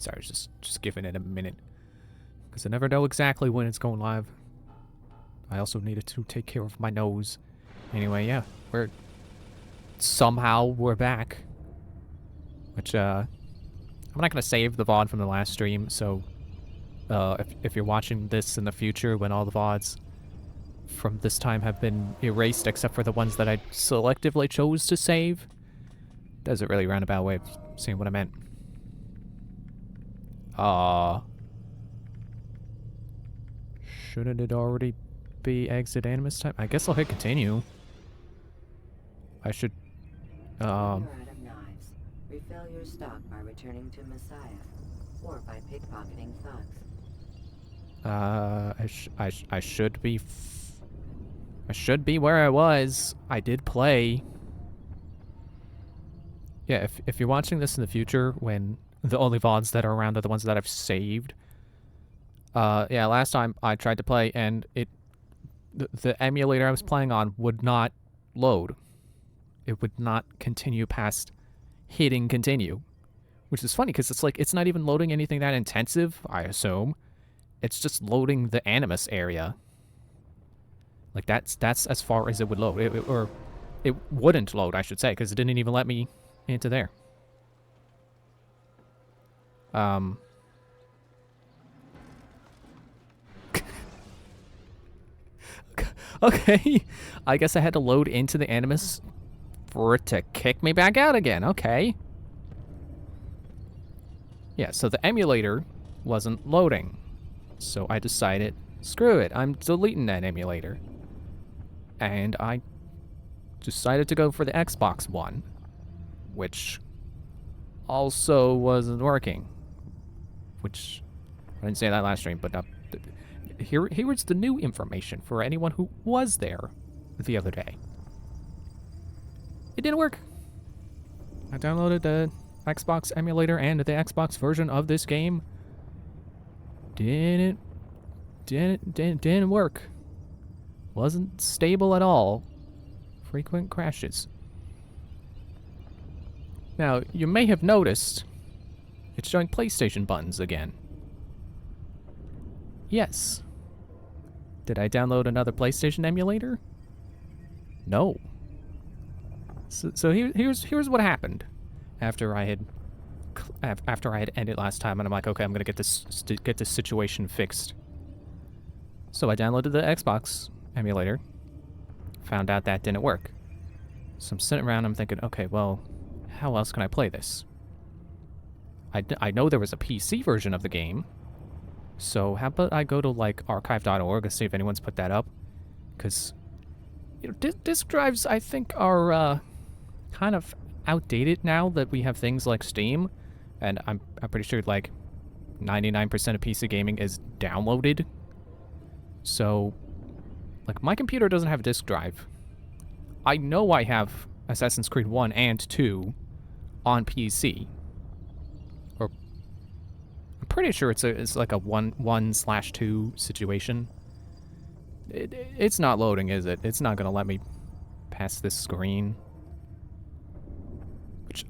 Sorry, just giving it a minute. Because I never know exactly when it's going live. I also needed to take care of my nose. Anyway, yeah, we're back. Which, I'm not gonna save the VOD from the last stream, so, if you're watching this in the future when all the VODs from this time have been erased except for the ones that I selectively chose to save, that's a really roundabout way of saying what I meant. Shouldn't it already be exit Animus time? I guess I'll hit continue. I should, You're out of knives. Refill your stock by returning to Messiah, or by pickpocketing thugs. I should be where I was. I did play. Yeah, if you're watching this in the future when the only VODs that are around are the ones that I've saved. Yeah, last time I tried to play and the emulator I was playing on would not load. It would not continue past hitting continue. Which is funny because it's like it's not even loading anything that intensive, I assume. It's just loading the Animus area. Like that's as far as it would load. Or it wouldn't load, I should say, because it didn't even let me into there. Okay. I guess I had to load into the Animus for it to kick me back out again. Okay. Yeah, so the emulator wasn't loading. So I decided, screw it, I'm deleting that emulator. And I decided to go for the Xbox One, which also wasn't working. Which, I didn't say that last stream, but here's the new information for anyone who was there the other day. It didn't work. I downloaded the Xbox emulator and the Xbox version of this game. Didn't work. Wasn't stable at all. Frequent crashes. Now, you may have noticed it's showing PlayStation buttons again. Yes. Did I download another PlayStation emulator? No. So here's what happened after I had ended last time, and I'm like, okay, I'm gonna get this situation fixed. So I downloaded the Xbox emulator, found out that didn't work. So I'm sitting around, I'm thinking, okay, well, how else can I play this? I know there was a PC version of the game, so how about I go to like archive.org and see if anyone's put that up, because you know, disk drives I think are kind of outdated now that we have things like Steam, and I'm pretty sure like 99% of PC gaming is downloaded. So, like, my computer doesn't have a disk drive. I know I have Assassin's Creed 1 and 2 on PC. Or, I'm pretty sure it's like a 1/2 situation. It's not loading, is it? It's not gonna let me pass this screen. Which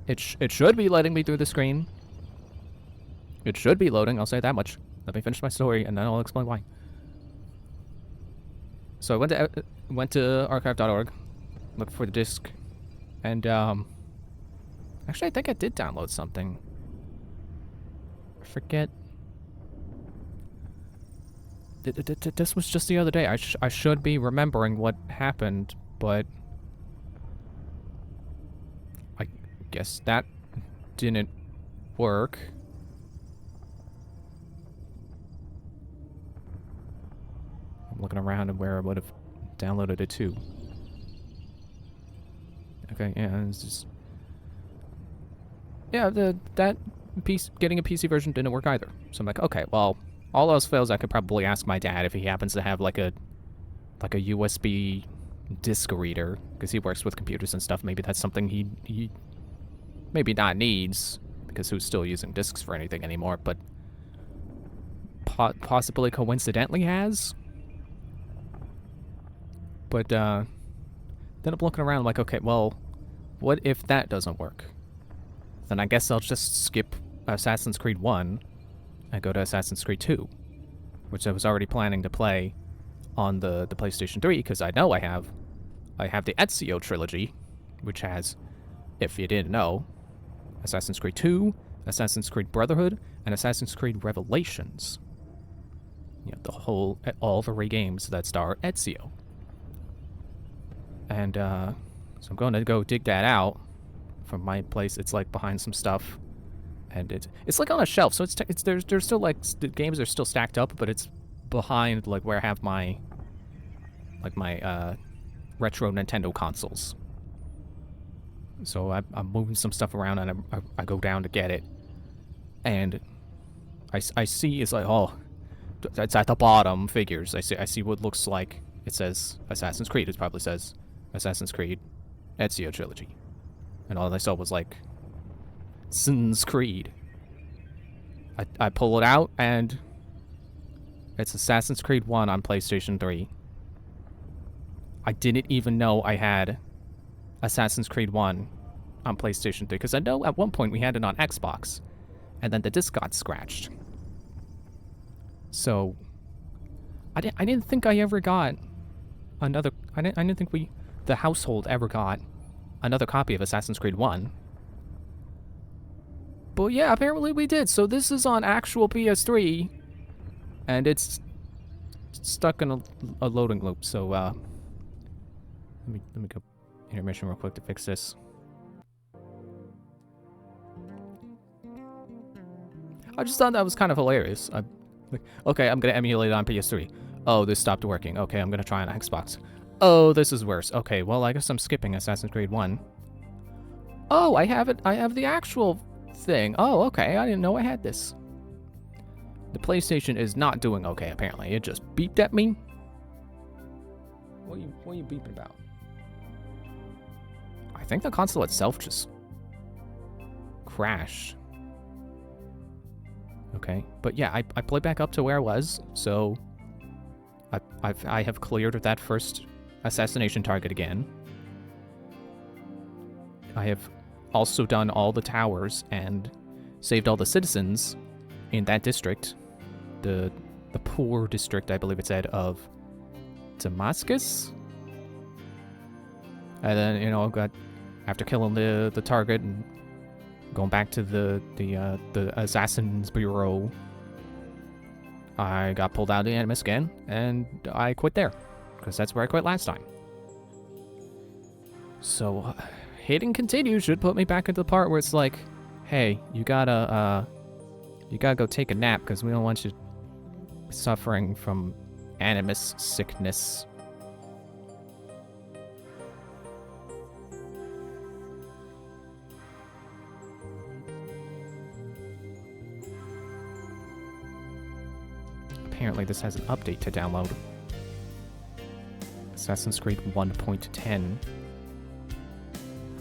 It should be letting me through the screen. It should be loading, I'll say that much. Let me finish my story, and then I'll explain why. So I went to archive.org, looked for the disc, and actually I think I did download something. I forget. This was just the other day. I should be remembering what happened, but I guess that didn't work. I'm looking around and where I would have downloaded it to. Okay, yeah, it's just... Yeah, that piece, getting a PC version didn't work either. So I'm like, okay, well, all else fails, I could probably ask my dad if he happens to have like a USB disk reader, because he works with computers and stuff. Maybe that's something he maybe not needs, because who's still using disks for anything anymore, but possibly coincidentally has. But then I'm looking around like, okay, well, what if that doesn't work? then I guess I'll just skip Assassin's Creed 1 and go to Assassin's Creed 2, which I was already planning to play on the PlayStation 3, because I know I have the Ezio trilogy, which has, if you didn't know, Assassin's Creed 2, Assassin's Creed Brotherhood, and Assassin's Creed Revelations. You know, all 3 games that star Ezio. And, so I'm going to go dig that out from my place. It's, like, behind some stuff. And it's like, on a shelf, so there's still, like, the games are still stacked up, but it's behind, like, where I have my, like, my, retro Nintendo consoles. So I'm moving some stuff around, and I go down to get it. And I see, it's like, oh, it's at the bottom, figures. I see what looks like, it says Assassin's Creed. It probably says Assassin's Creed Ezio Trilogy. And all I saw was, like, Assassin's Creed. I pull it out, and it's Assassin's Creed 1 on PlayStation 3. I didn't even know I had Assassin's Creed 1 on PlayStation 3, because I know at one point we had it on Xbox, and then the disc got scratched. So I didn't think I ever got another. I didn't think the household ever got another copy of Assassin's Creed 1. But yeah, apparently we did. So this is on actual PS3, and it's stuck in a loading loop. So let me go intermission real quick to fix this. I just thought that was kind of hilarious. Okay, I'm gonna emulate it on PS3. Oh, this stopped working. Okay, I'm gonna try on Xbox. Oh, this is worse. Okay, well, I guess I'm skipping Assassin's Creed 1. Oh, I have it. I have the actual thing. Oh, okay. I didn't know I had this. The PlayStation is not doing okay, apparently. It just beeped at me. What are you beeping about? I think the console itself just crashed. Okay, but yeah, I played back up to where I was, so I have cleared that first assassination target again. I have also done all the towers and saved all the citizens in that district, the poor district, I believe it said, of Damascus. And then, you know, after killing the target and going back to the Assassin's Bureau, I got pulled out of the Animus again, and I quit there, because that's where I quit last time. So, hitting continue should put me back into the part where it's like, hey, you gotta go take a nap, because we don't want you suffering from Animus sickness. Apparently this has an update to download. Assassin's Creed 1.10.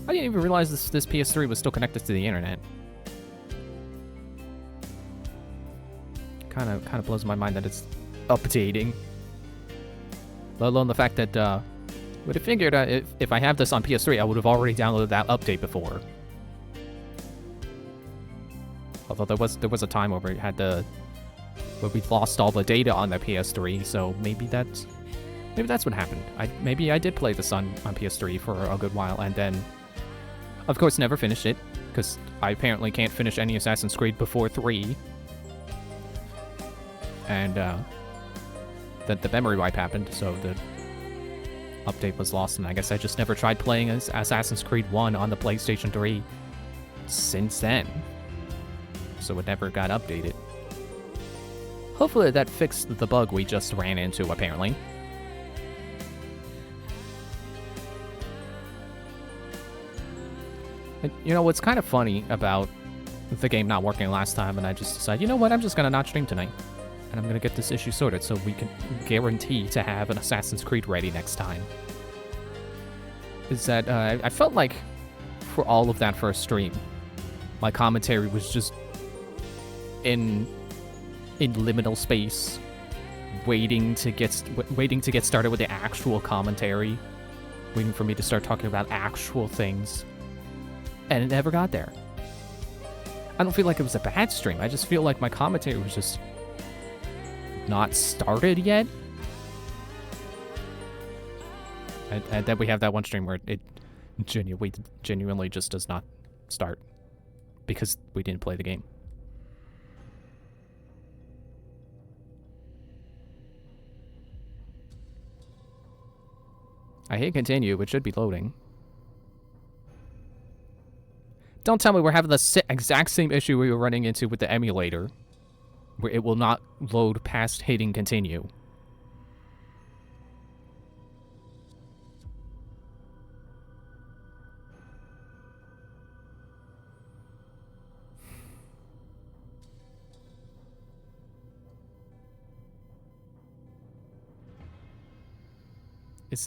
I didn't even realize this PS3 was still connected to the internet. Kind of blows my mind that it's updating. Let alone the fact that, would have figured if I have this on PS3, I would have already downloaded that update before. Although there was a time where we had where we lost all the data on the PS3, so maybe that's what happened. Maybe I did play this on PS3 for a good while, and then, of course, never finished it, because I apparently can't finish any Assassin's Creed before 3. And the memory wipe happened, so the update was lost, and I guess I just never tried playing Assassin's Creed 1 on the PlayStation 3 since then. So it never got updated. Hopefully that fixed the bug we just ran into, apparently. And, you know, what's kind of funny about the game not working last time, and I just decided, you know what, I'm just gonna not stream tonight. And I'm gonna get this issue sorted so we can guarantee to have an Assassin's Creed ready next time. Is that, I felt like for all of that first stream, my commentary was just in liminal space, waiting to get started with the actual commentary, waiting for me to start talking about actual things, and it never got there. I don't feel like it was a bad stream. I just feel like my commentary was just not started yet. And then we have that one stream where it genuinely just does not start because we didn't play the game. I hit continue, which should be loading. Don't tell me we're having the exact same issue we were running into with the emulator, where it will not load past hitting continue.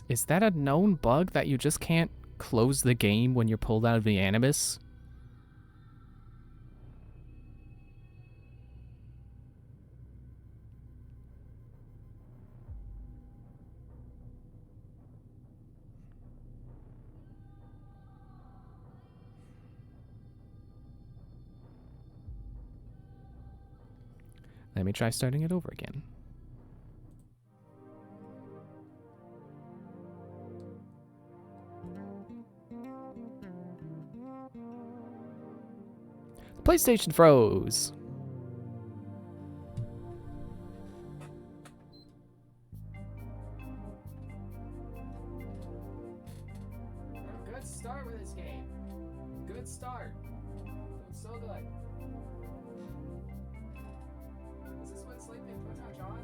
Is that a known bug that you just can't close the game when you're pulled out of the Animus? Let me try starting it over again. PlayStation froze. Good start with this game. Good start. It's so good. Is this what sleeping footage on?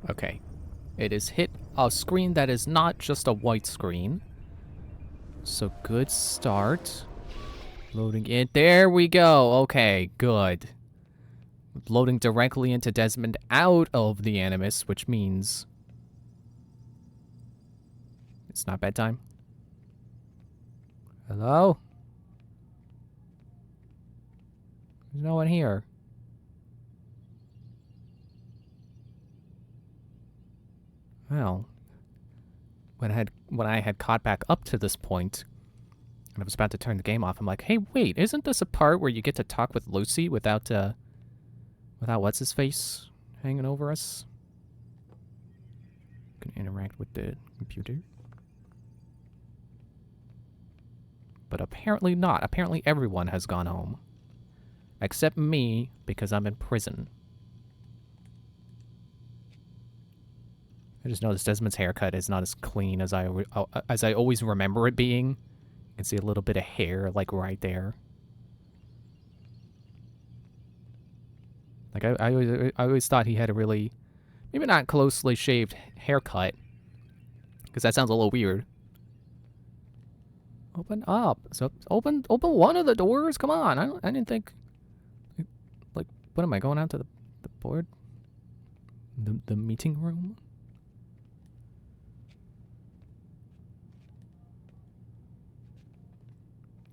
Okay. It has hit a screen that is not just a white screen. So good start. Loading in. There we go. Okay, good. Loading directly into Desmond out of the Animus, which means it's not bedtime. Hello? There's no one here. Well, when I had caught back up to this point, and I was about to turn the game off, I'm like, hey, wait, isn't this a part where you get to talk with Lucy without what's his face hanging over us? Can interact with the computer. But apparently not. Apparently everyone has gone home. Except me, because I'm in prison. I just noticed Desmond's haircut is not as clean as I always remember it being. You can see a little bit of hair, like, right there. Like, I always thought he had a really, maybe not closely shaved haircut, because that sounds a little weird. Open up. So open one of the doors. Come on. I didn't think. Like, what am I going out to the board? The meeting room.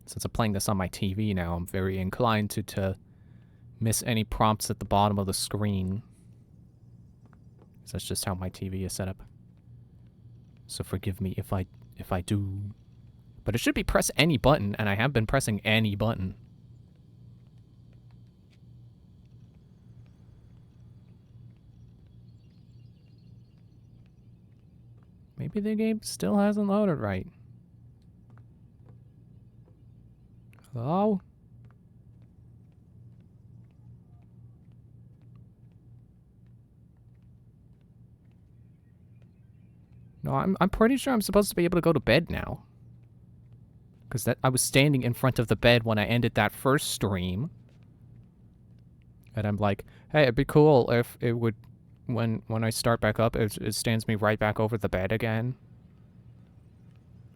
Since I'm playing this on my TV now, I'm very inclined to miss any prompts at the bottom of the screen. So that's just how my TV is set up. So forgive me if I do. But it should be press any button, and I have been pressing any button. Maybe the game still hasn't loaded right. Hello? No, I'm pretty sure I'm supposed to be able to go to bed now. Because I was standing in front of the bed when I ended that first stream. And I'm like, hey, it'd be cool if it would, when I start back up, it stands me right back over the bed again.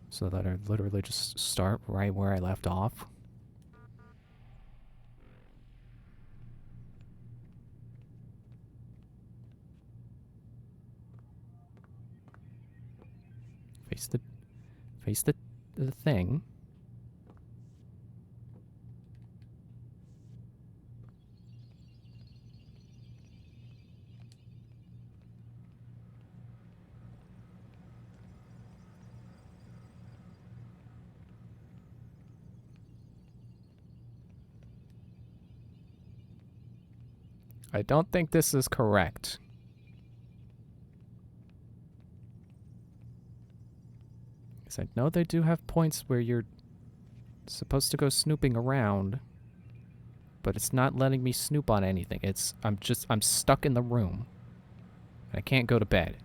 So that I literally just start right where I left off. Face the thing. I don't think this is correct. Because I know they do have points where you're supposed to go snooping around, but it's not letting me snoop on anything. I'm stuck in the room. I can't go to bed.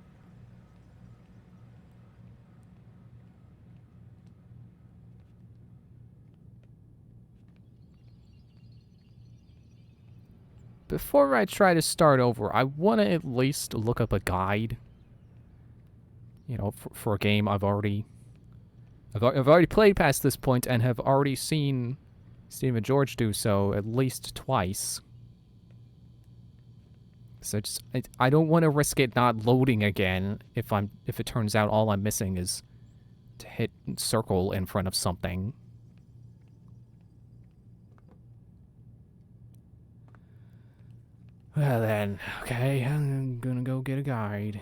Before I try to start over, I want to at least look up a guide. You know, for a game I've already played past this point and have already seen Steve and George do so at least twice. So I don't want to risk it not loading again if it turns out all I'm missing is to hit circle in front of something. Well then, okay, I'm gonna go get a guide.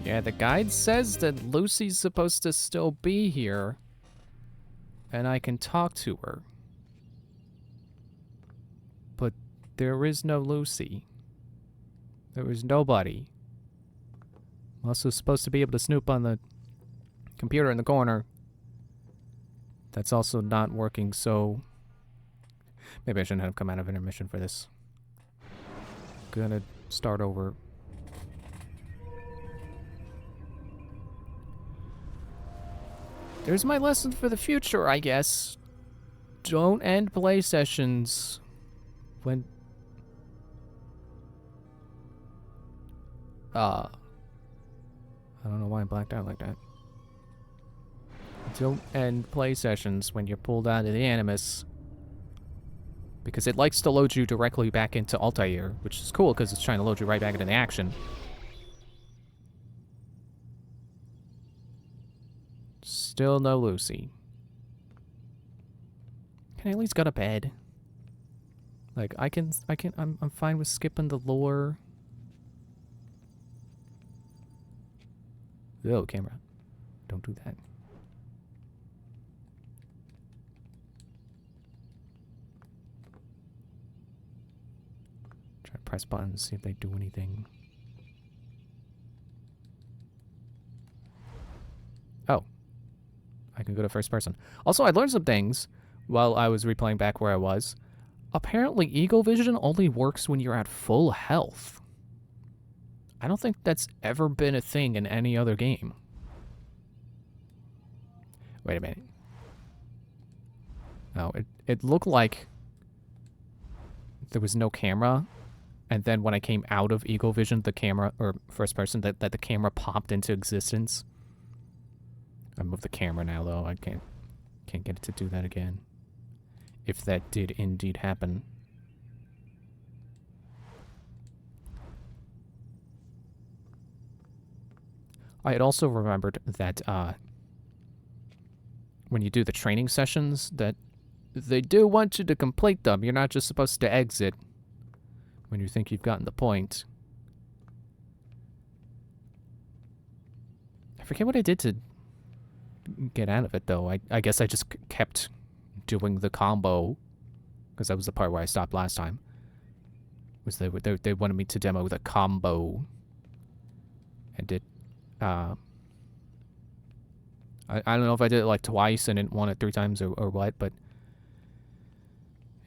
Yeah, the guide says that Lucy's supposed to still be here. And I can talk to her. But there is no Lucy. There is nobody. I'm also supposed to be able to snoop on the computer in the corner. That's also not working, so... Maybe I shouldn't have come out of intermission for this. Gonna start over. There's my lesson for the future, I guess. Don't end play sessions when... I don't know why I blacked out like that. Don't end play sessions when you're pulled out of the Animus. Because it likes to load you directly back into Altair, which is cool because it's trying to load you right back into the action. Still no Lucy. Can I at least go to bed? Like, I'm fine with skipping the lore. Oh, camera. Don't do that. Try to press buttons, see if they do anything. Oh. I can go to first person. Also, I learned some things while I was replaying back where I was. Apparently, Eagle Vision only works when you're at full health. I don't think that's ever been a thing in any other game. Wait a minute. No, it looked like there was no camera, and then when I came out of Eagle Vision, the camera, or first person, that the camera popped into existence. I moved the camera now, though. I can't get it to do that again. If that did indeed happen. I had also remembered that when you do the training sessions, that they do want you to complete them. You're not just supposed to exit when you think you've gotten the point. I forget what I did to get out of it, though. I guess I just kept doing the combo, because that was the part where I stopped last time. Was they wanted me to demo the combo, and it I don't know if I did it like twice and didn't want it 3 times or what, but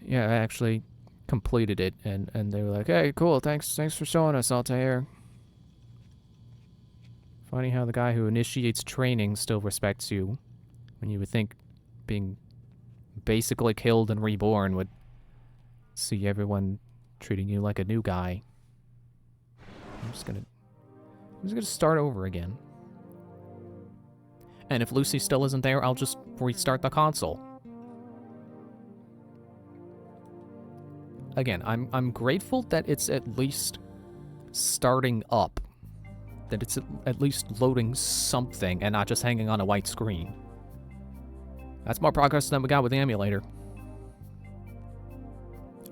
yeah, I actually completed it, and they were like, "Hey, cool, thanks for showing us, Altair." Funny how the guy who initiates training still respects you, when you would think being basically killed and reborn would see everyone treating you like a new guy. I'm just gonna start over again. And if Lucy still isn't there, I'll just restart the console. Again, I'm grateful that it's at least starting up. That it's at least loading something and not just hanging on a white screen. That's more progress than we got with the emulator.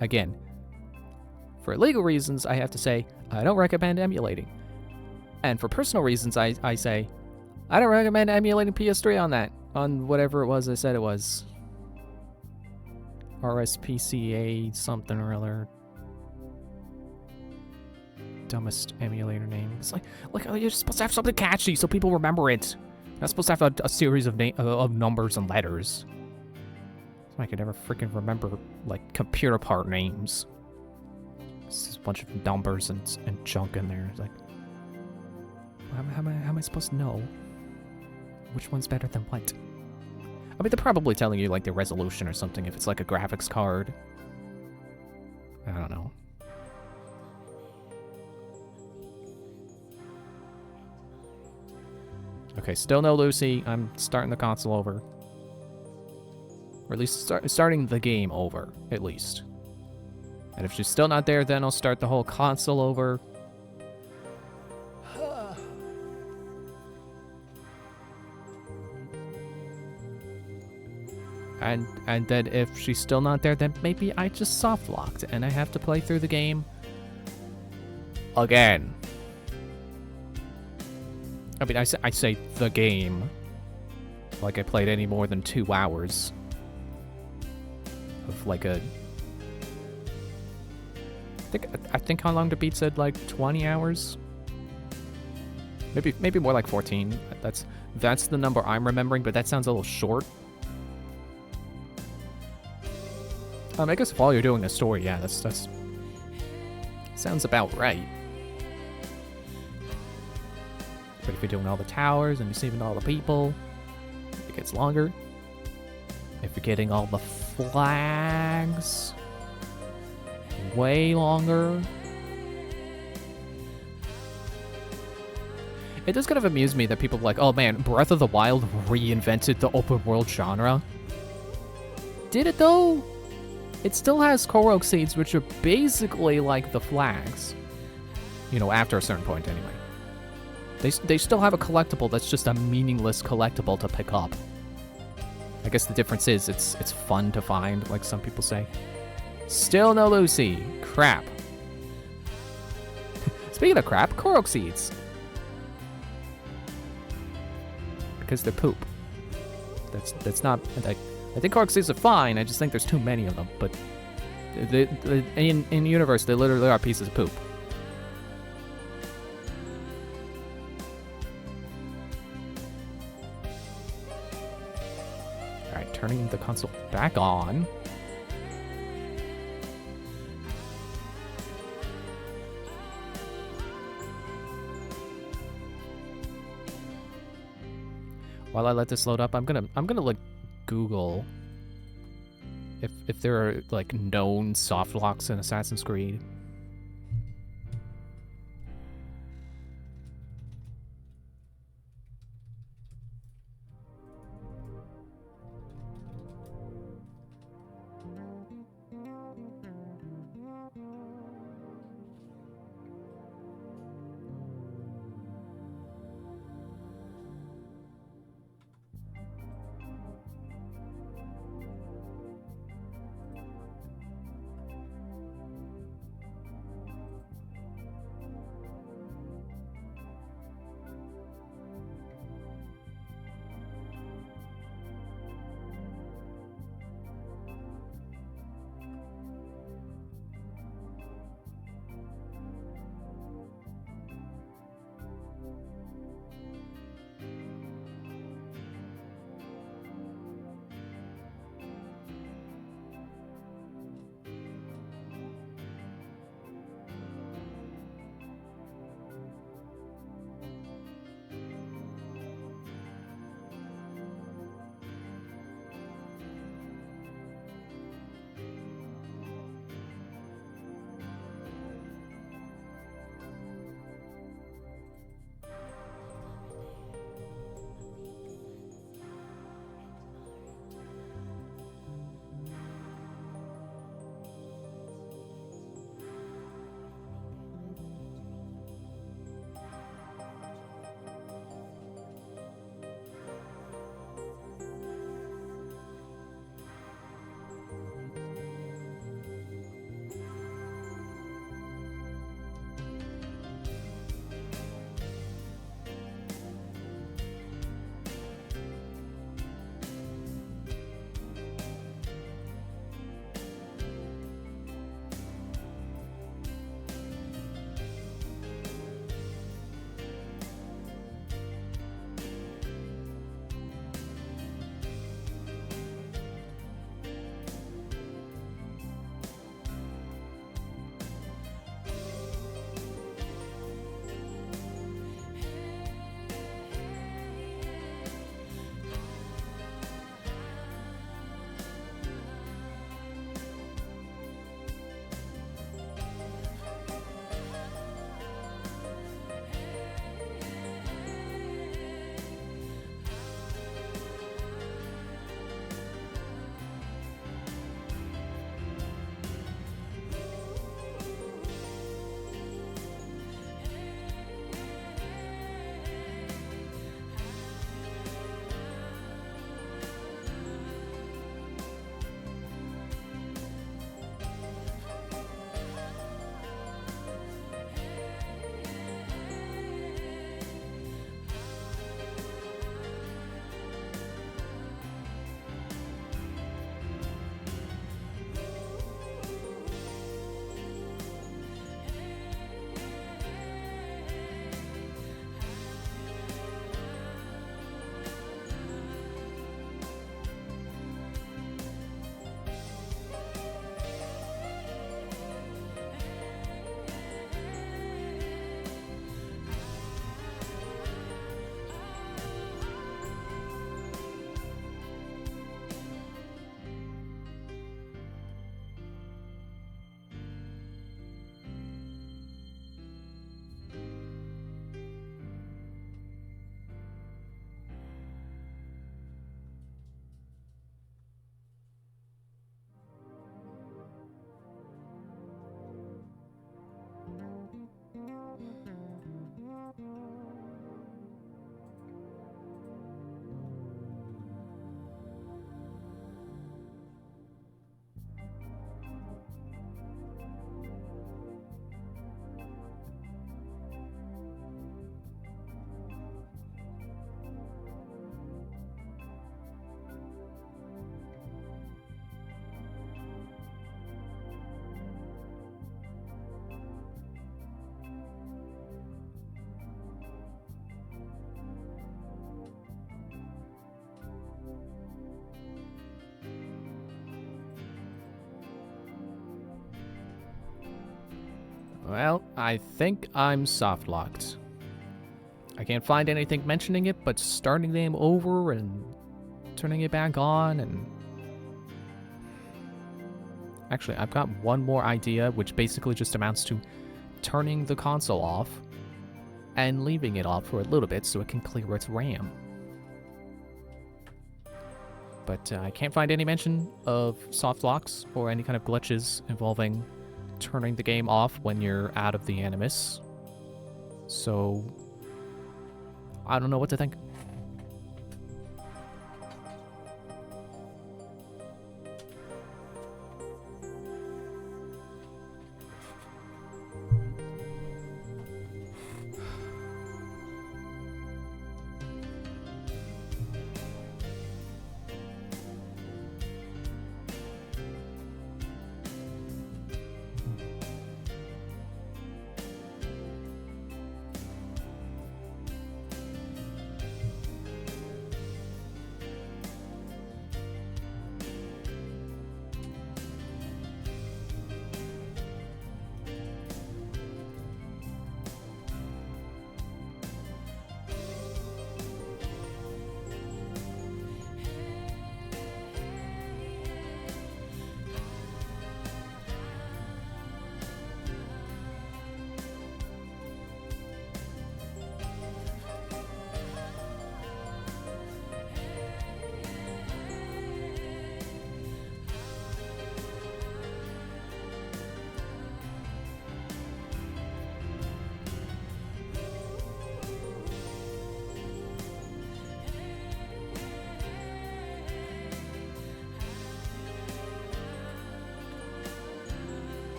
Again, for legal reasons, I have to say, I don't recommend emulating. And for personal reasons, I say, I don't recommend emulating PS3 on that. On whatever it was I said it was. RSPCA something or other. Dumbest emulator name. It's like you're supposed to have something catchy so people remember it. You're not supposed to have a series of numbers and letters. So I could never freaking remember, like, computer part names. It's just a bunch of numbers and junk in there. It's like, how am I supposed to know which one's better than what? I mean, they're probably telling you, like, the resolution or something if it's, like, a graphics card. I don't know. Okay, still no Lucy. I'm starting the console over. Or at least starting the game over, at least. And if she's still not there, then I'll start the whole console over. And then if she's still not there, then maybe I just soft-locked and I have to play through the game again. I mean, I say the game. Like I played any more than 2 hours of like a. I think How Long to Beat said like 20 hours. Maybe more like 14. That's the number I'm remembering, but that sounds a little short. I guess if all you're doing is story, yeah, that's sounds about right. But if you're doing all the towers and you're saving all the people, it gets longer. If you're getting all the flags, way longer. It does kind of amuse me that people are like, oh man, Breath of the Wild reinvented the open world genre. Did it though? It still has Korok seeds, which are basically like the flags. You know, after a certain point anyway. They still have a collectible that's just a meaningless collectible to pick up. I guess the difference is it's fun to find, like some people say. Still no Lucy. Crap. Speaking of crap, Korok seeds. Because they're poop. That's not. I think Korok seeds are fine. I just think there's too many of them. But in the universe, they literally are pieces of poop. All right, turning the console back on. While I let this load up, I'm gonna like Google if there are like known soft locks in Assassin's Creed. Well, I think I'm soft locked. I can't find anything mentioning it, but starting the game over and turning it back on and... Actually, I've got one more idea, which basically just amounts to turning the console off and leaving it off for a little bit so it can clear its RAM. But I can't find any mention of soft locks or any kind of glitches involving turning the game off when you're out of the Animus. So, I don't know what to think.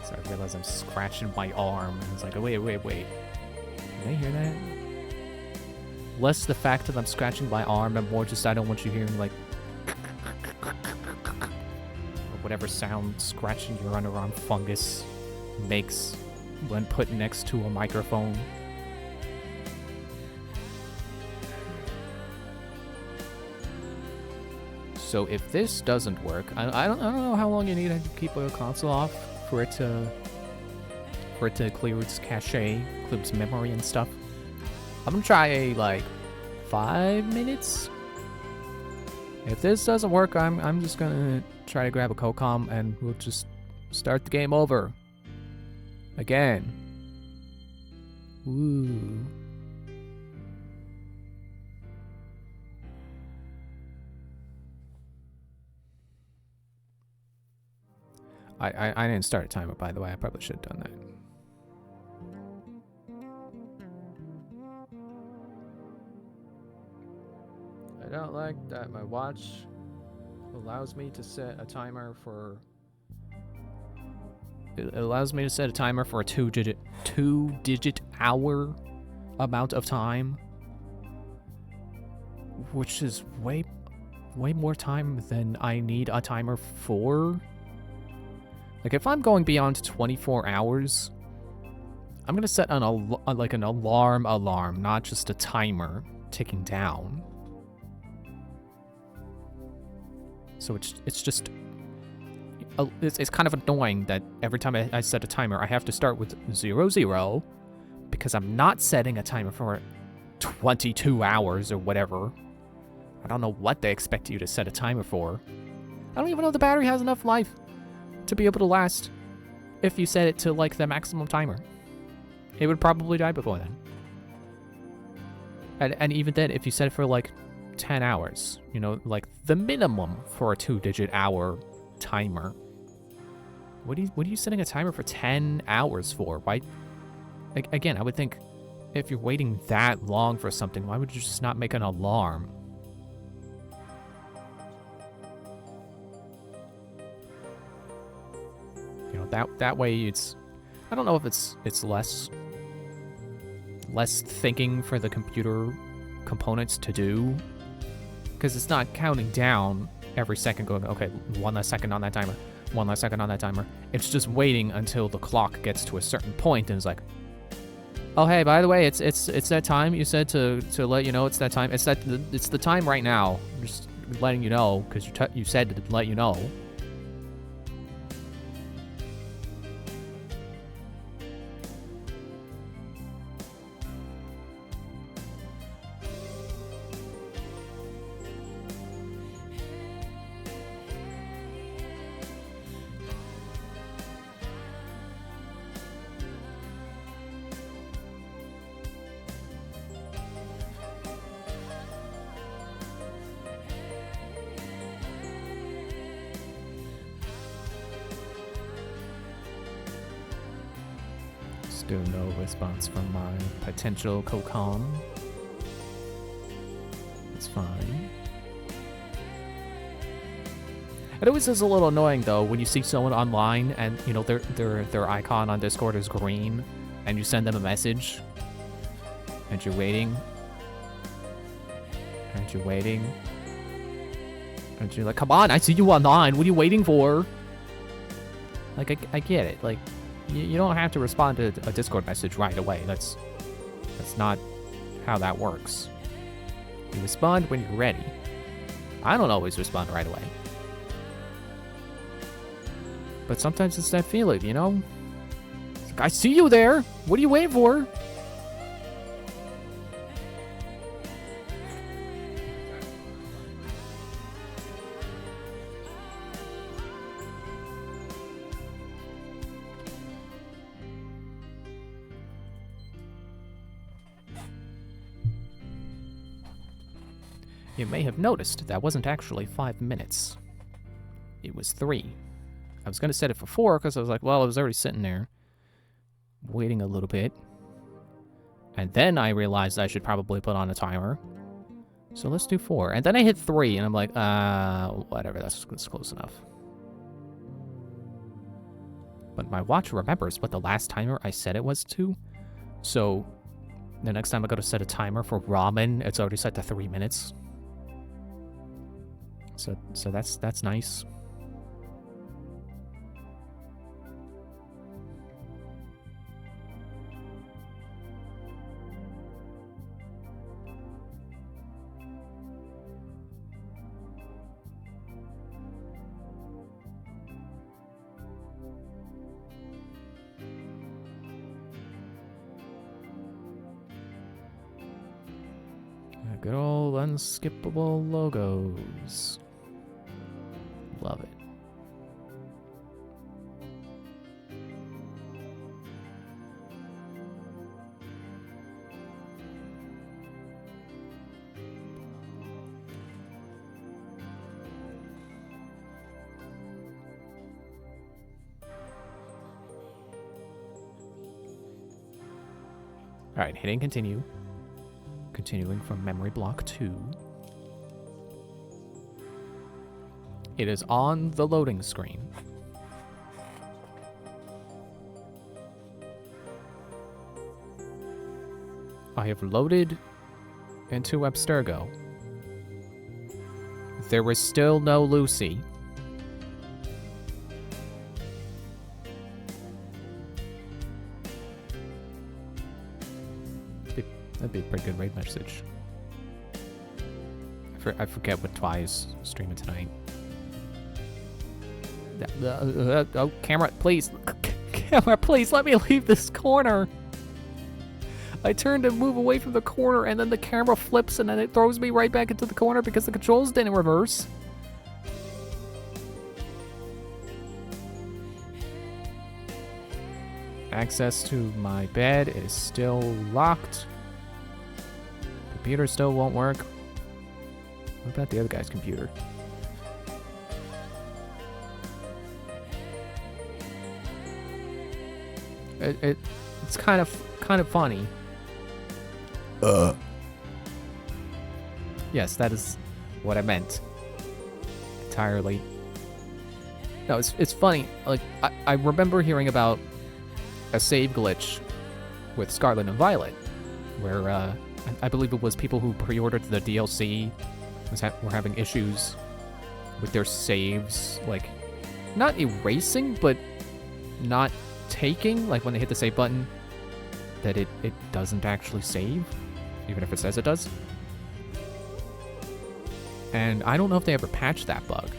So I realize I'm scratching my arm. And it's like, oh, wait. Can they hear that? Less the fact that I'm scratching my arm and more just I don't want you hearing, like... or whatever sound scratching your underarm fungus makes when put next to a microphone. So if this doesn't work, I don't know how long you need to keep a console off for it to clear its cache, clear its memory and stuff. I'm gonna try like 5 minutes. If this doesn't work, I'm just gonna try to grab a COCOM and we'll just start the game over again. Ooh. I didn't start a timer, by the way. I probably should have done that. I don't like that my watch allows me to set a timer for... It allows me to set a timer for a two-digit hour amount of time, which is way more time than I need a timer for. Like, if I'm going beyond 24 hours, I'm gonna set an alarm, not just a timer ticking down. So it's just... It's kind of annoying that every time I set a timer, I have to start with 00, because I'm not setting a timer for 22 hours or whatever. I don't know what they expect you to set a timer for. I don't even know if the battery has enough life to be able to last if you set it to, like, the maximum timer. It would probably die before then. And even then, if you set it for, like, 10 hours, you know, like, the minimum for a 2-digit hour timer. What are you setting a timer for 10 hours for? Why? Like, again, I would think if you're waiting that long for something, why would you just not make an alarm? You know, that way it's... I don't know if it's less thinking for the computer components to do, because it's not counting down every second going, okay, 1 less second on that timer, 1 less second on that timer. It's just waiting until the clock gets to a certain point and it's like, oh, hey, by the way, it's that time you said to let you know it's that time. It's the time right now. I'm just letting you know because you said to let you know. Still no response from my potential Kokon. It's fine. It always is a little annoying though when you see someone online and you know their icon on Discord is green, and you send them a message, and you're waiting, and you're waiting, and you're like, "Come on, I see you online. What are you waiting for?" Like I get it. Like you don't have to respond to a Discord message right away. That's not how that works. You respond when you're ready. I don't always respond right away. But sometimes it's that feeling, you know? It's like, I see you there! What are you waiting for? You may have noticed that wasn't actually 5 minutes. It was 3. I was going to set it for 4 because I was like, well, I was already sitting there waiting a little bit. And then I realized I should probably put on a timer. So let's do 4. And then I hit 3 and I'm like, whatever, that's close enough. But my watch remembers what the last timer I set it was to. So the next time I go to set a timer for ramen, it's already set to 3 minutes. So that's nice. Good old unskippable logos. Love it. All right, hitting continue. Continuing from memory block 2. It is on the loading screen. I have loaded into Abstergo. There was still no Lucy. That'd be a pretty good raid message. I forget what Twi is streaming tonight. Oh, camera, please. Camera, please, let me leave this corner. I turn to move away from the corner, and then the camera flips, and then it throws me right back into the corner because the controls didn't reverse. Access to my bed is still locked. Computer still won't work. What about the other guy's computer? It's kind of funny. Yes, that is what I meant. Entirely. No, it's funny. Like I remember hearing about a save glitch with Scarlet and Violet, where I believe it was people who pre-ordered the DLC were having issues with their saves, like not erasing, but not taking, like when they hit the save button, that it doesn't actually save, even if it says it does. And I don't know if they ever patched that bug.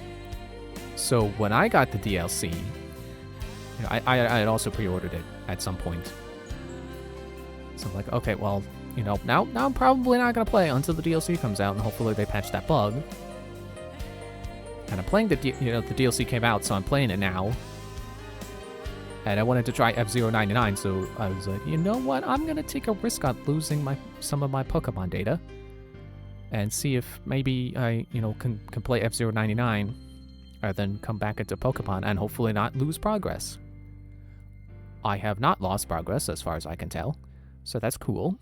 So when I got the DLC, you know, I had also pre-ordered it at some point. So I'm like, okay, well, you know, now I'm probably not gonna play until the DLC comes out, and hopefully they patch that bug. And I'm playing the DLC came out, so I'm playing it now. And I wanted to try F-Zero 99, so I was like, you know what? I'm gonna take a risk on losing some of my Pokemon data, and see if maybe I, you know, can play F-Zero 99, and then come back into Pokemon and hopefully not lose progress. I have not lost progress as far as I can tell. So that's cool.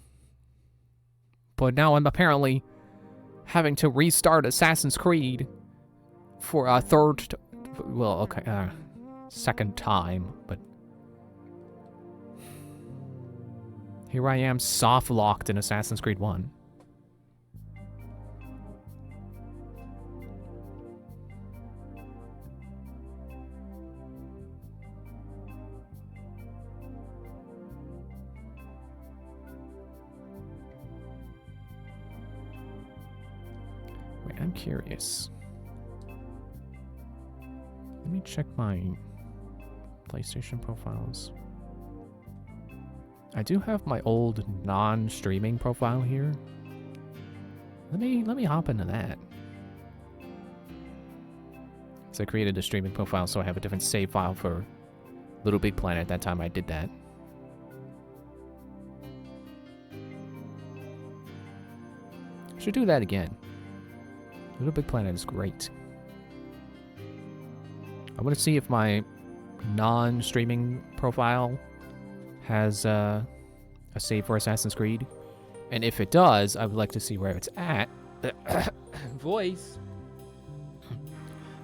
But now I'm apparently having to restart Assassin's Creed for a second time, but here I am soft locked in Assassin's Creed 1. Wait, I'm curious. Let me check my PlayStation profiles. I do have my old non-streaming profile here. Let me hop into that. So I created a streaming profile, so I have a different save file for Little Big Planet. That time I did that. Should do that again. Little Big Planet is great. I want to see if my non-streaming profile has a save for Assassin's Creed. And if it does, I would like to see where it's at. Voice.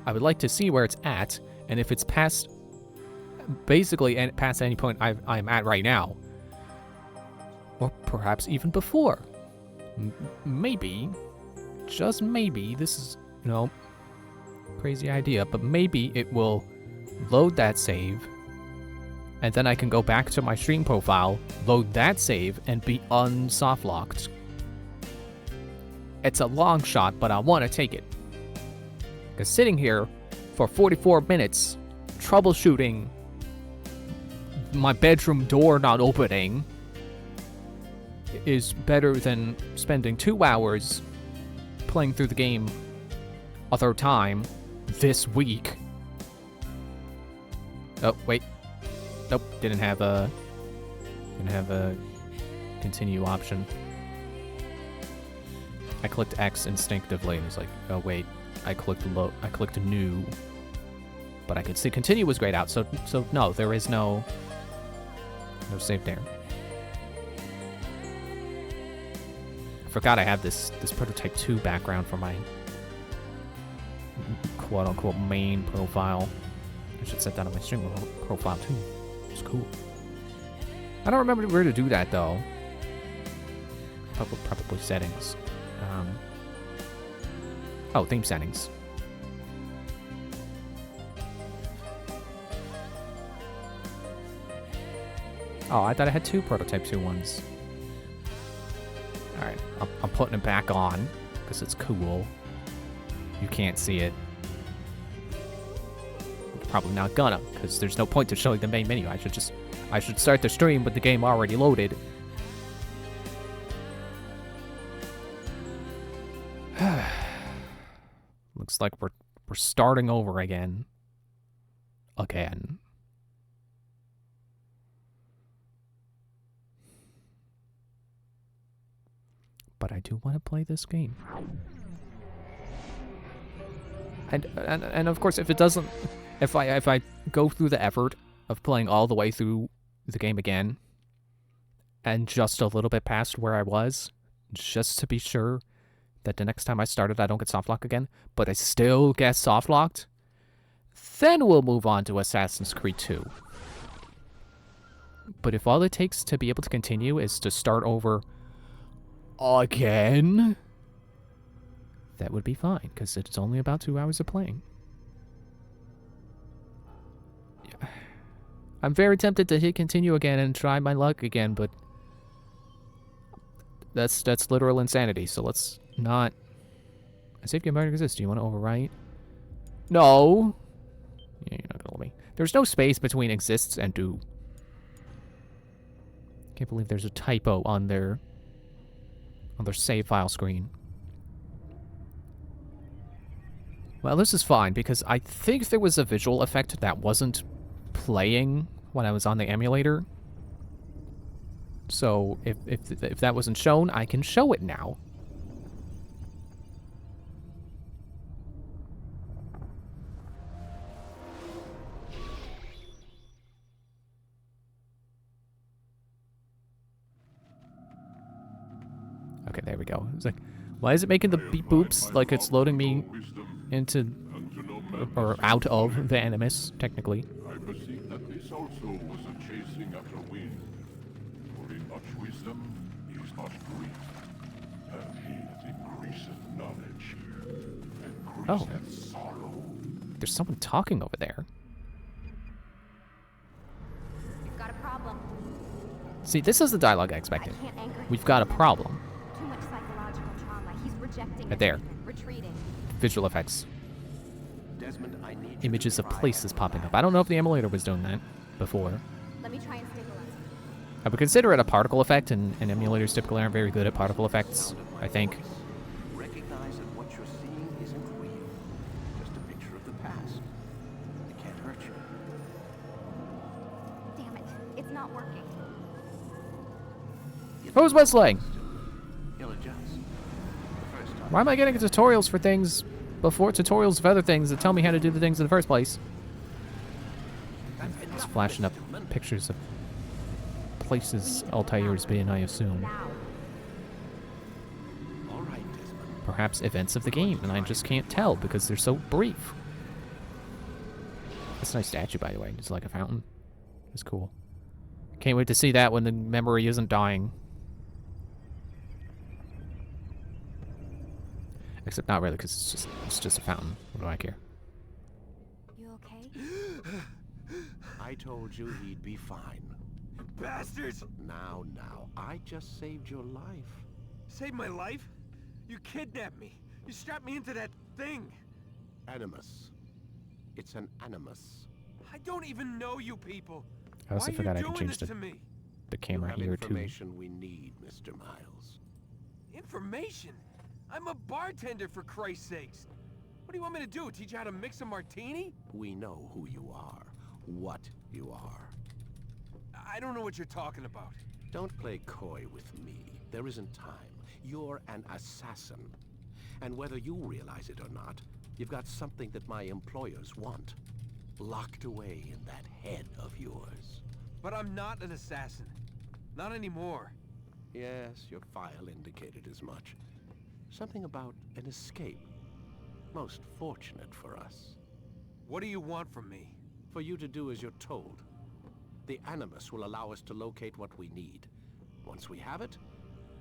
I would like to see where it's at, and if it's past, basically past any point I'm at right now. Or perhaps even before. Maybe, just maybe, this is, you know, crazy idea, but maybe it will load that save, and then I can go back to my stream profile, load that save, and be unsoftlocked. It's a long shot, but I want to take it. Because sitting here for 44 minutes, troubleshooting my bedroom door not opening is better than spending 2 hours playing through the game a third time this week. Oh, wait. Nope, didn't have a continue option. I clicked X instinctively and was like, oh wait, I clicked new. But I could see continue was grayed out, so no, there is no save there. I forgot I have this Prototype 2 background for my quote-unquote main profile. I should set that on my stream profile too. It's cool. I don't remember where to do that though. Probably settings. Oh, theme settings. Oh, I thought I had 2 Prototype 2 ones. Alright, I'm putting it back on, because it's cool. You can't see it. Probably not gonna, because there's no point to showing the main menu. I should start the stream with the game already loaded. Looks like we're starting over again. Again. But I do want to play this game. And of course, if it doesn't, if I go through the effort of playing all the way through the game again, and just a little bit past where I was, just to be sure that the next time I started I don't get softlock again, but I still get softlocked, then we'll move on to Assassin's Creed 2. But if all it takes to be able to continue is to start over again, that would be fine, because it's only about 2 hours of playing. Yeah. I'm very tempted to hit continue again and try my luck again, but that's literal insanity, so let's not... A save game already exists. Do you want to overwrite? No! Yeah, you're not gonna let me. There's no space between exists and do. Can't believe there's a typo on their save file screen. Well, this is fine, because I think there was a visual effect that wasn't playing when I was on the emulator. So, if that wasn't shown, I can show it now. Okay, there we go. It's like, why is it making the beep boops like it's loading me into or out of the Animus, technically? I perceive that this also was a chasing after wind. For in much wisdom is much grief, and he that increaseth knowledge increaseth sorrow. There's someone talking over there. We've got a problem. See, this is the dialogue I expected. I can't anchor. We've got a problem. Too much psychological trauma. He's rejecting. Right there. everything, Retreating. Visual effects. Desmond, I need you Images to of try places and popping up. relax. I don't know if the emulator was doing that before. Let me try and stabilize. I would consider it a particle effect, and emulators typically aren't very good at particle effects, Sound of my I think. voice. Recognize that what you're seeing isn't real. Just a picture of the past. It can't hurt you. Damn it! It's not working. Who's whistling? He'll adjust. The first time. Why am I getting tutorials for things before tutorials of other things that tell me how to do the things in the first place? That's It's enough, flashing up Mr. Mendel. pictures of places Altair's been, I assume. Now. All right, Desmond. Perhaps events of the game, and I just can't tell because they're so brief. That's a nice statue, by the way. It's like a fountain. It's cool. Can't wait to see that when the memory isn't dying. Except not really, because it's just a fountain. What do I care? You okay? I told you he'd be fine. Bastards! Now, I just saved your life. Saved my life? You kidnapped me. You strapped me into that thing. Animus. It's an animus. I don't even know you people. I also Why forgot are I you could doing change this the, to me? the You camera have here, too. information we need, Mr. Miles. Information? I'm a bartender, for Christ's sakes. What do you want me to do? Teach you how to mix a martini? We know who you are, what you are. I don't know what you're talking about. Don't play coy with me. There isn't time. You're an assassin. And whether you realize it or not, you've got something that my employers want. Locked away in that head of yours. But I'm not an assassin. Not anymore. Yes, your file indicated as much. Something about an escape. Most fortunate for us. What do you want from me? For you to do as you're told. The Animus will allow us to locate what we need. Once we have it,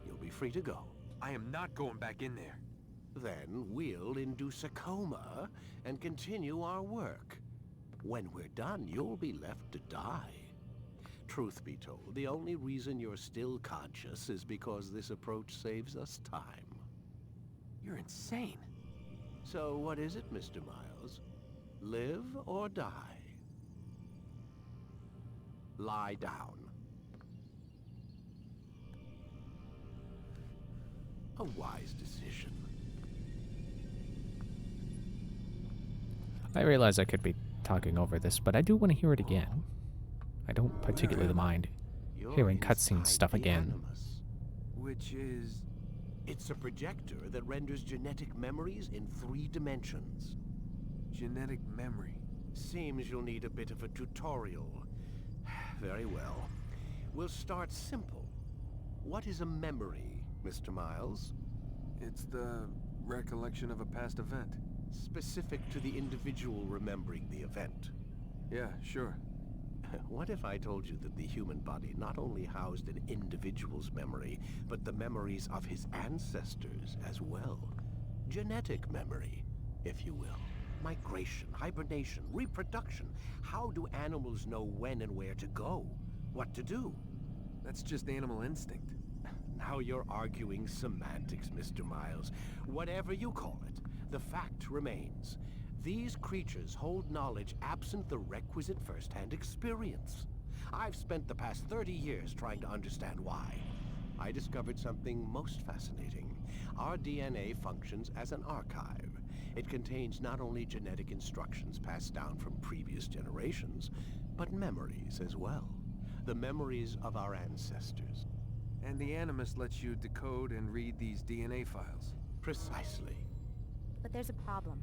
you'll be free to go. I am not going back in there. Then we'll induce a coma and continue our work. When we're done, you'll be left to die. Truth be told, the only reason you're still conscious is because this approach saves us time. You're insane. So what is it, Mr. Miles? Live or die? Lie down. A wise decision. I realize I could be talking over this, but I do want to hear it again. I don't particularly mind You're hearing cutscene inside stuff the again. Animus. Which is... It's a projector that renders genetic memories in 3 dimensions. genetic memory. Seems you'll need a bit of a tutorial. Very well. We'll start simple. What is a memory, Mr. Miles? It's the recollection of a past event. Specific to the individual remembering the event. Yeah, sure. What if I told you that the human body not only housed an individual's memory, but the memories of his ancestors as well? Genetic memory, if you will. Migration, hibernation, reproduction. How do animals know when and where to go? What to do? That's just animal instinct. Now you're arguing semantics, Mr. Miles. Whatever you call it, the fact remains. These creatures hold knowledge absent the requisite first-hand experience. I've spent the past 30 years trying to understand why. I discovered something most fascinating. Our DNA functions as an archive. It contains not only genetic instructions passed down from previous generations, but memories as well. The memories of our ancestors. And the Animus lets you decode and read these DNA files. Precisely. But there's a problem.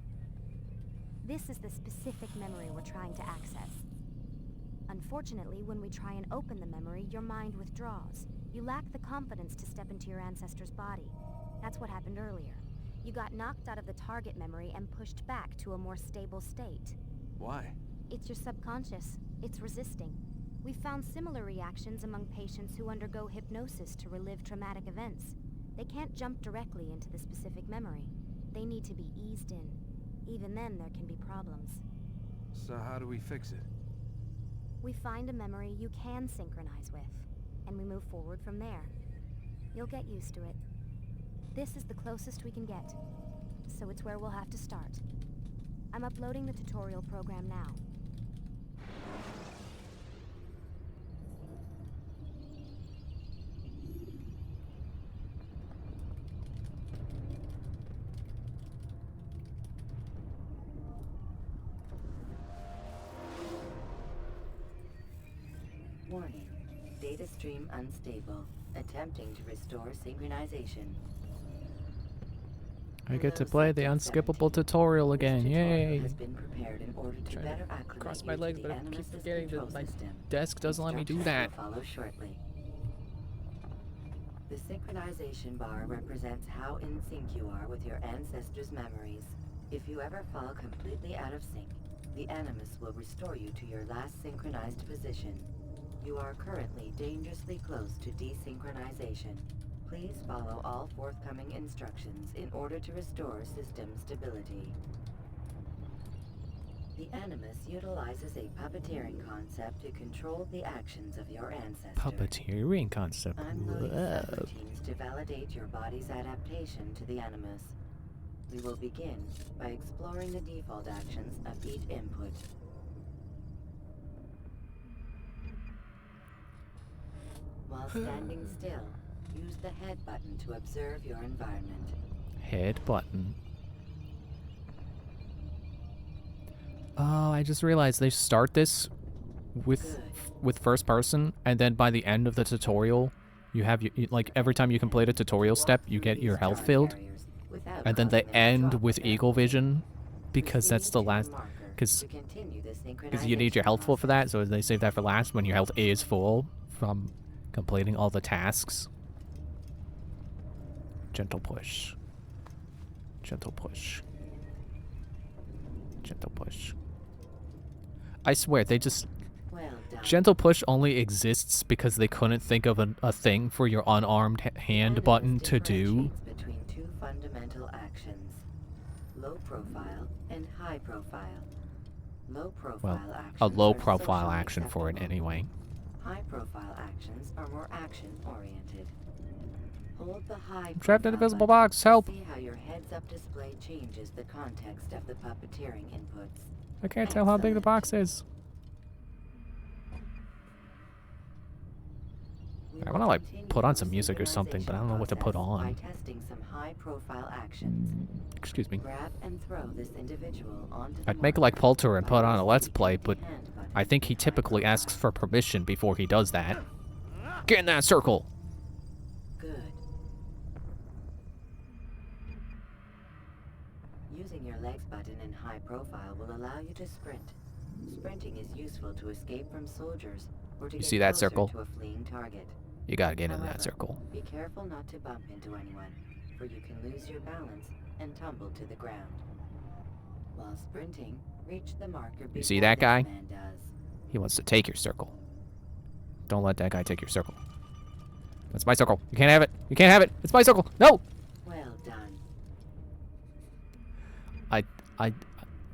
This is the specific memory we're trying to access. Unfortunately, when we try and open the memory, your mind withdraws. You lack the confidence to step into your ancestor's body. That's what happened earlier. You got knocked out of the target memory and pushed back to a more stable state. Why? It's your subconscious. It's resisting. We've found similar reactions among patients who undergo hypnosis to relive traumatic events. They can't jump directly into the specific memory. They need to be eased in. Even then, there can be problems. So how do we fix it? We find a memory you can synchronize with, and we move forward from there. You'll get used to it. This is the closest we can get, so it's where we'll have to start. I'm uploading the tutorial program now. Warning. Data stream unstable. Attempting to restore synchronization. I get to play the unskippable tutorial again. Yay! Has been prepared in order to Trying to better acclimate cross my you to legs, the but I keep Animus's forgetting that control my system. desk doesn't let me do Instructions that. will follow shortly. The synchronization bar represents how in sync you are with your ancestors' memories. If you ever fall completely out of sync, the Animus will restore you to your last synchronized position. You are currently dangerously close to desynchronization. Please follow all forthcoming instructions in order to restore system stability. The Animus utilizes a puppeteering concept to control the actions of your ancestor. Puppeteering concept. I'm loading Whoa. subroutines to validate your body's adaptation to the Animus. We will begin by exploring the default actions of each input. While standing still, use the head button to observe your environment. Head button. Oh, I just realized they start this with first person, and then by the end of the tutorial, you have like every time you complete a tutorial step, you get your health filled, and then they end with eagle vision, because that's the last. Because you need your health full for that, so they save that for last when your health is full from completing all the tasks. Gentle push. Gentle push. Gentle push. I swear, they just... Well done. Gentle push only exists because they couldn't think of a thing for your unarmed hand Animus button to do. differentiates between two fundamental actions: low profile and high profile. Low profile Well, actions a low are profile socially action for it acceptable. anyway. High profile actions are more action oriented. Hold the high I'm trapped in a profile visible button box, to help! See how your heads up display changes the context of the puppeteering inputs. I can't tell how big the Excellent. box is. We I will wanna, like, continue put on the some music or something, but I don't know what to put synchronization on. process By testing some high profile actions. Excuse me. Grab and throw this individual onto the I'd make marker like Poulter and by put on a using Let's the Play, empty but hand button I think he on the typically microphone. asks for permission before he does that. Get in that circle! Good. Using your legs button in high profile will allow you to sprint. Sprinting is useful to escape from soldiers or to You get see that closer circle? to a fleeing target. You gotta get in However, that circle. Be careful not to bump into anyone, for you can lose your balance and tumble to the ground. While sprinting, reach the marker before see that this guy? man does. He wants to take your circle. Don't let that guy take your circle. That's my circle. You can't have it. You can't have it. It's my circle. No! Well done.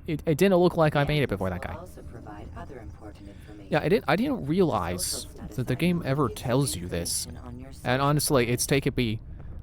It didn't look like I made it Animus before that will guy. also provide other important information. Yeah, I didn't realize Social status that the game icon ever gives you tells you this. information on your And social honestly, status. it's taken me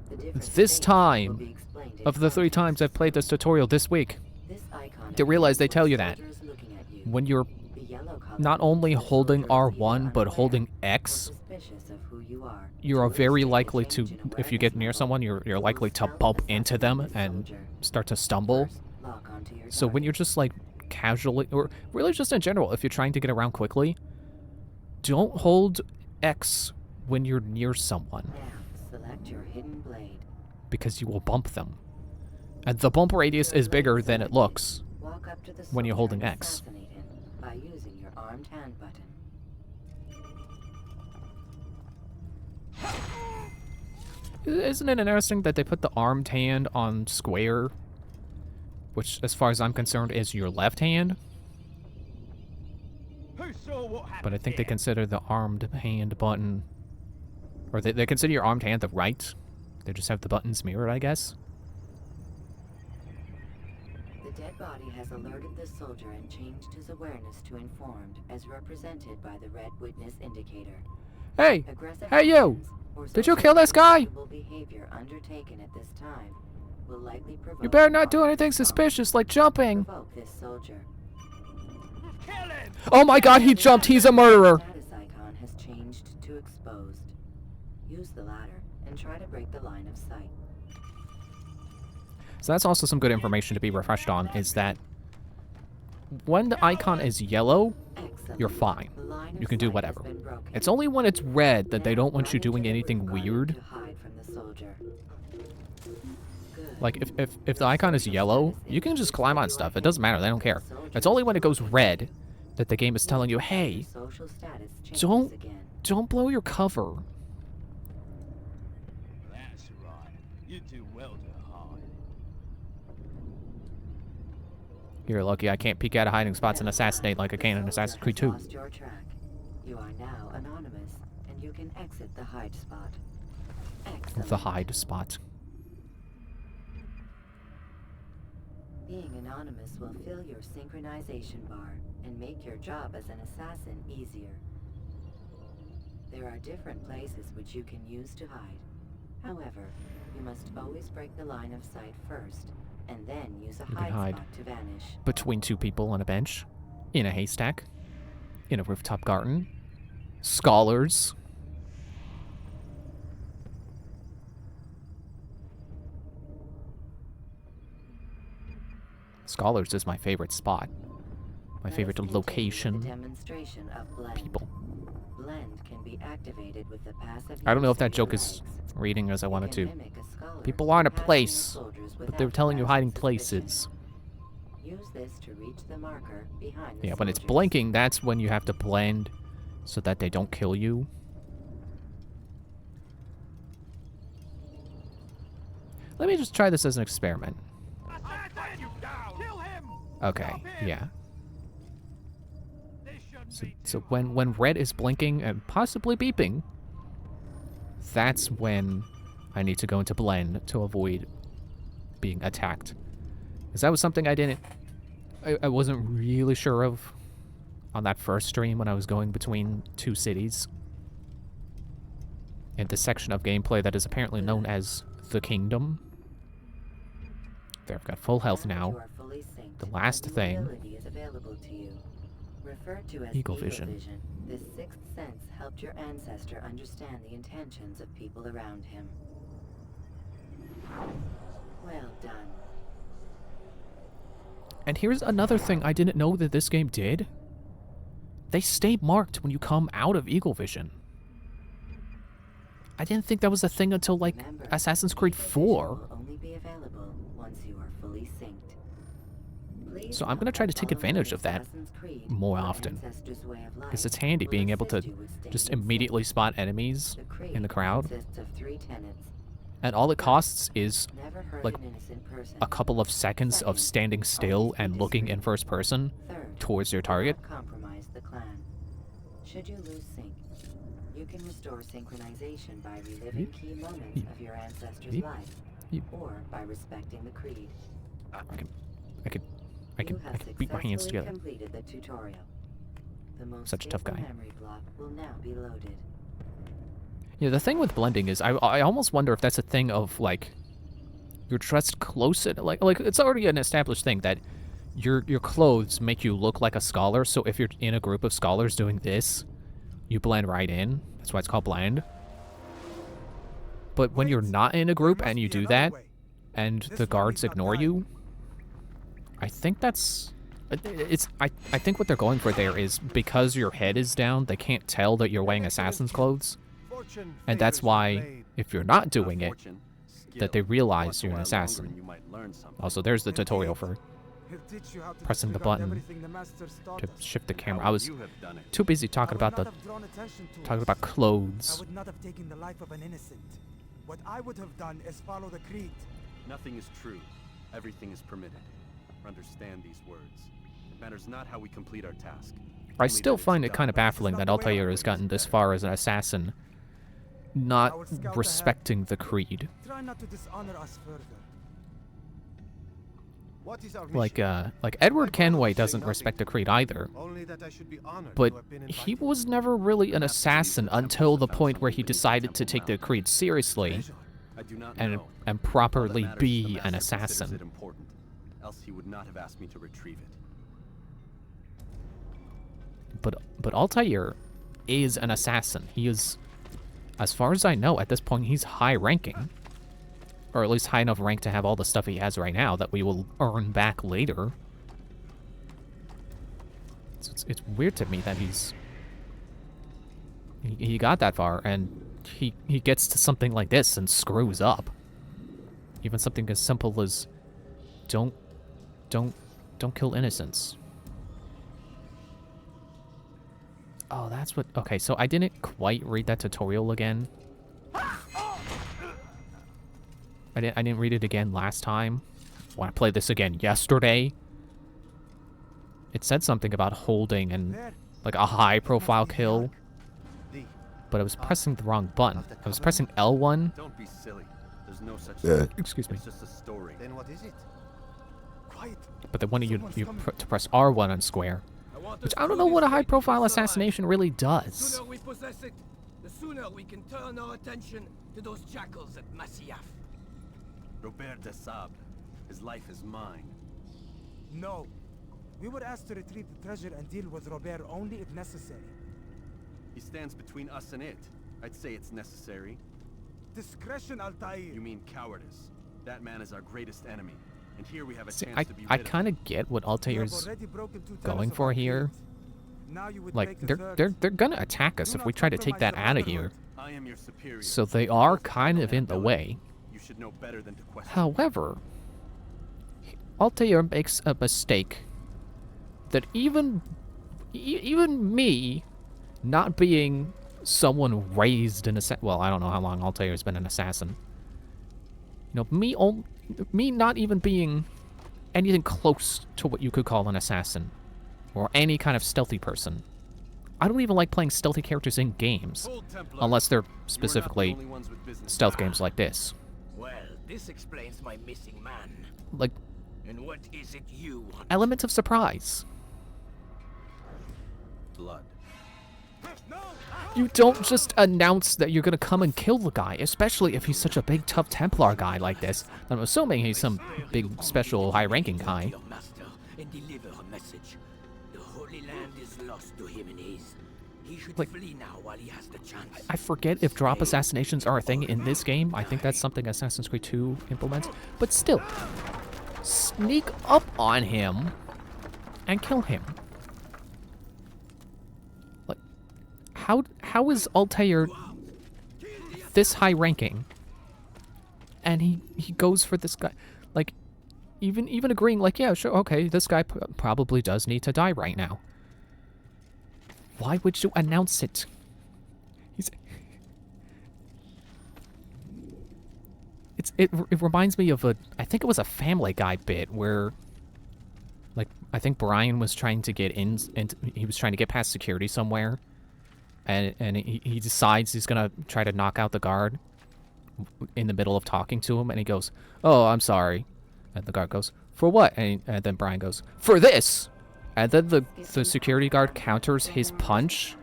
The different this states time will be explained in of the 3 context. times I've played this tutorial this week This icon to realize they indicates tell what you that. soldier is looking at you. when you're The yellow color not means only the holding soldier is either R1 but unaware holding or X, suspicious of who you are. you are To very illustrate a likely to, change in if you get awareness near level, someone, you're you will likely to stealth bump into them assassinate the and soldier. start to stumble. First, lock onto your So when target. you're just like casually, or really just in general, if you're trying to get around quickly, don't hold X when you're near someone, Now, select your hidden blade. because you will bump them. And the bump radius is bigger than it looks. Walk up to the when you're soldier holding and X. assassinate him by using your armed hand button. Isn't it interesting that they put the armed hand on square, which, as far as I'm concerned, is your left hand? But I think they consider the armed hand button, or they consider your armed hand the right. They just have the buttons mirrored, I guess. The dead body has alerted the soldier and changed his awareness to informed, as represented by the red witness indicator. Hey! Aggressive Hey, you! actions or Did you kill this guy? questionable behavior undertaken at this time will likely provoke You better not do harmful anything response. suspicious like jumping. Provoke this soldier. Oh my god, he jumped! He's a murderer! Status icon has changed to exposed. Use the ladder and try to break the line of sight. So that's also some good information to be refreshed on, is that when the icon is yellow, Excellent. you're fine. The line of You can do sight has whatever. been broken. It's only when it's red that they Now don't want you run into doing the anything roof garden weird. to hide from the soldier. Good. Like, if the icon is yellow, you can just climb on stuff. It doesn't matter. They don't care. It's only when it goes red that the game is telling you, hey, Social status changes don't again. don't blow your cover. That's right. You do well to hide. You're lucky I can't peek out of hiding spots and assassinate like I can in The Assassin's soldier Creed has 2. lost your track. You are now anonymous, and you can exit the hide spot. Excellent. The hide spot. Being anonymous will fill your synchronization bar and make your job as an assassin easier. There are different places which you can use to hide. However, you must always break the line of sight first, and then use a You can hide hide. spot to vanish. Between two people on a bench. In a haystack. In a rooftop garden. Scholars. Scholars is my favorite spot. My Let favorite us continue with location. the demonstration of blend. People. Blend can be activated with the passive I don't know if that use of joke is legs. reading as I You wanted can to. mimic a scholar, People aren't a passing place, soldiers but they're without telling you hiding arousing suspicion. places. Use this to reach the marker behind the Yeah, when it's soldiers. blinking, that's when you have to blend so that they don't kill you. Let me just try this as an experiment. Okay, yeah. So when red is blinking and possibly beeping, that's when I need to go into blend to avoid being attacked. Because that was something I wasn't really sure of on that first stream when I was going between two cities. And the section of gameplay that is apparently known as the Kingdom. There, I've got full health now. You are fully synced, The last and thing- ability is available to you. Referred to as Eagle vision. This sixth sense helped your ancestor understand the intentions of people around him. Well done. And here's another thing I didn't know that this game did. They stay marked when you come out of Eagle Vision. I didn't think that was a thing until, like, Remember, Assassin's Creed Eagle 4. vision will only be available once you are fully synced. Please So I'm gonna note try to that take following advantage of that Assassin's Creed, more your often. ancestors' way of Because life it's handy will being able to assist you with staying just in sync. immediately spot enemies The creed in the crowd. consists of 3 tenets. And all it costs is Never hurt like, an innocent person. a couple of seconds of standing still and looking in first person Third, towards your target. do not compromise the clan. Should you lose sync, you can restore synchronization by reliving key moments of your ancestor's Yeep. life, Yeep. or by respecting the creed. I could You have beat my hands successfully together. completed the tutorial. The most Such a tough stable guy. memory block will now be loaded. Yeah, the thing with blending is I almost wonder if that's a thing of, like, you're dressed close, like it's already an established thing that your clothes make you look like a scholar, so if you're in a group of scholars doing this, you blend right in. That's why it's called blend. But when you're not in a group and you do that, and the guards ignore you, I think that's... I think what they're going for there is because your head is down, they can't tell that you're wearing assassin's clothes. And that's why, if you're not doing it, that they realize you're an assassin. Also, there's the tutorial for pressing the button to shift the camera. I was too busy talking about I would not have drawn attention to talking us. about I clothes. would not have taken the life of an innocent. What I would have done is follow the creed. Nothing is true. Everything is permitted. Understand these words. It matters not how we complete our task. I Only still that it's find it done. kind of baffling that Altair has gotten this far as an assassin, not respecting the creed. Try not to dishonor us further. What is our Like Edward Kenway doesn't respect the creed either. Only that I should be honored But to have been he invited. was never really an assassin until the point where he decided to take the creed seriously I do not and know. and All that properly matters is be the an Master considers assassin. it important. Else he would not have asked me to retrieve it. But Altair is an assassin. He is, as far as I know, at this point, he's high ranking. Or at least high enough rank to have all the stuff he has right now that we will earn back later. So it's weird to me that he got that far and he gets to something like this and screws up. Even something as simple as don't kill innocents. Oh, that's what... Okay, so I didn't quite read that tutorial again. I didn't read it again last time. When I played this again yesterday, it said something about holding and like a high-profile kill, but I was pressing the wrong button. I was pressing L1. Don't be silly. There's no such thing. Excuse me. It's just a story. Then what is it? Quiet. But then when you to press R1 on square, which I don't know what a high-profile assassination really The does. sooner we possess it, the sooner we can turn our attention to those jackals at Masyaf. Robert de Sable. His life is mine. No. We were asked to retrieve the treasure and deal with Robert only if necessary. He stands between us and it. I'd say it's necessary. Discretion, Altair. You mean cowardice. That man is our greatest enemy. And here we have a See, chance I to be I rid of kind him. of get what You have Altair's already broken 2 going tenets of for our here. creed. Now you would Like break the they're third. gonna attack us Do if not we try to take that compromise out the of here. I am your superior. So they You are both have kind of in the ability. way. You should know better than to question. However, Altair makes a mistake that even me, not being someone raised in well, I don't know how long Altair's been an assassin. You know, me not even being anything close to what you could call an assassin or any kind of stealthy person. I don't even like playing stealthy characters in games, Hold, Templar. unless they're You are not the specifically only ones with business. stealth games like this. Well, this explains my missing man. Like, And what is it you want? element of surprise. Blood. You don't just announce that you're gonna come and kill the guy, especially if he's such a big, tough Templar guy like this. I'm assuming he's some big, special, high-ranking guy. Your master and deliver a message. The Holy Land is lost to him and his. He should Like- flee now while he has the chance. I forget if drop assassinations are a thing in this game. I think that's something Assassin's Creed 2 implements. But still, sneak up on him and kill him. Like, how is Altair this high ranking? And he goes for this guy, like, even agreeing, like, yeah, sure, okay, this guy probably does need to die right now. Why would you announce it? It reminds me of I think it was a Family Guy bit where, like, I think Brian was trying to get in, and he was trying to get past security somewhere, and he decides he's gonna try to knock out the guard in the middle of talking to him, and he goes, "Oh, I'm sorry," and the guard goes, "For what?" And then Brian goes, "For this," and then the security guard counters his punch,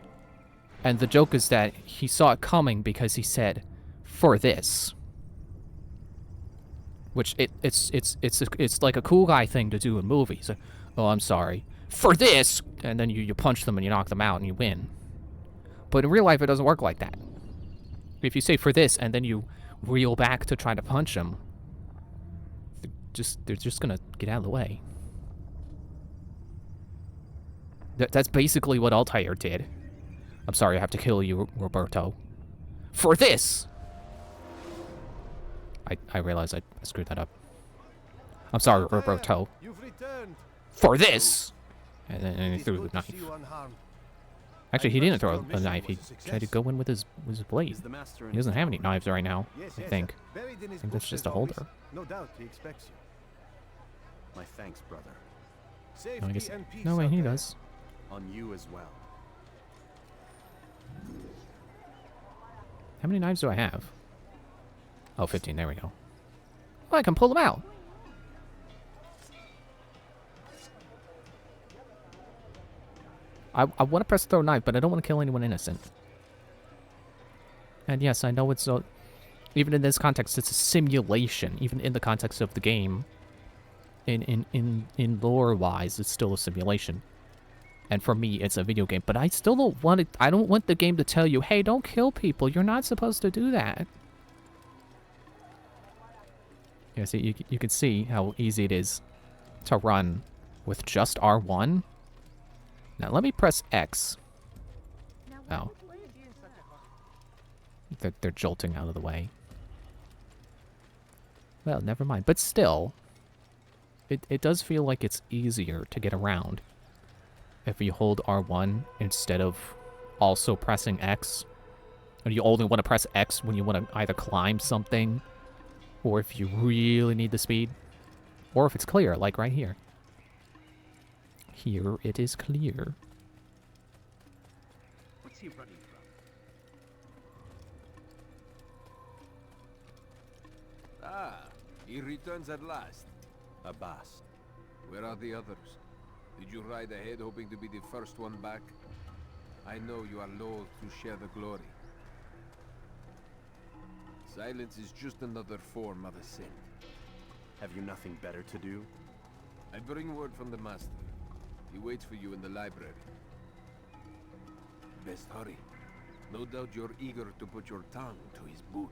and the joke is that he saw it coming because he said, "For this." Which it's like a cool guy thing to do in movies. Oh, I'm sorry. For this! And then you punch them and you knock them out and you win. But in real life, it doesn't work like that. If you say for this and then you reel back to try to punch them, they're just gonna get out of the way. That's basically what Altair did. I'm sorry, I have to kill you, Roberto. For this! I realize I screwed that up. I'm sorry, Roberto. You've returned. For this! And then he It is threw good the to see knife. you unharmed. Actually, he didn't throw a knife. He tried to go in with his blade. Is the master in He doesn't his have any tower? knives right now, Yes, I yes, think. buried in his I think that's books just as a holder. always. No doubt he expects you. My thanks, brother. Safety No, I guess. and peace No, wait, out he there. does. On you as well. How many knives do I have? Oh, 15. There we go. Oh, I can pull them out. I want to press throw knife, but I don't want to kill anyone innocent. And yes, I know it's even in this context, it's a simulation. Even in the context of the game, in lore-wise, it's still a simulation. And for me, it's a video game. But I still don't want it. I don't want the game to tell you, hey, don't kill people. You're not supposed to do that. Yeah, see, you can see how easy it is to run with just R1. Now, let me press X. Oh. They're jolting out of the way. Well, never mind. But still, it does feel like it's easier to get around if you hold R1 instead of also pressing X. And you only want to press X when you want to either climb something, or if you really need the speed, or if it's clear, like right here. Here it is clear. What's he running from? Ah, he returns at last. Abbas. Where are the others? Did you ride ahead hoping to be the first one back? I know you are loath to share the glory. Silence is just another form of assent. Have you nothing better to do? I bring word from the Master. He waits for you in the library. Best hurry. No doubt you're eager to put your tongue to his boot.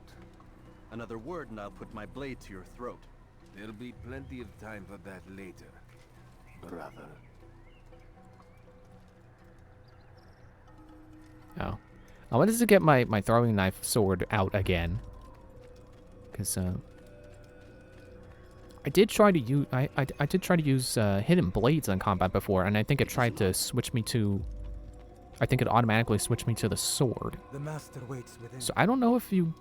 Another word and I'll put my blade to your throat. There'll be plenty of time for that later, brother. Oh. I wanted to get my throwing knife sword out again. Because, I did try to use... I did try to use hidden blades in combat before, and I think it tried to switch me to... I think it automatically switched me to the sword. The master waits within. So I don't know if you...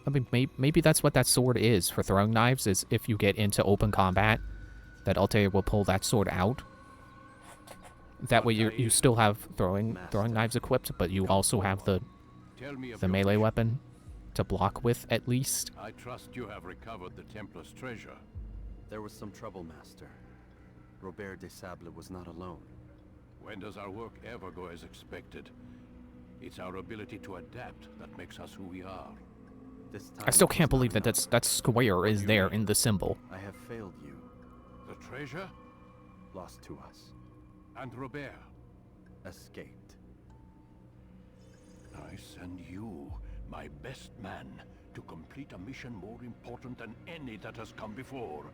I mean, maybe that's what that sword is for throwing knives, is if you get into open combat, that Altair will pull that sword out. That way you still have throwing knives equipped, but you also have the melee weapon to block with, at least. I trust you have recovered the Templar's treasure. There was some trouble, Master. Robert de Sable was not alone. When does our work ever go as expected? It's our ability to adapt that makes us who we are. This time I still it was can't believe not that enough. that square is there in the symbol. I have failed you. The treasure? Lost to us. And Robert? Escaped. I send you, my best man, to complete a mission more important than any that has come before.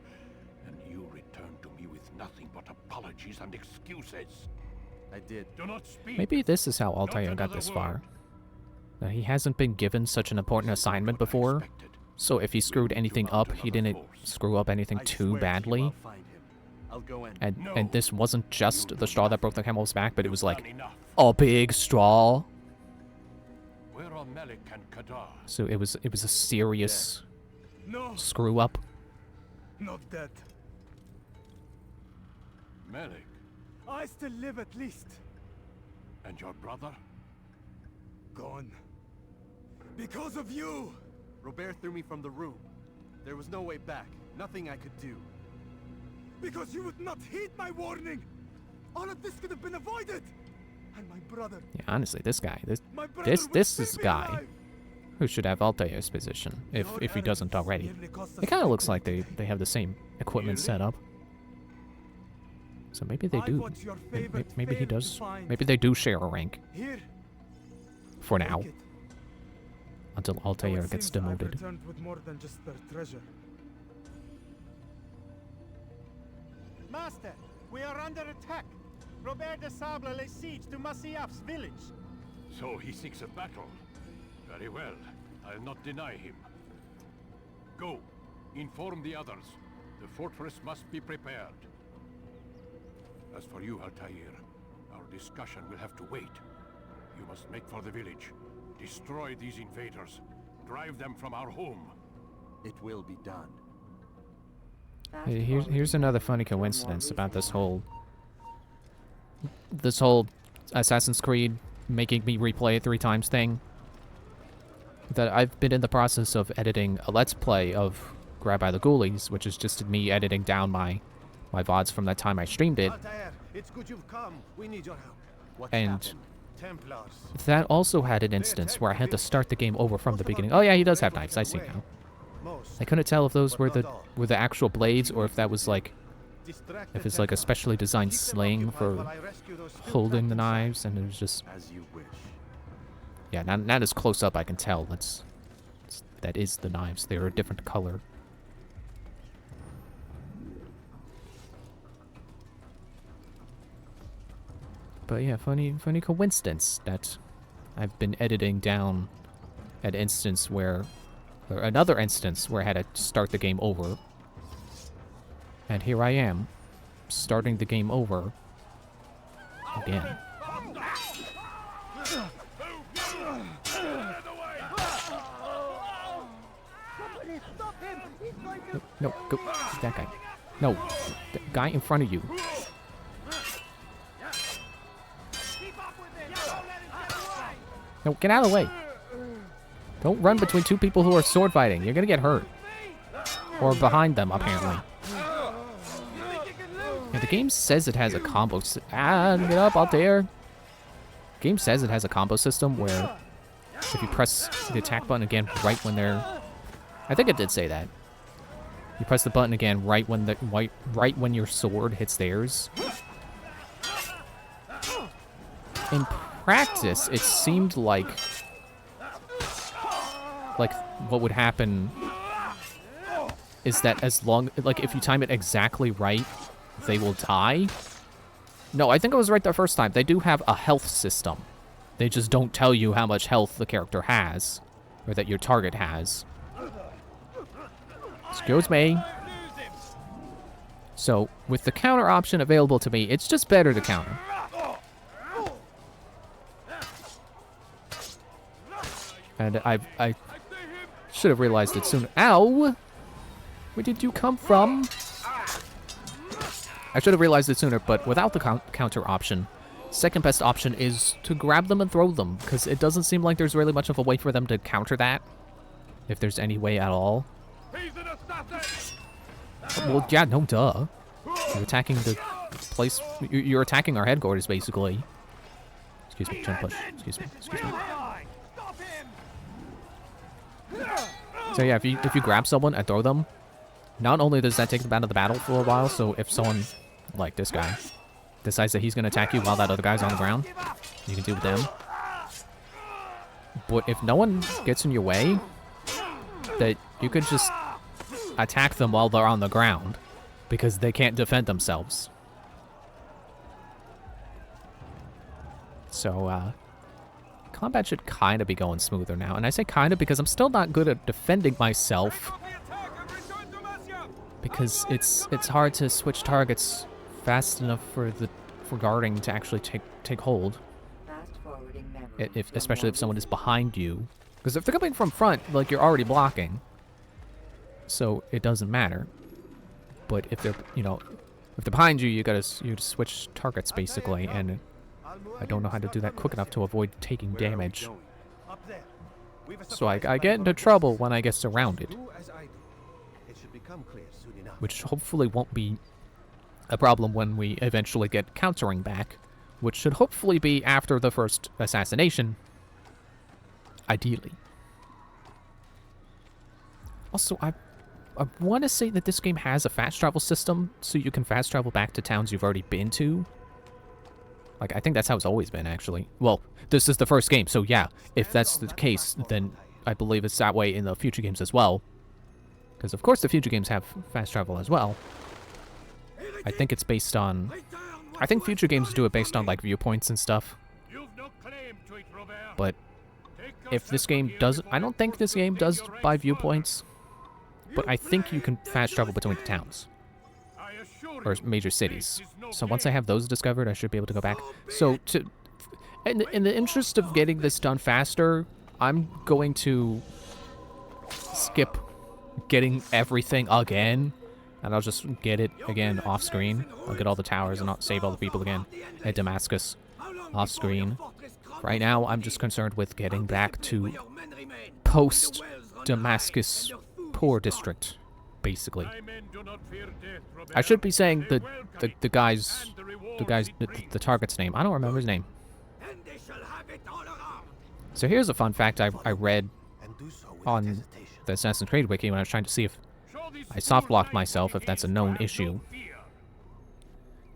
And you return to me with nothing but apologies and excuses. I did. Do not speak. Maybe this is how Altair got another this word. far. Now, he hasn't been given such an important assignment What I before, expected. so if he screwed anything mount up, he another didn't force. screw up anything I too swear to you badly. I'll find him. I'll go in. And this wasn't just the straw that broke the camel's back, but it was like Done enough. a big straw. Where are Malik and Kadar? So it was a serious No, screw up. not dead. Malik I still live at least. and your brother? Gone. Because of you! Robert threw me from the room. There was no way back. Nothing I could do. Because you would not heed my warning! All of this could have been avoided! And my brother, Yeah, honestly, this guy, my brother this would is still be guy alive! who should have Altair's position, if Your he doesn't arrogance already. nearly cost us It kind of looks victory. like they have the same equipment Really? set up. So maybe they I do. watch your Maybe, favorite maybe he fail to does. find. Maybe they do share a rank Here, for now, take it. until Though Altair it gets seems I've demoted. returned with more than just their treasure. Master, we are under attack. Robert de Sable lays siege to Masyaf's village. So he seeks a battle. Very well. I'll not deny him. Go. Inform the others. The fortress must be prepared. As for you, Altair, our discussion will have to wait. You must make for the village. Destroy these invaders. Drive them from our home. It will be done. Hey, here's another funny coincidence about this whole Assassin's Creed making me replay it 3 times thing. That I've been in the process of editing a Let's Play of Grabbed by the Ghoulies, which is just me editing down my VODs from that time I streamed it. Altair, it's good you've come. We need your help. What's And happened? Templars. that also had an instance where I had to start the game over from the beginning. Oh yeah, he does have knives, I see now. I couldn't tell if those were the actual blades or if that was like, if it's like a specially designed sling for holding the knives, and it was just, As you wish. yeah, not as close up I can tell. That is the knives. They're a different color. But yeah, funny coincidence that I've been editing down an instance where, or another instance where I had to start the game over. And here I am, starting the game over again. No, go, that guy. No, the guy in front of you. No, get out of the way. Don't run between 2 people who are sword fighting. You're gonna get hurt. Or behind them, apparently. Yeah, the game says it has a combo. Get up, Altair. The game says it has a combo system where if you press the attack button again right when they're, I think it did say that. You press the button again right when the right when your sword hits theirs. In practice, it seemed like what would happen is that as long, like, if you time it exactly right, they will die. No, I think I was right the first time. They do have a health system. They just don't tell you how much health the character has, or that your target has. Excuse me. So, with the counter option available to me, it's just better to counter. And I should have realized it sooner. Ow! Where did you come from? I should have realized it sooner, but without the counter option, second best option is to grab them and throw them, because it doesn't seem like there's really much of a way for them to counter that, if there's any way at all. Well, yeah, no duh. You're attacking the place, you're attacking our headquarters, basically. Excuse me, turn push. Excuse me. So yeah, if you grab someone and throw them, not only does that take them out of the battle for a while, so if someone, like this guy, decides that he's going to attack you while that other guy's on the ground, you can deal with them. But if no one gets in your way, that you could just attack them while they're on the ground, because they can't defend themselves. So, combat should kind of be going smoother now. And I say kind of because I'm still not good at defending myself. Because it's hard to switch targets fast enough for guarding to actually take hold. Especially if someone is behind you. Because if they're coming from front, like, you're already blocking. So it doesn't matter. But if they're, if they're behind you, you gotta switch targets basically, and I don't know how to do that quick enough to avoid taking damage. So I get into trouble when I get surrounded. Which hopefully won't be a problem when we eventually get countering back. Which should hopefully be after the first assassination. Ideally. Also, I want to say that this game has a fast travel system, so you can fast travel back to towns you've already been to. Like, I think that's how it's always been, actually. Well, this is the first game, so yeah, if that's the case, then I believe it's that way in the future games as well. Because, of course, the future games have fast travel as well. I think it's based on... I think future games do it based on, like, viewpoints and stuff. But if this game does... I don't think this game does by viewpoints. But I think you can fast travel between the towns. Or major cities. So once I have those discovered, I should be able to go back. So, In the interest of getting this done faster, I'm going to skip getting everything again, and I'll just get it again off screen. I'll get all the towers and I'll save all the people again at Damascus off screen. Right now, I'm just concerned with getting back to post-Damascus Poor District, basically. I should be saying the target's name. I don't remember his name. So here's a fun fact I read on the Assassin's Creed wiki when I was trying to see if I soft-locked myself, if that's a known issue.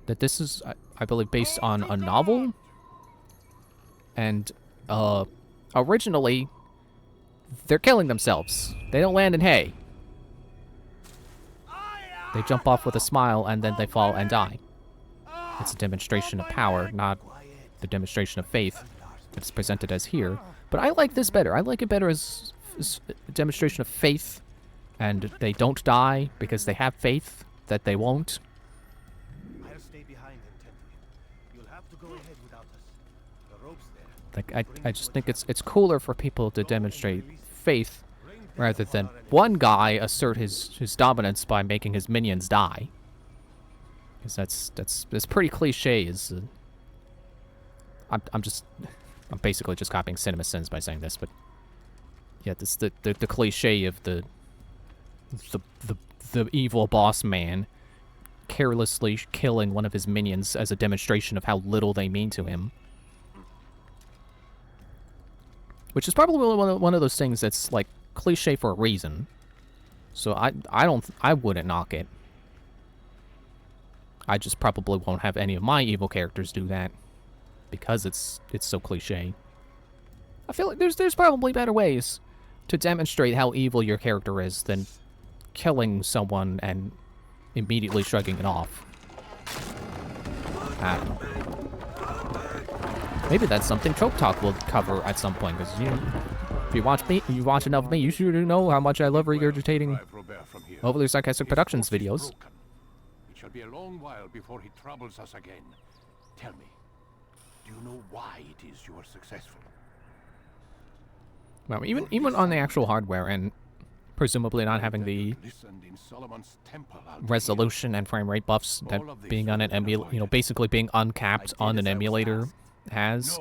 That this is, I believe, based on a novel. And, originally, they're killing themselves. They don't land in hay. They jump off with a smile, and then they fall and die. It's a demonstration of power, not the demonstration of faith that's presented as here. But I like this better. I like it better as a demonstration of faith, and they don't die because they have faith that they won't. I'll stay behind and tend to you. You'll have to go ahead without us. The rope's there. Like, I just think it's cooler for people to demonstrate faith rather than one guy assert his dominance by making his minions die. Because that's pretty cliche. I'm basically just copying Cinema Sins by saying this, but yeah, this the cliche of the evil boss man carelessly killing one of his minions as a demonstration of how little they mean to him. Which is probably one of those things that's like cliche for a reason. So I wouldn't knock it. I just probably won't have any of my evil characters do that because it's so cliche. I feel like there's probably better ways to demonstrate how evil your character is than killing someone and immediately shrugging it off. I don't know. Maybe that's something Trope Talk will cover at some point, because if you watch enough of me, you should know how much I love regurgitating overly sarcastic productions videos. It shall be a long while before he troubles us again. Tell me, do you know why it is you are successful? Well, even on the actual hardware, and presumably not having the resolution and frame rate buffs that being on an emulator, basically being uncapped on an emulator has.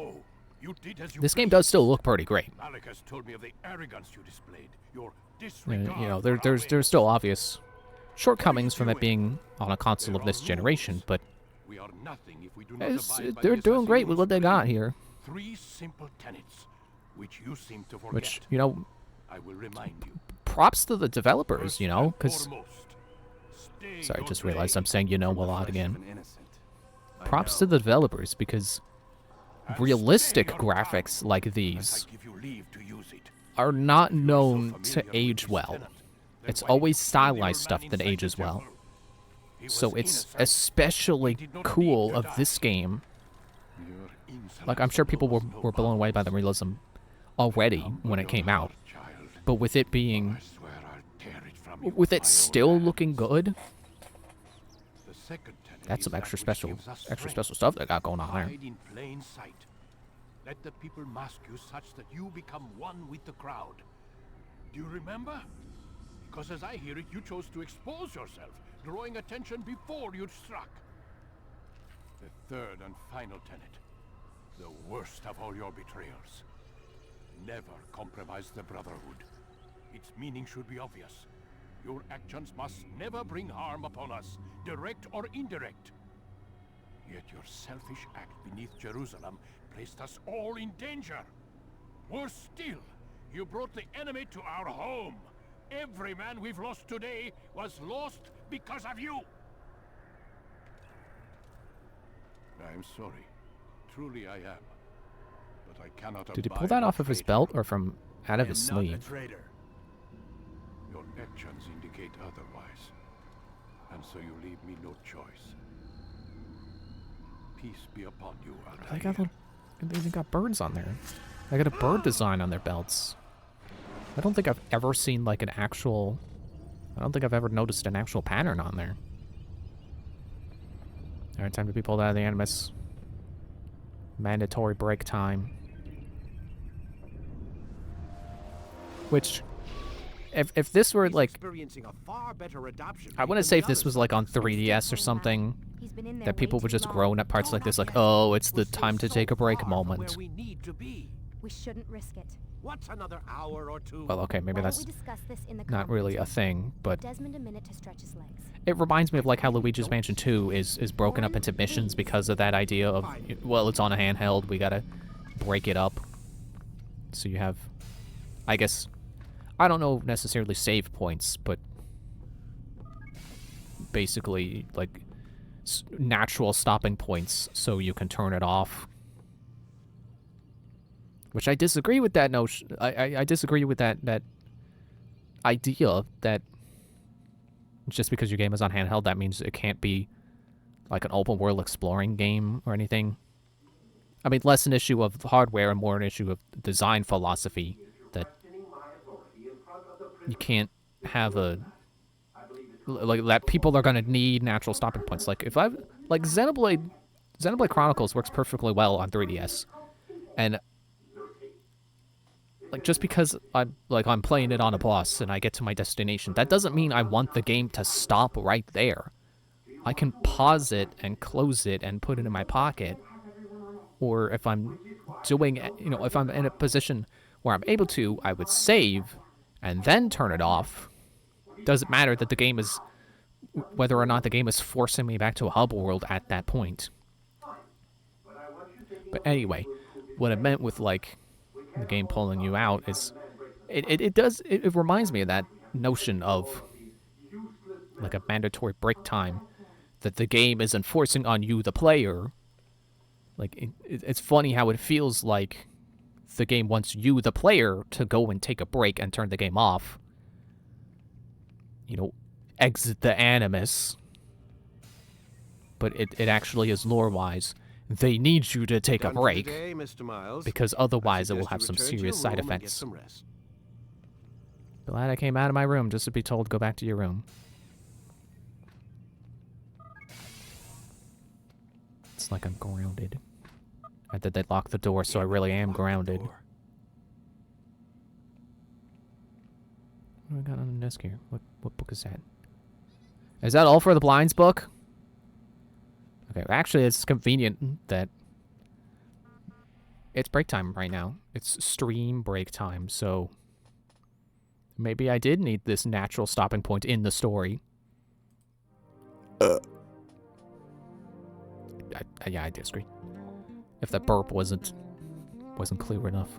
This game does still look pretty great. Told me of the arrogance you displayed. Your there's still obvious shortcomings from it being on a console of this generation, but they're doing great with what they got here. 3 simple tenets, which you seem to forget. Which, I will remind you. Props to the developers, because... Sorry, just realized I'm saying a lot again. Props to the developers, because realistic graphics like these are not known to age well. It's always stylized stuff that ages well. So it's especially cool of this game. Like, I'm sure people were blown away by the realism already when it came out. But with it being... with it still looking good, that's some extra special stuff they got going on there. Let the people mask you such that you become one with the crowd. Do you remember? Because as I hear it, you chose to expose yourself, drawing attention before you'd struck. The third and final tenet. The worst of all your betrayals. Never compromise the Brotherhood. Its meaning should be obvious. Your actions must never bring harm upon us, direct or indirect. Yet your selfish act beneath Jerusalem placed us all in danger. Worse still, you brought the enemy to our home. Every man we've lost today was lost because of you. I'm sorry. Truly I am. But I cannot. Did he pull that off of his belt or from out of his sleeve? Your actions indicate otherwise. And so you leave me no choice. Peace be upon you, They got birds on there. They got a bird design on their belts. I don't think I've ever seen like an actual... I don't think I've ever noticed an actual pattern on there. Alright, time to be pulled out of the Animus. Mandatory break time. Which, if this were like, Experiencing a far better adoption I rate want to than say the if this others. was like on 3DS or something, that people would just groan at parts like this, like, oh, it's the time to take a break Far from where moment. we need to be. We shouldn't risk it. What's another hour or two? Well, okay, maybe Why don't that's we discuss this in the not really a conference thing, room? but Give Desmond a minute to stretch his legs. it reminds me of like how Luigi's Mansion 2 is broken up into missions because of that idea of, well, it's on a handheld, we gotta break it up. So you have, I guess, I don't know necessarily save points, but basically like natural stopping points so you can turn it off. Which I disagree with that notion. I disagree with that idea that just because your game is on handheld, that means it can't be like an open world exploring game or anything. I mean, less an issue of hardware and more an issue of design philosophy, that you can't have a like that people are gonna need natural stopping points. Like if I've like Xenoblade Chronicles works perfectly well on 3DS, and like just because I'm playing it on a bus and I get to my destination, that doesn't mean I want the game to stop right there. I can pause it and close it and put it in my pocket, or if I'm doing, if I'm in a position where I'm able to, I would save and then turn it off. Doesn't matter that the game is, whether or not the game is forcing me back to a hub world at that point. But anyway, what I meant with like the game pulling you out is, it reminds me of that notion of like a mandatory break time that the game is enforcing on you, the player. Like it's funny how it feels like the game wants you, the player, to go and take a break and turn the game off. Exit the animus. But it actually is lore-wise. They need you to take a Done for break, today, Mr. Miles. because otherwise it will Suggest have you some return to your serious side room and get effects. some rest. Glad I came out of my room just to be told go back to your room. It's like I'm grounded. I did they lock the door, so I really am grounded. What do I got on the desk here? What book is that? Is that all for the blinds book? Okay, actually, it's convenient that it's break time right now. It's stream break time, so maybe I did need this natural stopping point in the story. Yeah, I disagree. If that burp wasn't clear enough.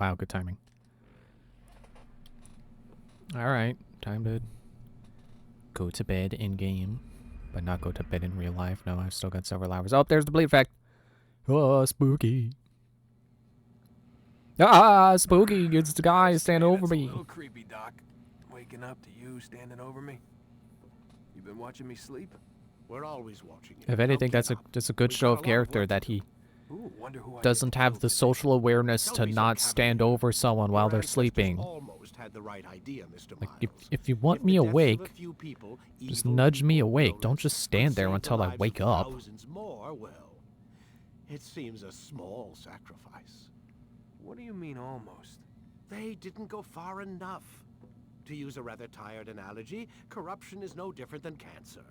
Wow, good timing. Alright, time to go to bed in-game. But not go to bed in real life. No, I've still got several hours. Oh, there's the bleed effect. Oh, spooky. Ah, spooky. It's the guy standing over me. A little creepy, Doc. Waking up to you standing over me. You been watching me sleep? We're always watching you. If anything, that's a good show of character that he doesn't have the social awareness to not stand over someone while they're sleeping. Almost had the right idea, Mr. Like, Miles. if you want me awake, just nudge me awake. Don't just stand there until I wake up. More, well, it seems a small sacrifice. What do you mean almost? They didn't go far enough. To use a rather tired analogy, corruption is no different than cancer.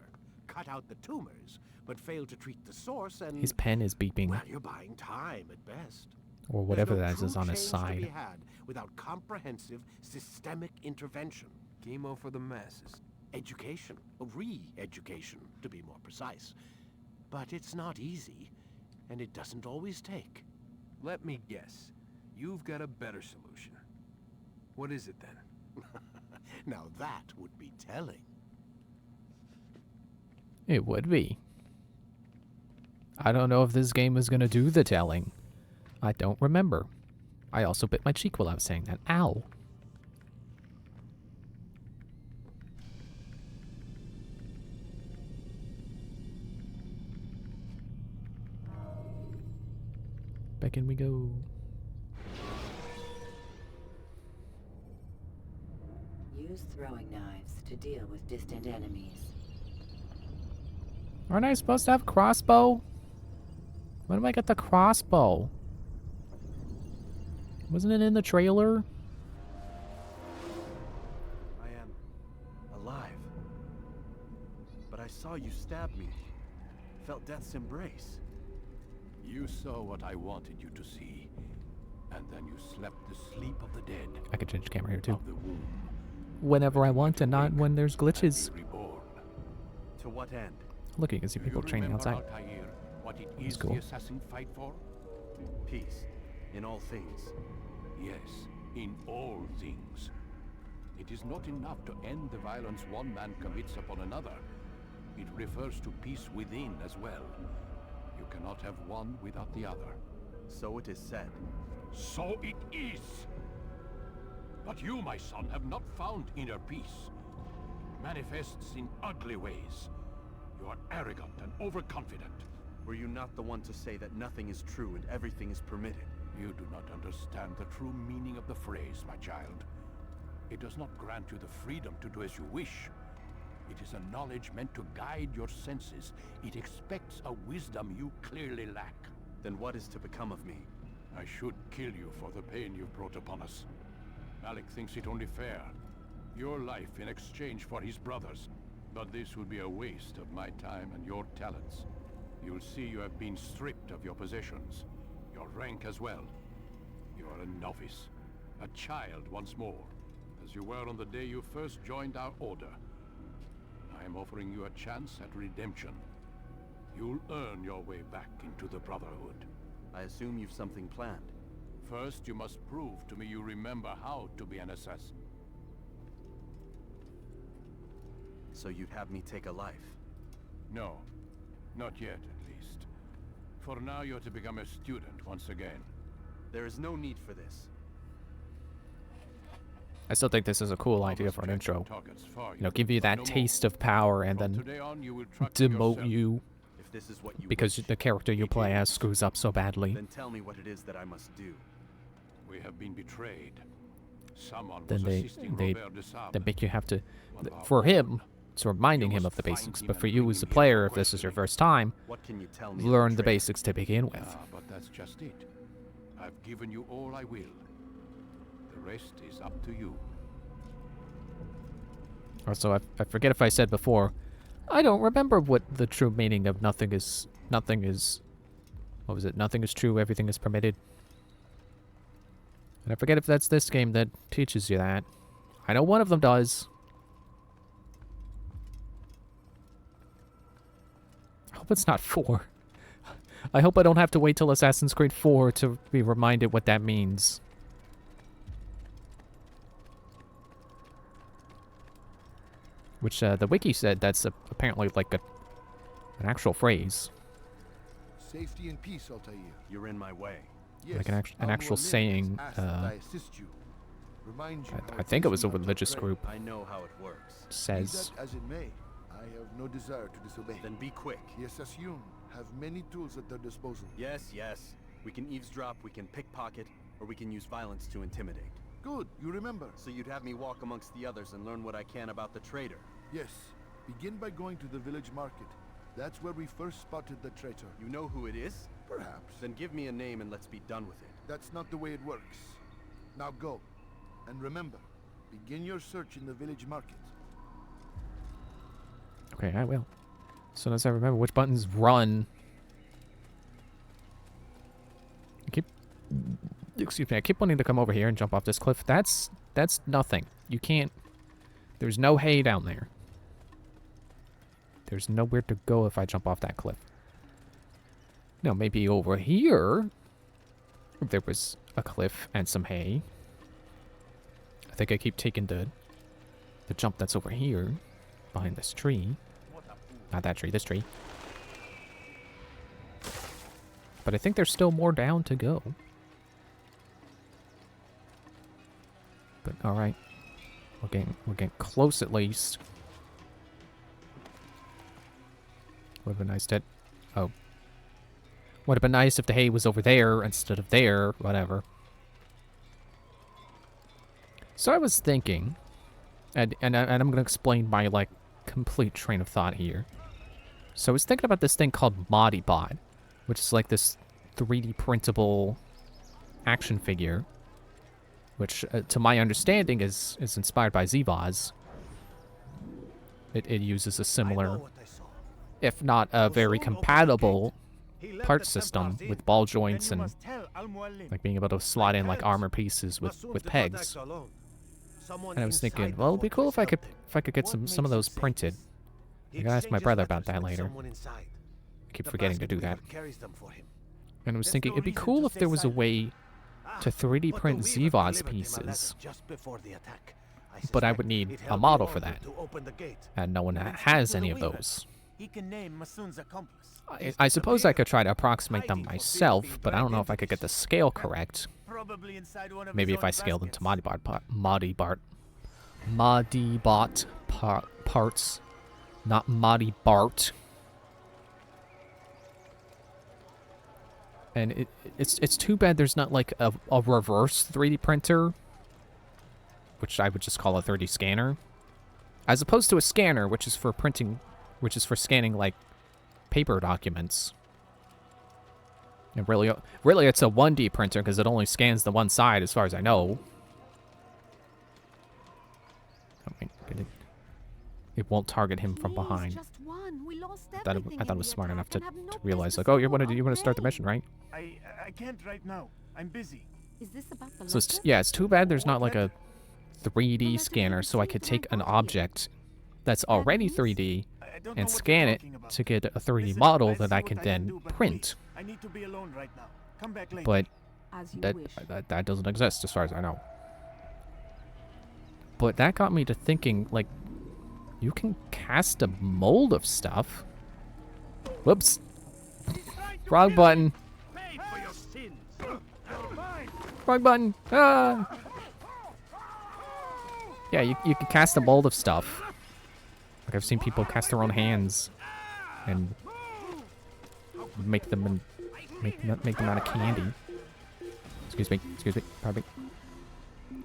Cut out the tumors, but fail to treat the source, and His pen is beeping. well, you're buying time at best. Or whatever There's that no is on true his change to be side. had without comprehensive, systemic intervention. Chemo for the masses. Education, re-education, to be more precise. But it's not easy, and it doesn't always take. Let me guess. You've got a better solution. What is it then? Now that would be telling. It would be. I don't know if this game is going to do the telling. I don't remember. I also bit my cheek while I was saying that. Ow. Back in we go. Use throwing knives to deal with distant enemies. Aren't I supposed to have crossbow? When do I get the crossbow? Wasn't it in the trailer? I am alive. But I saw you stab me. Felt death's embrace. You saw what I wanted you to see, and then you slept the sleep of the dead. I could change the camera here too. Of the womb. Whenever I want and not when there's glitches. Reborn. To what end? Look, you can see people training outside. Altair, what it That's is cool. the assassin fight for? Peace. In all things. Yes, in all things. It is not enough to end the violence one man commits upon another. It refers to peace within as well. You cannot have one without the other. So it is said. So it is! But you, my son, have not found inner peace. It manifests in ugly ways. You are arrogant and overconfident. Were you not the one to say that nothing is true and everything is permitted? You do not understand the true meaning of the phrase, my child. It does not grant you the freedom to do as you wish. It is a knowledge meant to guide your senses. It expects a wisdom you clearly lack. Then what is to become of me? I should kill you for the pain you've brought upon us. Malik thinks it only fair. Your life in exchange for his brother's. But this would be a waste of my time and your talents. You'll see you have been stripped of your possessions. Your rank as well. You are a novice. A child once more. As you were on the day you first joined our order. I am offering you a chance at redemption. You'll earn your way back into the Brotherhood. I assume you've something planned. First, you must prove to me you remember how to be an assassin. So you'd have me take a life? No. Not yet, at least. For now, you're to become a student once again. There is no need for this. I still think this is a cool idea for an intro. You know, give you that taste of power and then demote you If this is what you because wish, the character you play as screws up so badly. then tell me what it is that I must do. We have been betrayed. Someone Then was they assisting Robert de Sable. make you have to. For him, it's reminding him of the basics. But for you as a player, if this is your first time, What can you tell me? learn the basics to begin with. Ah, but that's just it. I've given you all I will. The rest is up to you. Also, I forget if I said before, I don't remember what the true meaning of nothing is. What was it? Nothing is true, everything is permitted. And I forget if that's this game that teaches you that. I know one of them does. I hope it's not 4. I hope I don't have to wait till Assassin's Creed 4 to be reminded what that means. Which the wiki said that's apparently like an actual phrase. Safety and peace, Altair. You're in my way. Yes, Like an actual saying. I assist you. Remind you I think it was a religious group. I know how it works. Says. Be that as it may, I have no desire to disobey. Then be quick. Yes, Assume have many tools at their disposal. Yes, yes. We can eavesdrop, we can pickpocket, or we can use violence to intimidate. Good, you remember. So you'd have me walk amongst the others and learn what I can about the traitor. Yes. Begin by going to the village market. That's where we first spotted the traitor. You know who it is? Perhaps. Then give me a name and let's be done with it. That's not the way it works. Now go. And remember, begin your search in the village market. Okay, I will. As soon as I remember which buttons run. Excuse me, I keep wanting to come over here and jump off this cliff. That's nothing. You can't. There's no hay down there. There's nowhere to go if I jump off that cliff. Now, maybe over here, there was a cliff and some hay. I think I keep taking the jump that's over here, behind this tree. Not that tree, this tree. But I think there's still more down to go. But alright. We're getting close at least. Would have been nice to... Oh. Would have been nice if the hay was over there instead of there. Whatever. So I was thinking... And I'm going to explain my, like, complete train of thought here. So I was thinking about this thing called Modibot, which is like this 3D printable action figure, which, to my understanding, is inspired by Zvoz. It uses a similar, if not a very compatible, part system with ball joints and like being able to slot in like armor pieces with pegs. And I was thinking, well, it'd be cool if I could get some of those printed. I gotta ask my brother about that later. I keep forgetting to do that. And I was thinking it'd be cool if there was a way to 3D print Zvoz pieces, but I would need a model for that, and no one has any of those. I suppose I could try to approximate them myself, but I don't know if I could get the scale correct. Maybe if I scale them to Modibot parts, not Modibart. And it's too bad there's not like a reverse 3D printer, which I would just call a 3D scanner, as opposed to a scanner, which is for printing, which is for scanning like paper documents. And really it's a 1D printer because it only scans the one side, as far as I know. It won't target him from behind. I thought it was smart enough to realize, like, oh, you want to start the mission, right? I can't right now. I'm busy. Is this about the So it's too bad there's not like a 3D scanner, so I could take an object that's already 3D and scan it to get a 3D model that I can then print. I need to be alone right now. Come back later. But that doesn't exist as far as I know. But that got me to thinking, like, you can cast a mold of stuff. Whoops. Wrong button. Wrong button. Ah. Yeah, you can cast a mold of stuff. Like, I've seen people cast their own hands and make them out of candy. Excuse me, pardon me.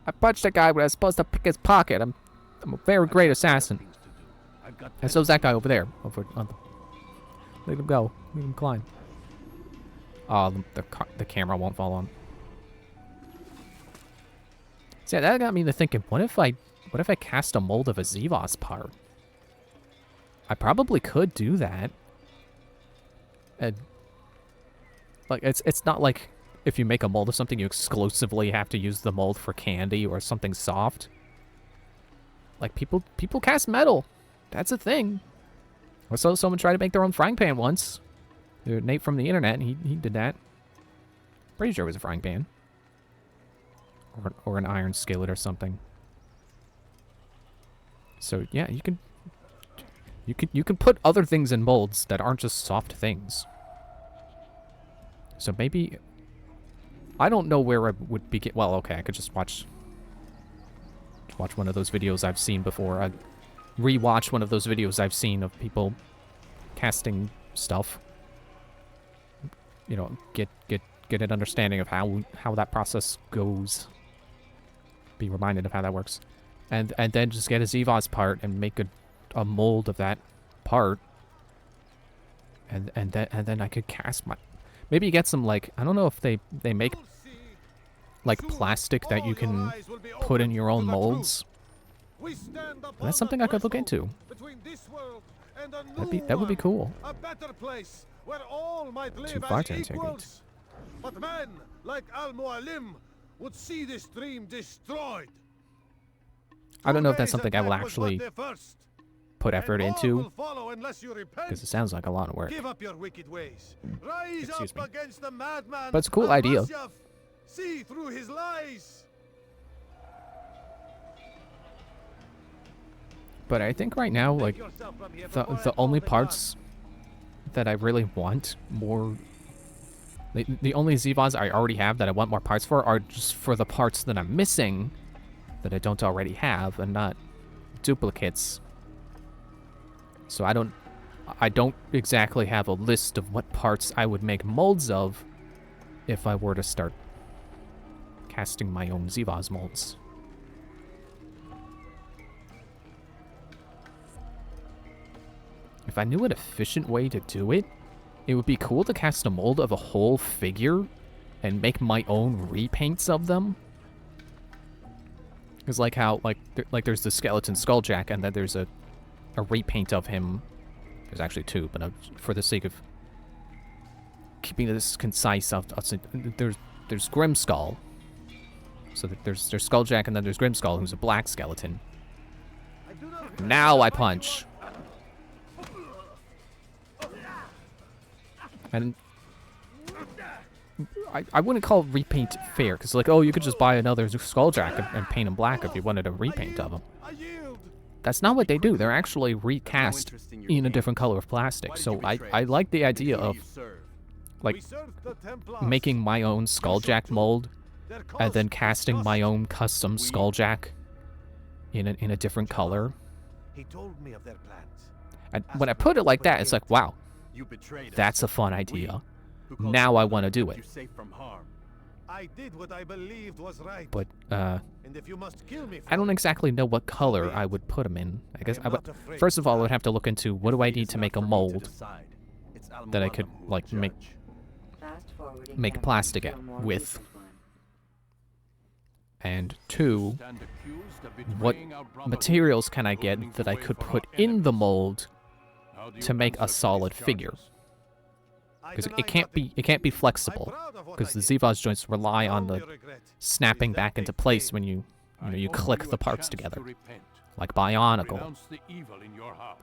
I punched a guy when I was supposed to pick his pocket. I'm a very great assassin. And so's that guy over there. Let him go. Let him climb. Oh, the camera won't fall on. So yeah, that got me to thinking, what if I cast a mold of a Zvoz part? I probably could do that. And like it's not like if you make a mold of something you exclusively have to use the mold for candy or something soft. Like people cast metal. That's a thing. I saw someone try to make their own frying pan once. Nate from the internet, he did that. Pretty sure it was a frying pan. Or an iron skillet or something. So yeah, you can put other things in molds that aren't just soft things. So maybe I don't know where I would begin. Well, okay, I could just watch one of those videos I've seen before. I'd rewatch one of those videos I've seen of people casting stuff. You know, get an understanding of how that process goes. Be reminded of how that works. And then just get a Zevaz part and make a mold of that part. And then I could cast my, maybe get some, like, I don't know if they make like plastic that you can put in your own molds. That's something I could look into. That would be cool. A better place where all might live Too far as to interrogate. equals. But men like Al-Mualim would see this dream destroyed. I don't know if that's something I will actually put effort into, because it sounds like a lot of work. Give up your wicked ways. Rise Excuse up me. against the madman. But it's a cool idea. Al-Masyaf. See through his lies. But I think right now, like, the only parts that I really want more... The only Zevaz I already have that I want more parts for are just for the parts that I'm missing that I don't already have, and not duplicates. So I don't exactly have a list of what parts I would make molds of if I were to start casting my own Zevaz molds. If I knew an efficient way to do it, it would be cool to cast a mold of a whole figure and make my own repaints of them. Because like how, like there's the skeleton Skulljack, and then there's a repaint of him. There's actually two, but for the sake of keeping this concise, I'll say there's Grimskull. So there's Skulljack, and then there's Grimskull, who's a black skeleton. Now I punch. And I wouldn't call repaint fair, because like, oh, you could just buy another Skulljack and paint him black if you wanted a repaint of him. That's not what they do. They're actually recast in a different color of plastic. So I like the idea of like making my own Skulljack mold and then casting my own custom Skulljack in a different color. He told me of their plans. And when I put it like that, it's like, wow, that's a fun idea. Now I want to do it. I did what I believed was right. But And if you must kill me I don't exactly know what color I would put them in. I guess I would, first of all, I would have to look into what do I need to make a mold that I could like make plastic with. And two, what materials can I get that I could put in the mold to make a solid figure? Because it can't be flexible, because the Zevaz joints rely on the snapping back into place when you click the parts together, like Bionicle.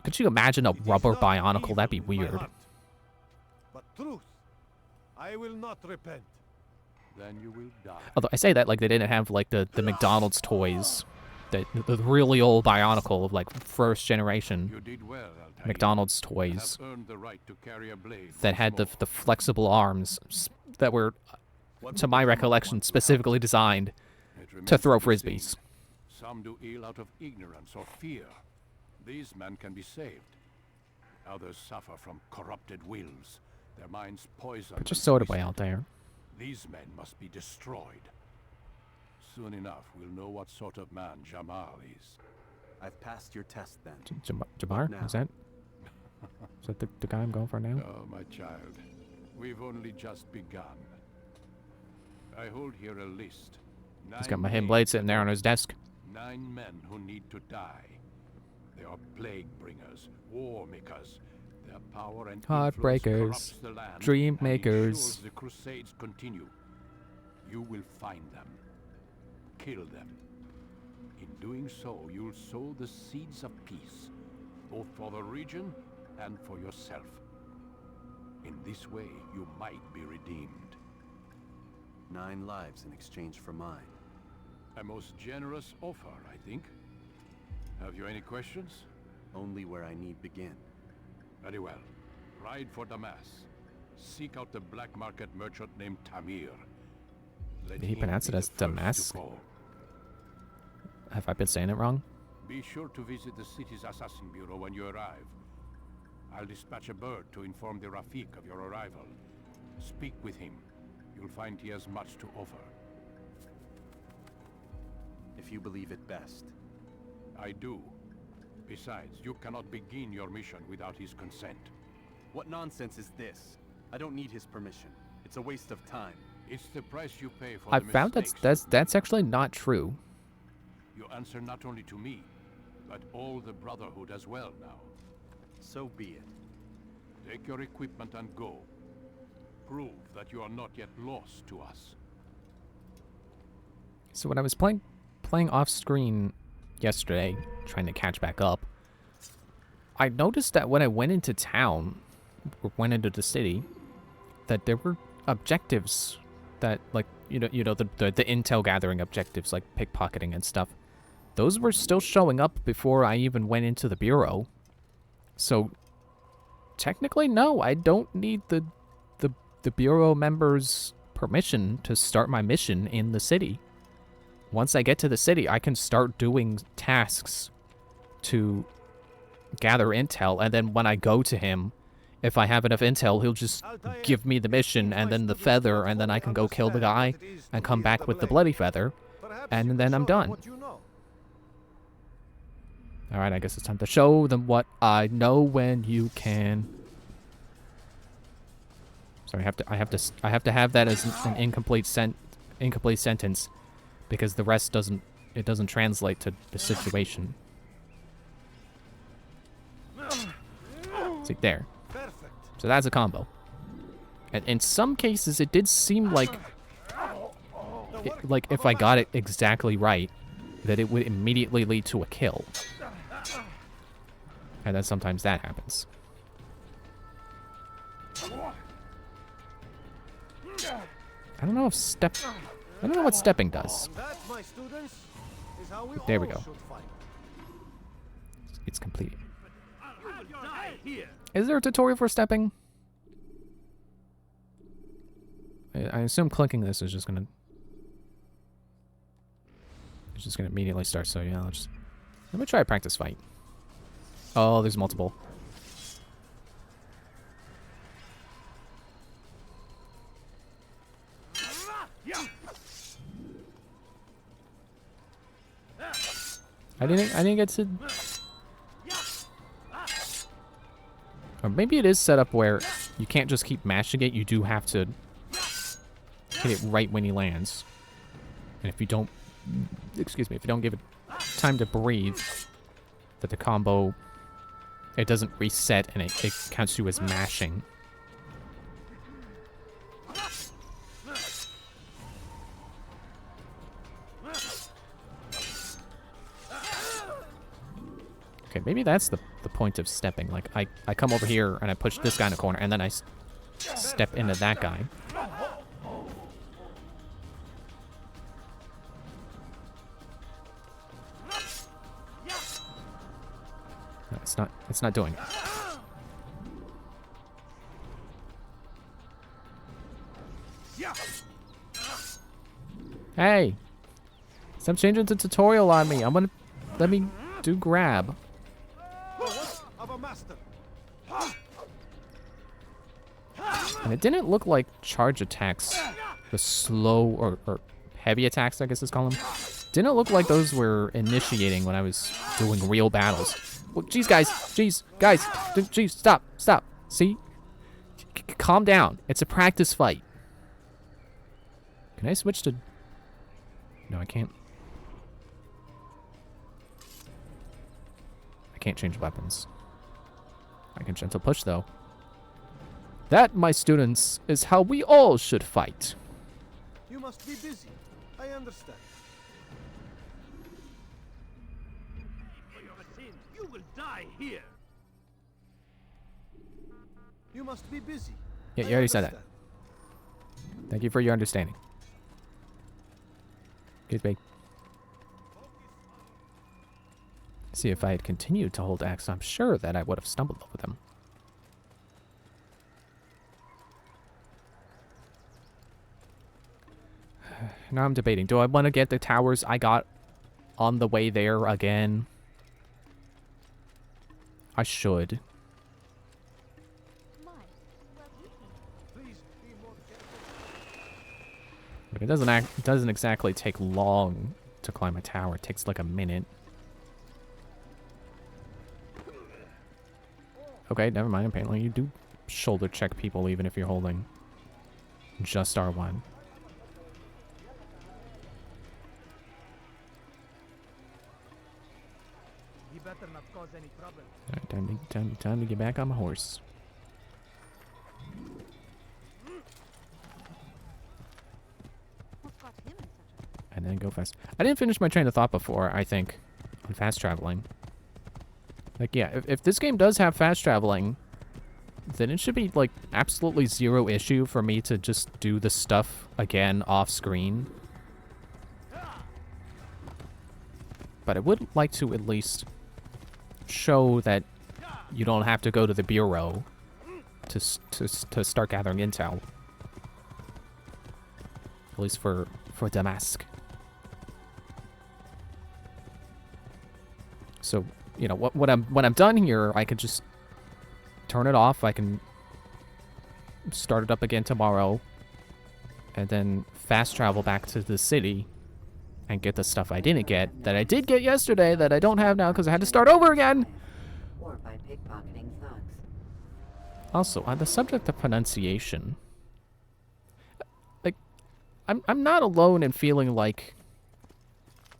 Could you imagine a rubber Bionicle? That'd be weird. But truth, I will not repent. Then you will die. Although I say that like they didn't have like the McDonald's toys, the really old Bionicle of like first generation McDonald's toys that had the flexible arms that were, to my recollection, specifically designed to throw frisbees. Some do ill out of ignorance or fear. These men can be saved. Others suffer from corrupted wills, their minds poisoned. Put your soda way out there. These men must be destroyed. Soon enough, we'll know what sort of man Jamal is. I've passed your test then. Jamar? Is that the guy I'm going for now? Oh, my child. We've only just begun. I hold here a list. He's got my hidden blade sitting there on his desk. 9 men who need to die. They are plague bringers, war makers. Their power and Heartbreakers, dream makers. The crusades continue. You will find them. Kill them. In doing so, you'll sow the seeds of peace, both for the region and for yourself. In this way, you might be redeemed. 9 lives in exchange for mine. A most generous offer, I think. Have you any questions? Only where I need begin. Very well. Ride for Damas. Seek out the black market merchant named Tamir. Let Did he him pronounce be it as the first to Damask? fall. Have I been saying it wrong? Be sure to visit the city's assassin bureau when you arrive. I'll dispatch a bird to inform the Rafik of your arrival. Speak with him. You'll find he has much to offer. If you believe it best. I do. Besides, you cannot begin your mission without his consent. What nonsense is this? I don't need his permission. It's a waste of time. It's the price you pay for I the found mistakes. that's actually not true. You answer not only to me, but all the Brotherhood as well now. So be it. Take your equipment and go. Prove that you are not yet lost to us. So when I was playing off screen yesterday, trying to catch back up, I noticed that when I went into town, or went into the city, that there were objectives that, like, the intel gathering objectives, like pickpocketing and stuff. Those were still showing up before I even went into the bureau. So technically, no, I don't need the bureau members' permission to start my mission in the city. Once I get to the city, I can start doing tasks to gather intel, and then when I go to him, if I have enough intel, he'll just give me the mission and then the feather, and then I can go kill the guy and come back with the bloody feather, and then I'm done. Alright, I guess it's time to show them what I know when you can. Sorry, I have to have that as an incomplete sentence, because the rest doesn't translate to the situation. See, there. So that's a combo. And in some cases, it did seem like if I got it exactly right, that it would immediately lead to a kill. And then sometimes that happens. I don't know what stepping does. There we go. It's complete. Is there a tutorial for stepping? I assume clicking this is just gonna... It's just gonna immediately start, so yeah, let me try a practice fight. Oh, there's multiple. I didn't get to... Or maybe it is set up where you can't just keep mashing it, you do have to hit it right when he lands. And if you don't... Excuse me, if you don't give it time to breathe, that the combo... It doesn't reset and it counts you as mashing. Okay, maybe that's the point of stepping. Like, I come over here and I push this guy in the corner, and then I step into that guy. No, it's not doing it. Hey! Stop changing the tutorial on me. Let me do grab. And it didn't look like charge attacks, the slow or heavy attacks, I guess it's called them. Didn't look like those were initiating when I was doing real battles. Well, jeez, guys, jeez, stop. See? Calm down. It's a practice fight. Can I switch to... No, I can't. I can't change weapons. I can gentle push, though. That, my students, is how we all should fight. You must be busy. I understand. For your sins, you will die here. You must be busy. Yeah, you already said that. Thank you for your understanding. Excuse me. See, if I had continued to hold X, I'm sure that I would have stumbled over them. Now I'm debating. Do I want to get the towers I got on the way there again? I should. But it doesn't exactly take long to climb a tower. It takes like a minute. Okay, never mind. Apparently you do shoulder check people even if you're holding just R1. You better not cause any trouble. Alright, time to get back on my horse. And then go fast. I didn't finish my train of thought before, I think, on fast traveling. Like, yeah, if this game does have fast traveling, then it should be, like, absolutely zero issue for me to just do the stuff again off screen. But I would like to at least show that you don't have to go to the bureau to start gathering intel. At least for Damask. So, you know, when I'm done here, I can just turn it off. I can start it up again tomorrow, and then fast travel back to the city and get the stuff I didn't get that I did get yesterday that I don't have now because I had to start over again. Or by pickpocketing thugs. Also, on the subject of pronunciation, like, I'm not alone in feeling like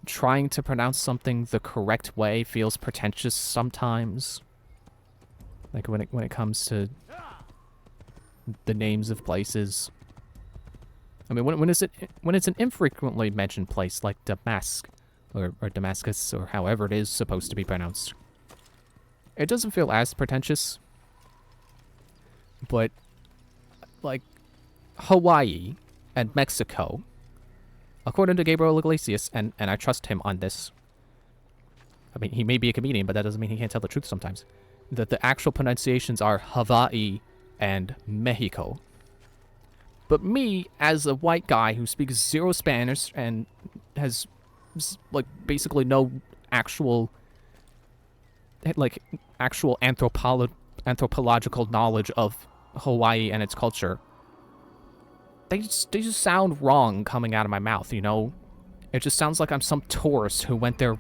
trying to pronounce something the correct way feels pretentious sometimes. Like when it comes to the names of places. I mean, when it's an infrequently mentioned place like Damask or Damascus or however it is supposed to be pronounced, it doesn't feel as pretentious. But like Hawaii and Mexico, according to Gabriel Iglesias, and I trust him on this. I mean, he may be a comedian, but that doesn't mean he can't tell the truth sometimes. That the actual pronunciations are Hawaii and Mexico. But me, as a white guy who speaks zero Spanish and has, like, basically no actual, like, actual anthropological knowledge of Hawaii and its culture, they just sound wrong coming out of my mouth, you know? It just sounds like I'm some tourist who went there,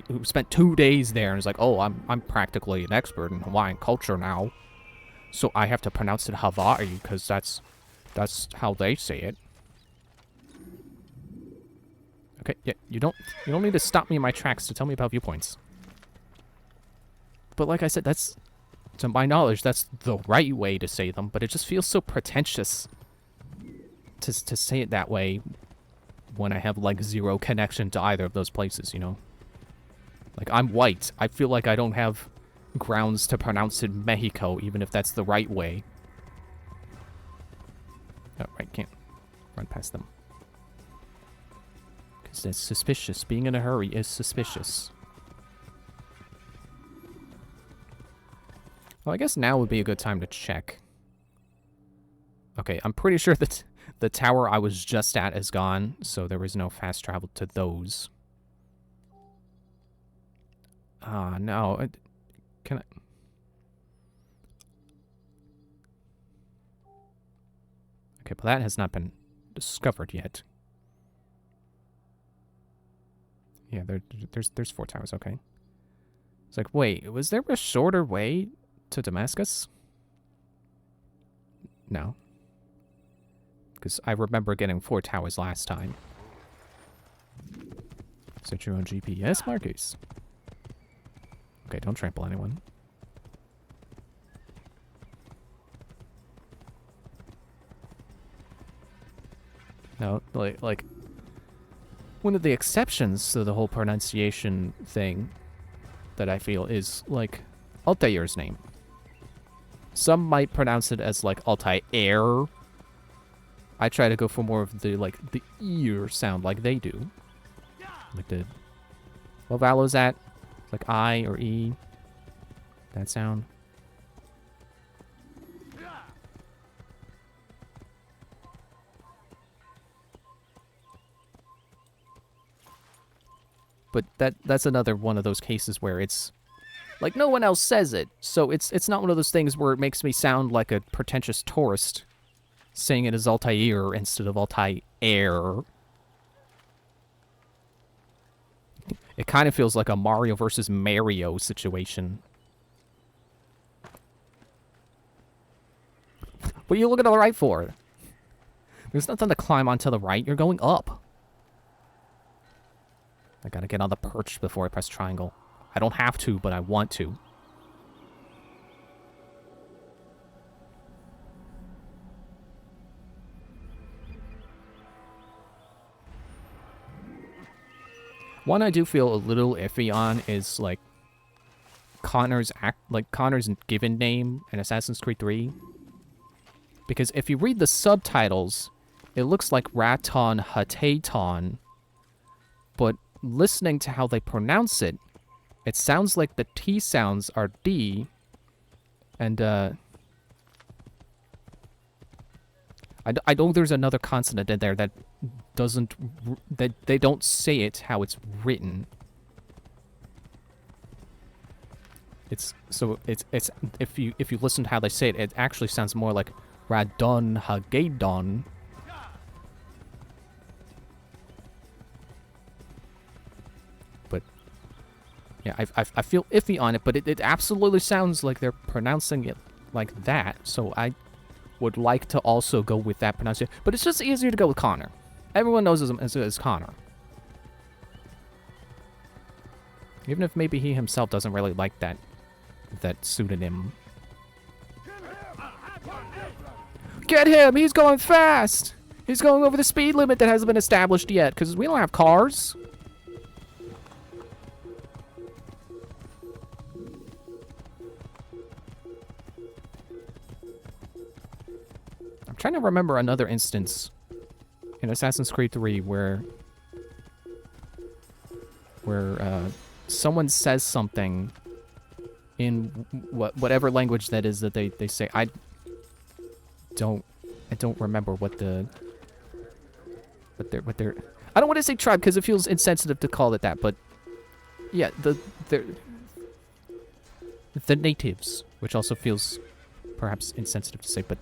who spent 2 days there and is like, oh, I'm practically an expert in Hawaiian culture now, so I have to pronounce it Hawaii because that's how they say it. Okay, yeah, you don't need to stop me in my tracks to tell me about viewpoints. But like I said, that's, to my knowledge, that's the right way to say them, but it just feels so pretentious to say it that way when I have, like, zero connection to either of those places, you know? Like, I'm white. I feel like I don't have grounds to pronounce it Mexico, even if that's the right way. Oh, right, can't run past them. Because that's suspicious. Being in a hurry is suspicious. Well, I guess now would be a good time to check. Okay, I'm pretty sure that the tower I was just at is gone, so there was no fast travel to those. Ah, no. Can I... Okay, but that has not been discovered yet. Yeah, there's 4 towers, okay. It's like, wait, was there a shorter way to Damascus? No. Because I remember getting 4 towers last time. Set your own GPS markers. Okay, don't trample anyone. No, like one of the exceptions to the whole pronunciation thing that I feel is, like, Altair's name. Some might pronounce it as, like, Altair. I try to go for more of the, like, the ear sound like they do. Like the... Well, Valo's at It's like I or E. That sound. But that's another one of those cases where it's like no one else says it, so it's not one of those things where it makes me sound like a pretentious tourist saying it as Altair instead of Altair. It kind of feels like a Mario versus Mario situation. What are you looking to the right for? There's nothing to climb onto the right. You're going up. I gotta get on the perch before I press triangle. I don't have to, but I want to. One I do feel a little iffy on is like Connor's given name in Assassin's Creed 3. Because if you read the subtitles, it looks like Raton Hateton, but listening to how they pronounce it, it sounds like the T sounds are D, and I know there's another consonant in there that doesn't, that they don't say it how it's written. It's if you listen to how they say it, it actually sounds more like Radon Hagedon. But yeah, I feel iffy on it, but it absolutely sounds like they're pronouncing it like that. So I would like to also go with that pronunciation. But it's just easier to go with Connor. Everyone knows him as Connor. Even if maybe he himself doesn't really like that pseudonym. Get him! He's going fast! He's going over the speed limit that hasn't been established yet, because we don't have cars. I'm trying to remember another instance in Assassin's Creed 3 where someone says something in whatever language that is that they say. I don't remember what they're I don't want to say tribe because it feels insensitive to call it that, but yeah, the natives, which also feels perhaps insensitive to say, but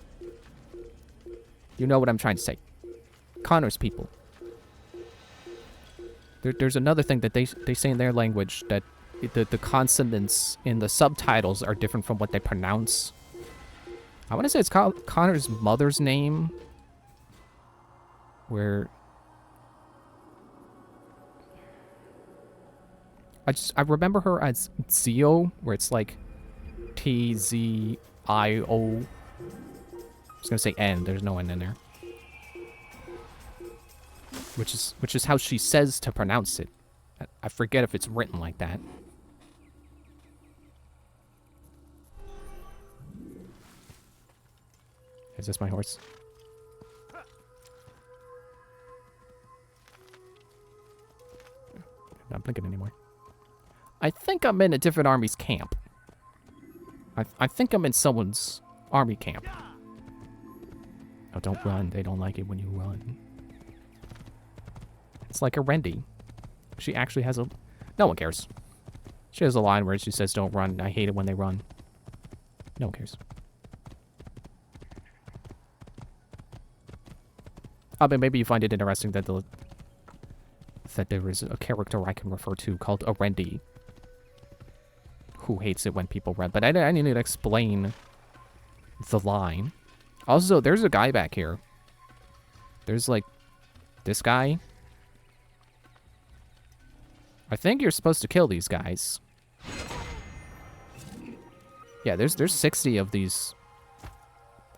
you know what I'm trying to say. Connor's people. There's another thing that they say in their language, that the consonants in the subtitles are different from what they pronounce. I want to say it's Connor's mother's name, where I remember her as Zio, where it's like Tzio. I was gonna say N. There's no N in there. Which is how she says to pronounce it. I forget if it's written like that. Is this my horse? I'm not blinking anymore. I think I'm in a different army's camp. I think I'm in someone's army camp. Oh, don't run. They don't like it when you run. It's like a Rendy. She actually has a... No one cares. She has a line where she says, don't run. I hate it when they run. No one cares. But maybe you find it interesting that there is a character I can refer to called a Rendy, who hates it when people run. But I need to explain the line. Also, there's a guy back here. There's like this guy. I think you're supposed to kill these guys. Yeah, there's 60 of these.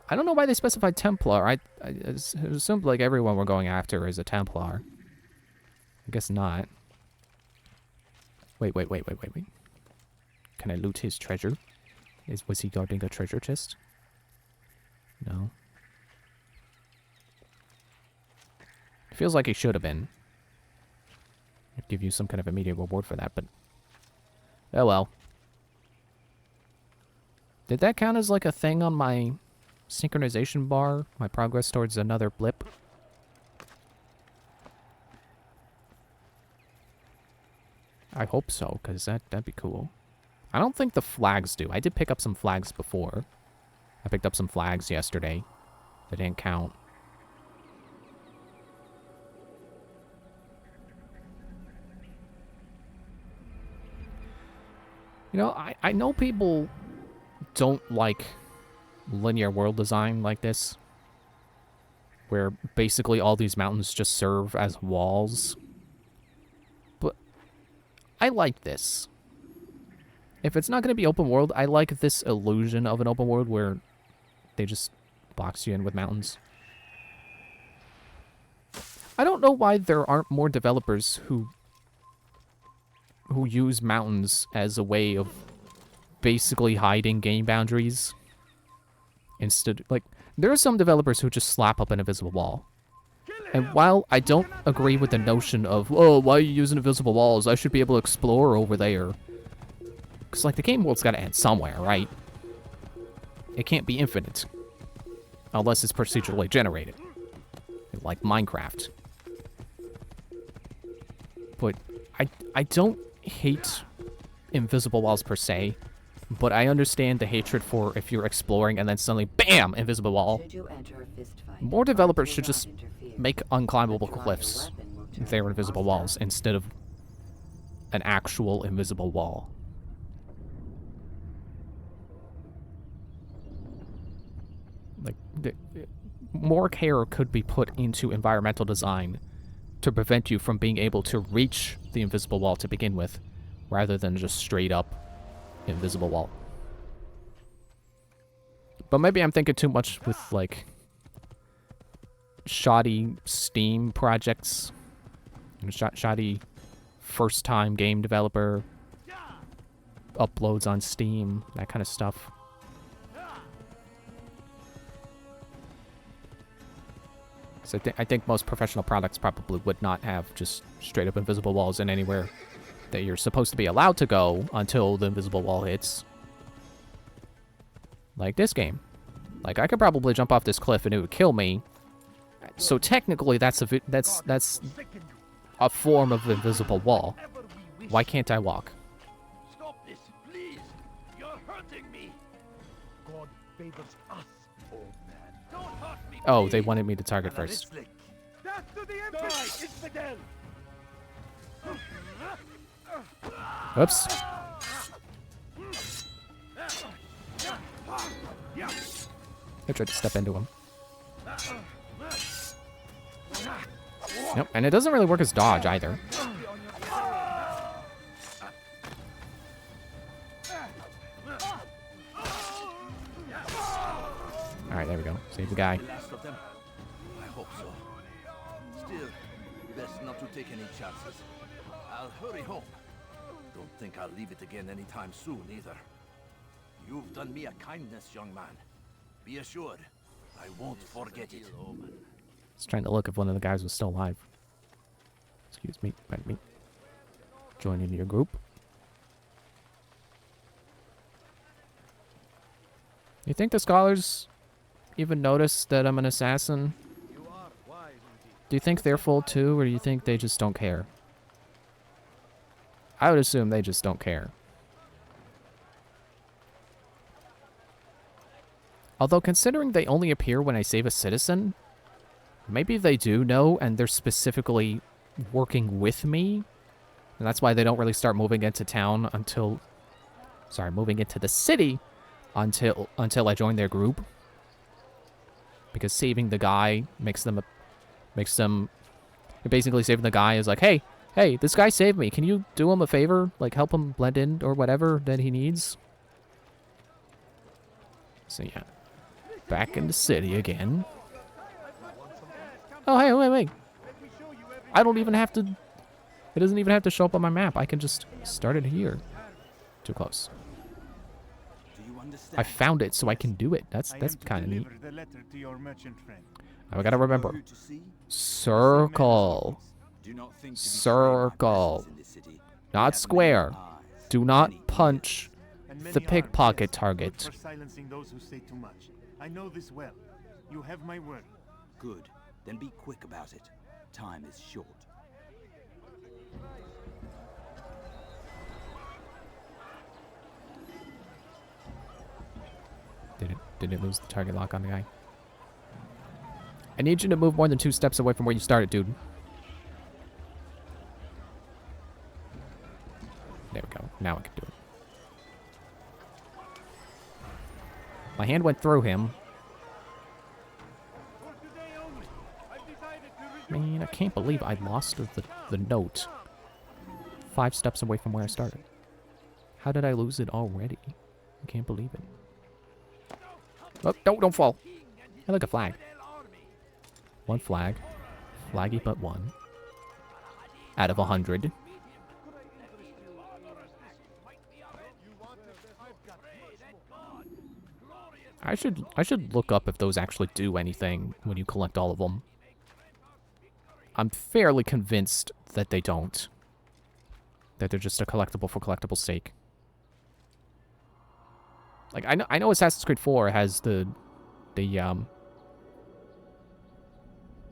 I don't know why they specified Templar. I assumed like everyone we're going after is a Templar. I guess not. Wait. Can I loot his treasure? Was he guarding the treasure chest? No. It feels like he should have been. I'd give you some kind of immediate reward for that, but Oh well. Did that count as like a thing on my synchronization bar? My progress towards another blip? I hope so, because that'd be cool. I don't think the flags do. I did pick up some flags before. I picked up some flags yesterday. They didn't count. You know, I know people don't like linear world design like this, where basically all these mountains just serve as walls. But I like this. If it's not going to be open world, I like this illusion of an open world where they just box you in with mountains. I don't know why there aren't more developers who use mountains as a way of basically hiding game boundaries. Instead, like, there are some developers who just slap up an invisible wall. And while I don't agree with the notion of, oh, why are you using invisible walls? I should be able to explore over there. Because, like, the game world's got to end somewhere, right? It can't be infinite. Unless it's procedurally generated. Like Minecraft. But I don't hate invisible walls per se. But I understand the hatred for if you're exploring and then suddenly, BAM! Invisible wall. More developers should just make unclimbable cliffs if they're invisible walls instead of an actual invisible wall. Like, more care could be put into environmental design to prevent you from being able to reach the invisible wall to begin with, rather than just straight up invisible wall. But maybe I'm thinking too much with, like, shoddy Steam projects. Shoddy first-time game developer uploads on Steam, that kind of stuff. So I think most professional products probably would not have just straight-up invisible walls in anywhere that you're supposed to be allowed to go until the invisible wall hits. Like this game. Like, I could probably jump off this cliff and it would kill me. So technically, that's a form of invisible wall. Why can't I walk? Stop this, please. You're hurting me. God favors us, old man. Don't hurt me. Oh, they wanted me to target first. Death to the Empress! Infidel! Oops. I tried to step into him. Nope, and it doesn't really work as dodge either. Alright, there we go. Save the guy. I hope so. Still, best not to take any chances. I'll hurry home. Don't think I'll leave it again anytime soon, either. You've done me a kindness, young man. Be assured, I won't forget it. Just trying to look if one of the guys was still alive. Excuse me, pardon me. Join into your group. You think the scholars even notice that I'm an assassin? Do you think they're fooled too, or do you think they just don't care? I would assume they just don't care. Although, considering they only appear when I save a citizen, maybe they do know and they're specifically working with me. And that's why they don't really start moving into town until... Sorry, moving into the city until I join their group. Because saving the guy makes them... Basically saving the guy is like, hey, this guy saved me. Can you do him a favor? Like, help him blend in or whatever that he needs? So, yeah. Back in the city again. Oh, hey, wait. I don't even have to... It doesn't even have to show up on my map. I can just start it here. Too close. I found it, so I can do it. That's kind of neat. Now I gotta remember. Circle. Circle. Not square. Do not punch And many the are, pickpocket yes, target. good for silencing those who say too much. I know this well. You have my word. Good. Then be quick about it. Time is short. Did it lose the target lock on the guy? I need you to move more than 2 steps away from where you started, dude. There we go. Now I can do it. My hand went through him. Man, I can't believe I lost the note 5 steps away from where I started. How did I lose it already? I can't believe it. Oh, don't fall. I like a flag. 1 flag. Flaggy but 1. Out of 100. I should look up if those actually do anything when you collect all of them. I'm fairly convinced that they don't. That they're just a collectible for collectible sake. Like I know Assassin's Creed 4 has the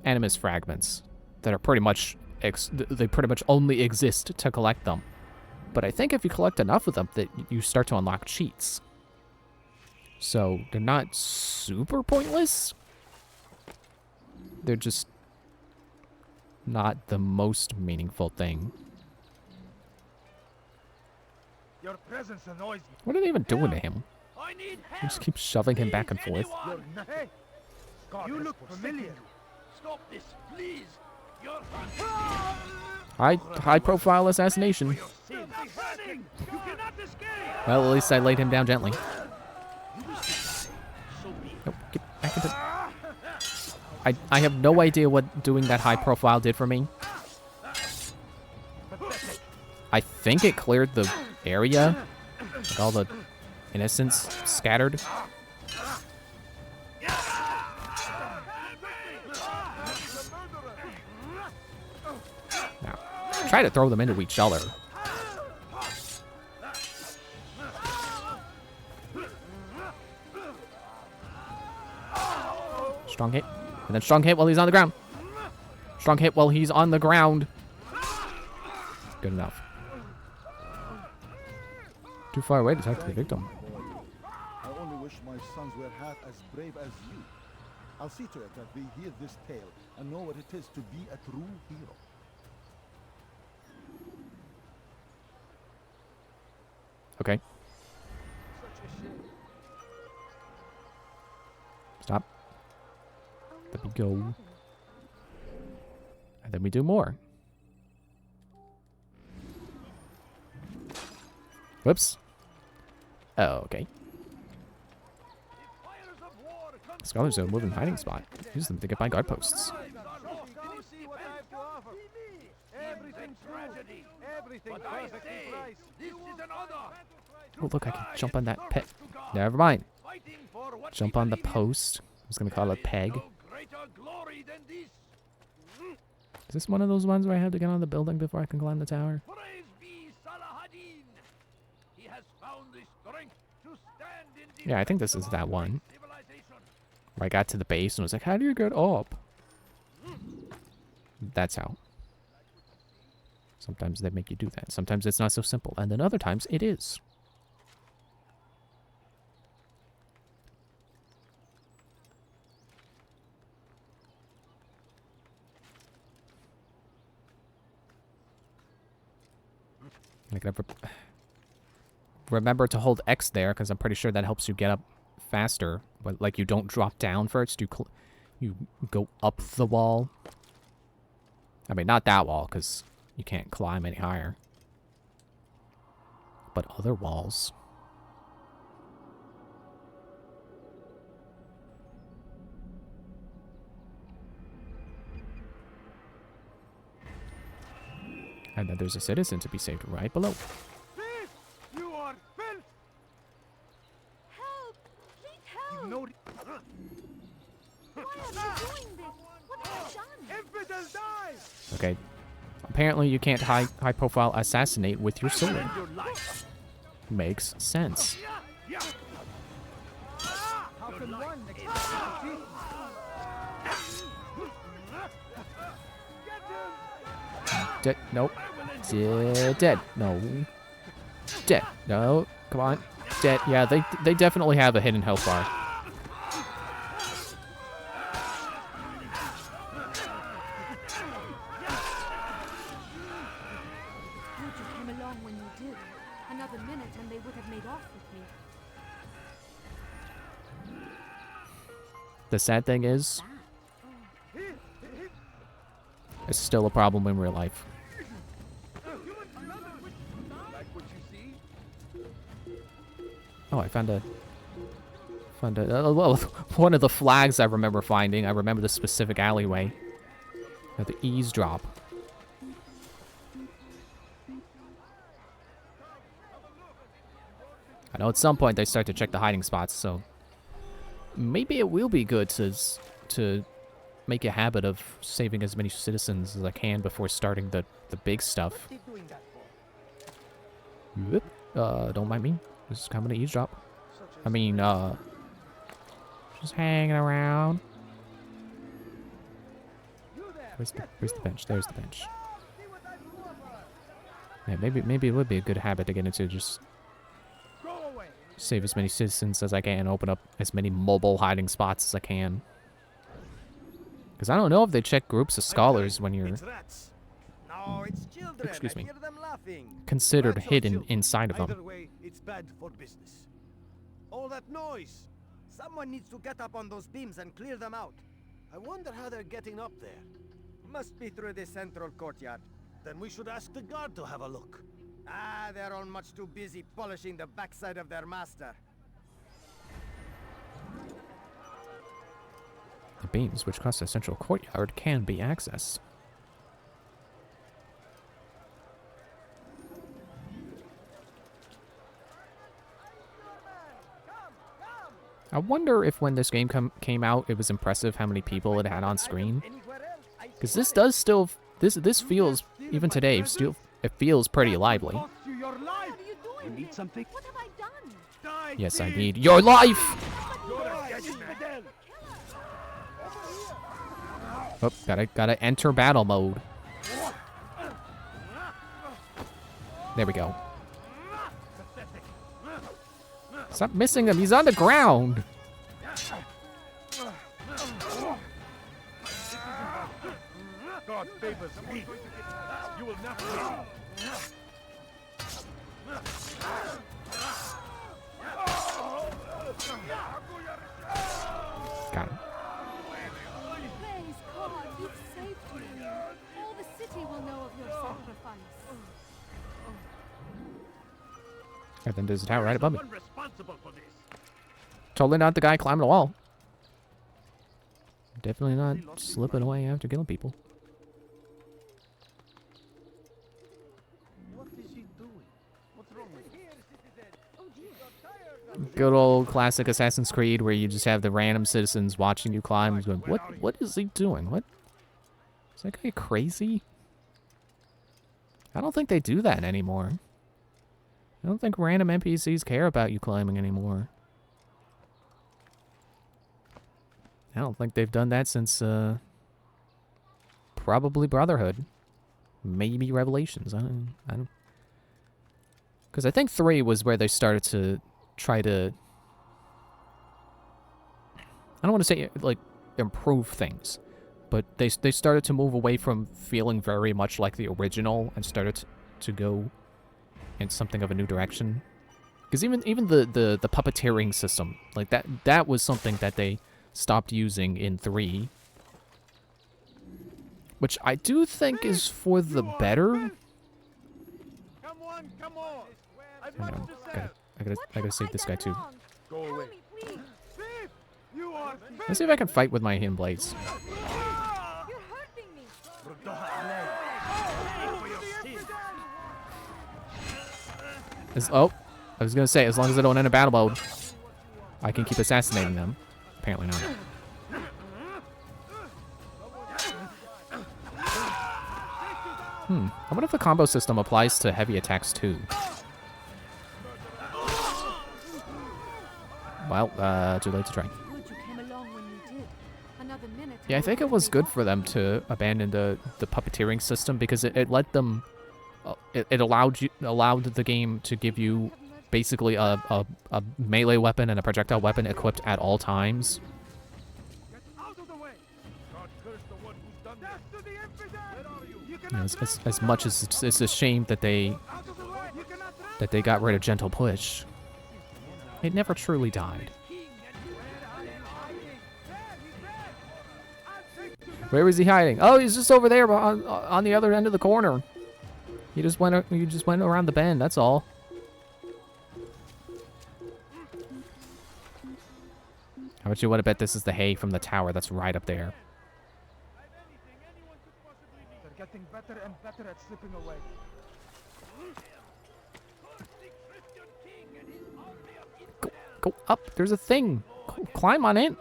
Animus fragments that are pretty much they pretty much only exist to collect them. But I think if you collect enough of them that you start to unlock cheats. So they're not super pointless. They're just not the most meaningful thing. Your presence annoys me. What are they even doing to him? They just keep shoving him back and forth. Hey, you look familiar. Stop this, please. You're High profile assassination. Well, at least I laid him down gently. Oh, get back into... I have no idea what doing that high profile did for me. I think it cleared the area. Like all the innocents scattered. Now, try to throw them into each other. Strong hit. And then strong hit while he's on the ground. Strong hit while he's on the ground. Good enough. Too far away to talk to the victim. I only wish my sons were half as brave as you. I'll see to it that they hear this tale and know what it is to be a true hero. Okay. Stop. Let me go. And then we do more. Whoops. Oh, okay. Scholars are a moving hiding spot. Use them to get by guard posts. Oh, look, I can jump on that peg. Never mind. Jump on the post. I was going to call it peg. Is this one of those ones where I have to get on the building before I can climb the tower? Yeah, I think this is that one. Where I got to the base and was like, how do you get up? That's how. Sometimes they make you do that. Sometimes it's not so simple. And then other times it is. I can remember to hold X there, because I'm pretty sure that helps you get up faster. But, like, you don't drop down first. You go up the wall. I mean, not that wall, because you can't climb any higher. But other walls. And then there's a citizen to be saved right below. Thief! You are filth! Help! Please help! You know Why are you doing this? What have you done? Infidel die! Okay. Apparently you can't high profile assassinate with your sword. your life. makes sense. How can one Dead. Nope. Dead. No. Dead. No. Come on. Dead. Yeah, they definitely have a hidden health bar. You just came along when you did. Another minute and they would have made off with me. The sad thing is, it's still a problem in real life. Oh, I found a well, one of the flags I remember finding. I remember the specific alleyway. The eavesdrop. I know at some point they start to check the hiding spots, so maybe it will be good to make a habit of saving as many citizens as I can before starting the big stuff. Yep. Don't mind me. Just coming to eavesdrop. I mean, just hanging around. Where's the bench? There's the bench. Yeah, maybe it would be a good habit to get into. Just save as many citizens as I can and open up as many mobile hiding spots as I can. Because I don't know if they check groups of scholars when you're, excuse me, considered hidden inside of them. Either way, it's bad for business. All that noise. Someone needs to get up on those beams and clear them out. I wonder how they're getting up there. Must be through the central courtyard. Then we should ask the guard to have a look. Ah, they're all much too busy polishing the backside of their master. The beams, which cross the central courtyard, can be accessed. I wonder if when this game came out, it was impressive how many people it had on screen. Because this does still, this feels, even today, still, it feels pretty lively. You need something? What have I done? Yes, I need your life! Oh, gotta enter battle mode. There we go. Stop missing him, he's on the ground! God favors me. You will not win. Got him. Praise God, you've saved me. All the city will know of your sacrifice. And then there's a tower right above me. Totally not the guy climbing the wall. Definitely not slipping away after killing people. What is he doing? What's wrong with him? Good old classic Assassin's Creed where you just have the random citizens watching you climb and going, what is he doing? What? Is that guy crazy? I don't think they do that anymore. I don't think random NPCs care about you climbing anymore. I don't think they've done that since, probably Brotherhood. Maybe Revelations. I don't... Because I think 3 was where they started to try to... I don't want to say, like, improve things. But they started to move away from feeling very much like the original and started to go in something of a new direction. Because even the puppeteering system, like, that was something that they stopped using in 3. Which I do think is for the better. Come on, come on. I gotta save this guy too. Go away. Let's see if I can fight with my hidden blades. You're hurting me. Oh, I was gonna say, as long as I don't enter battle mode, I can keep assassinating them. Apparently not. I wonder if the combo system applies to heavy attacks too. Well, too late to try. Good you came along when you did. Another minute. Yeah, I think it was good for them to abandon the puppeteering system because it let them, it allowed the game to give you basically a melee weapon and a projectile weapon equipped at all times. You know, as much as it's a shame that they got rid of Gentle Push, it never truly died. Where is he hiding? Oh, he's just over there on the other end of the corner. You just went around the bend. That's all. How much you want to bet this is the hay from the tower that's right up there? They're getting better and better at slipping away. Go up. There's a thing. Climb on it.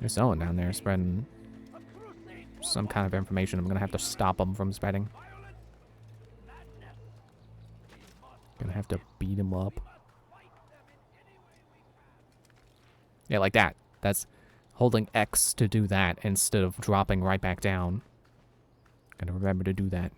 There's someone down there spreading some kind of information. I'm going to have to stop them from spreading. Gonna have to beat him up. Yeah, like that. That's holding X to do that instead of dropping right back down. Gotta remember to do that.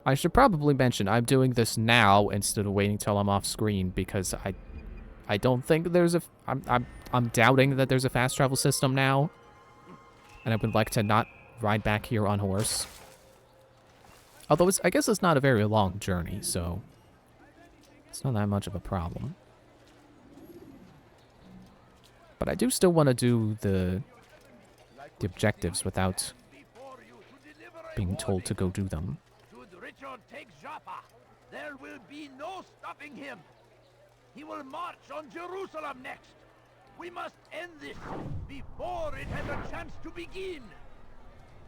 I should probably mention I'm doing this now instead of waiting till I'm off screen because I don't think there's a I'm doubting that there's a fast travel system now, and I would like to not ride back here on horse. Although I guess it's not a very long journey, so it's not that much of a problem. But I do still want to do the objectives without being told to go do them. Should Richard take Joppa, there will be no stopping him. He will march on Jerusalem next. We must end this before it has a chance to begin.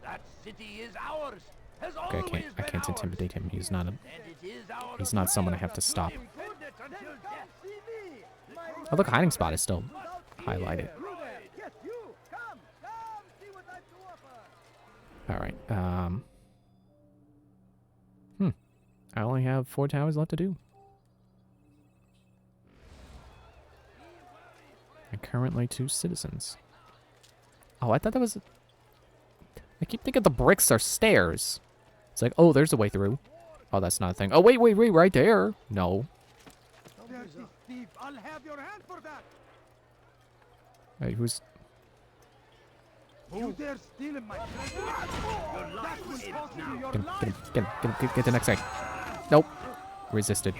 That city is ours. Has Okay, I can't intimidate him. He's not someone I have to stop. Oh, look, hiding spot is still highlighted. All right. I only have 4 towers left to do. And currently 2 citizens. Oh, I thought that was... I keep thinking the bricks are stairs. It's like, oh, there's a way through. Oh, that's not a thing. Oh, wait, right there. No. I'll have your hand for that. Hey, who's... You dare steal my Get the next guy. Nope. Resisted.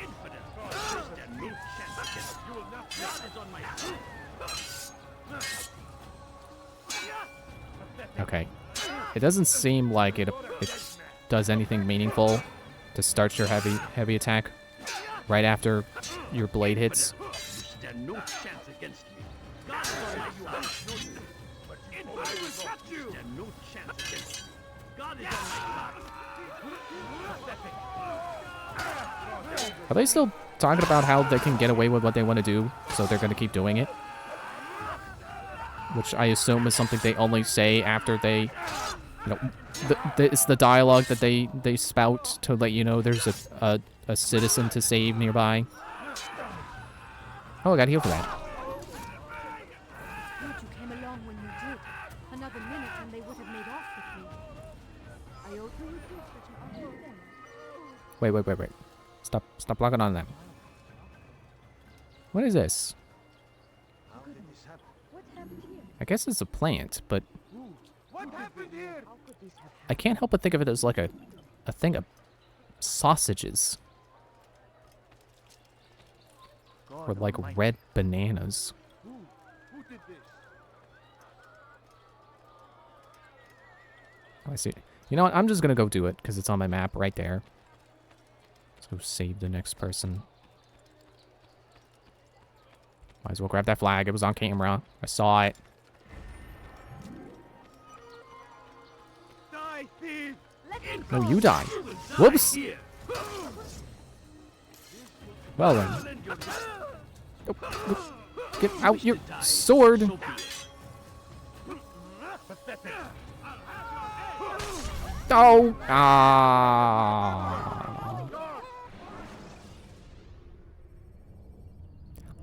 Okay. It doesn't seem like it does anything meaningful to start your heavy attack right after your blade hits. Stand no chance against me. God is on my side. I will catch you. Stand no chance against me. God is on my side. Are they still talking about how they can get away with what they want to do, so they're going to keep doing it? Which I assume is something they only say after they, you know, it's the dialogue that they spout to let you know there's a citizen to save nearby. Oh, I got healed for that. Good you came along when you did. Another minute and they would have made off with me. I owe you proof that you are them. Wait. Stop locking on them. What is this? What happened here? I guess it's a plant, but What happened here? How could this have I can't help but think of it as like a thing of sausages. Or like red bananas. Who did this? Oh, I see. You know what? I'm just gonna go do it because it's on my map right there. Let's go save the next person. Might as well grab that flag. It was on camera. I saw it. Die, thief! No, you die. Whoops. Well then. Nope. Get out your sword! Oh! Ah!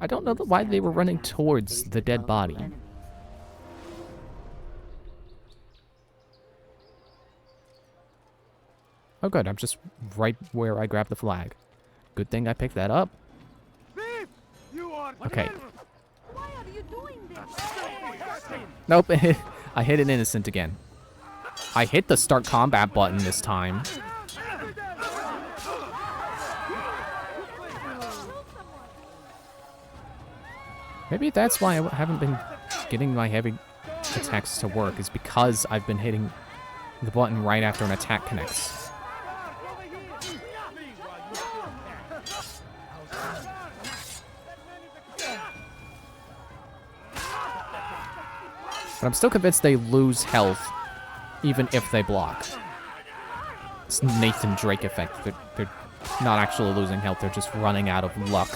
I don't know why they were running towards the dead body. Oh good, I'm just right where I grabbed the flag. Good thing I picked that up. Okay. Why are you doing this? Nope, I hit an innocent again. I hit the start combat button this time. Maybe that's why I haven't been getting my heavy attacks to work, is because I've been hitting the button right after an attack connects. But I'm still convinced they lose health even if they block. It's Nathan Drake effect. They're not actually losing health, they're just running out of luck.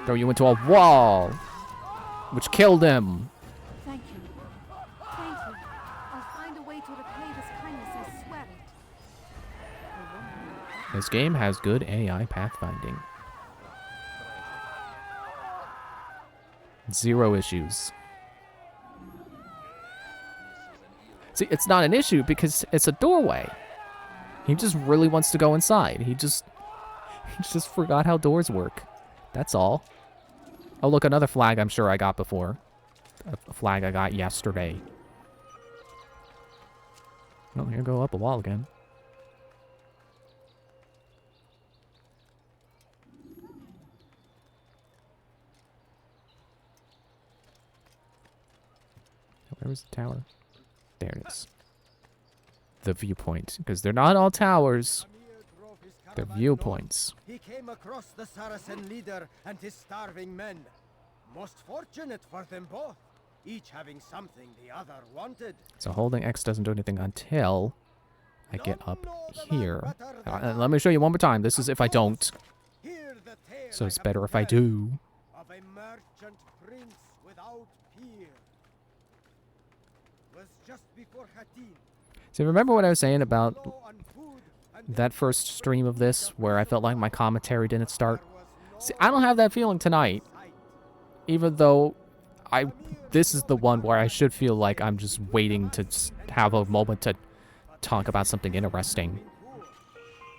Throw you into a wall, which killed him. Thank you. Thank you. I'll find a way to repay this kindness, I swear it. This game has good AI pathfinding. 0 issues. See, it's not an issue because it's a doorway. He just really wants to go inside. He just forgot how doors work. That's all. Oh, look, another flag I'm sure I got before. A flag I got yesterday. Oh, here go up a wall again. Where was the tower? There it is. The viewpoint. Because they're not all towers. They're viewpoints. He came across the Saracen leader and his starving men. Most fortunate for them both, each having something the other wanted. So holding X doesn't do anything until I get up here. Let me show you one more time. This is if I don't. So it's better if I do. Of a merchant prince without peer. Was just before Hattin. So remember what I was saying about that first stream of this where I felt like my commentary didn't start? See, I don't have that feeling tonight. Even though this is the one where I should feel like I'm just waiting to have a moment to talk about something interesting.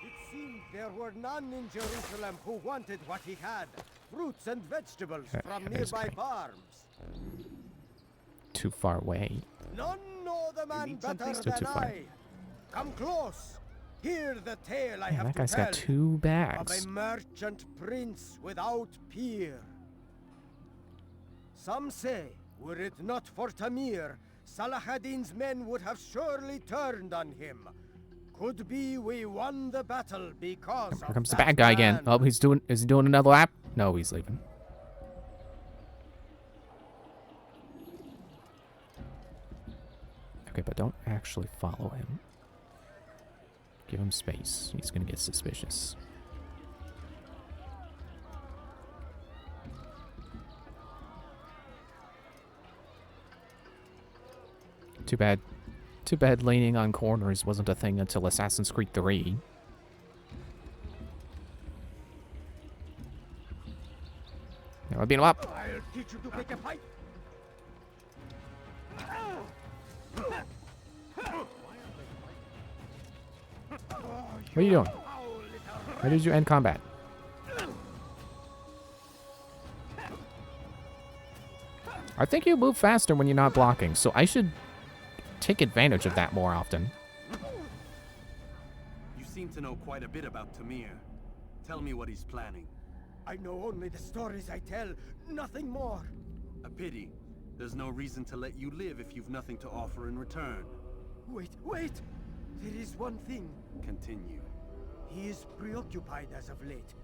It seemed there were none in Jerusalem who wanted what he had. Fruits and vegetables from nearby farms. Too far away. None know the man better Still too than far. I. Come close. Hear the tale I Man, have that to guy's tell. got 2 Of bags. a merchant prince without peer. Some say, were it not for Tamir, Salah ad-Din's men would have surely turned on him. Could be we won the battle because Here comes the bad guy again. Oh, is he doing another lap? No, he's leaving. Okay, but don't actually follow him. Give him space. He's gonna get suspicious. Too bad leaning on corners wasn't a thing until Assassin's Creed 3. Now I beat him up. I'll teach you to pick a fight. What are you doing? Why did you end combat? I think you move faster when you're not blocking, so I should take advantage of that more often. You seem to know quite a bit about Tamir. Tell me what he's planning. I know only the stories I tell, nothing more. A pity. There's no reason to let you live if you've nothing to offer in return. Wait. There is one thing. Continue. He is preoccupied as of late.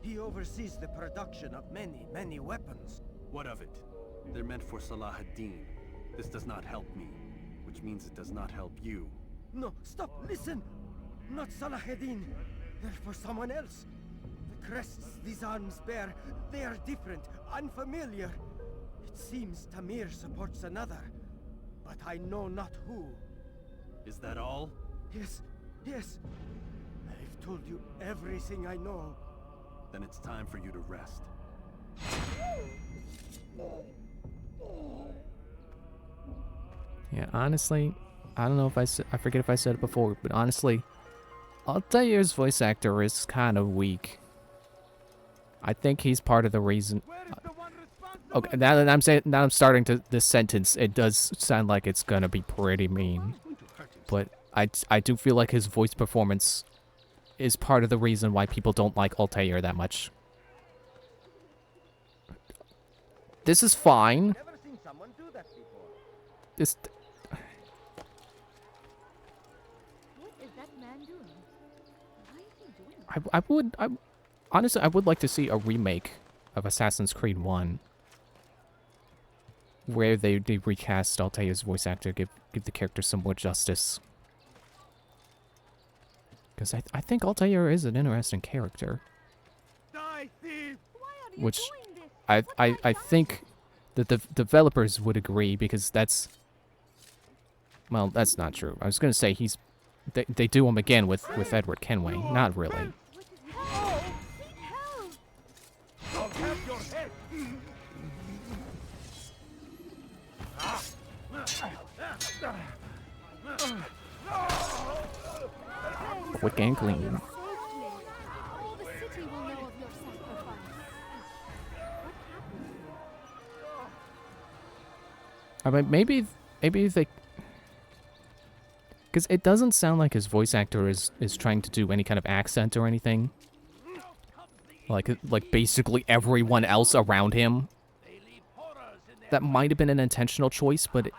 He oversees the production of many weapons. What of it? They're meant for Salah ad-Din. This does not help me. which means it does not help you. No, stop, listen! Not Salahadin. They're for someone else. The crests these arms bear, they are different, unfamiliar. It seems Tamir supports another, but I know not who. Is that all? Yes, yes. I've told you everything I know. Then it's time for you to rest. Yeah, honestly, I don't know if I forget if I said it before, but honestly, Altair's voice actor is kind of weak. I think he's part of the reason. Okay, now that I'm starting to this sentence, it does sound like it's gonna be pretty mean. But I do feel like his voice performance is part of the reason why people don't like Altair that much. This is fine. Never seen someone do that before. This. What is that man doing? Why is he doing I honestly, I would like to see a remake of Assassin's Creed 1 where they recast Altair's voice actor, give the character some more justice. Because I think Altair is an interesting character. Die, thief! Which I think that the developers would agree, because that's... Well, that's not true. I was going to say they do him again with Edward Kenway. Not really. I'll have your head! Quick and clean. All the city will know of your sacrifice. I mean, maybe they... Because it doesn't sound like his voice actor is trying to do any kind of accent or anything. Like basically everyone else around him. That might have been an intentional choice, but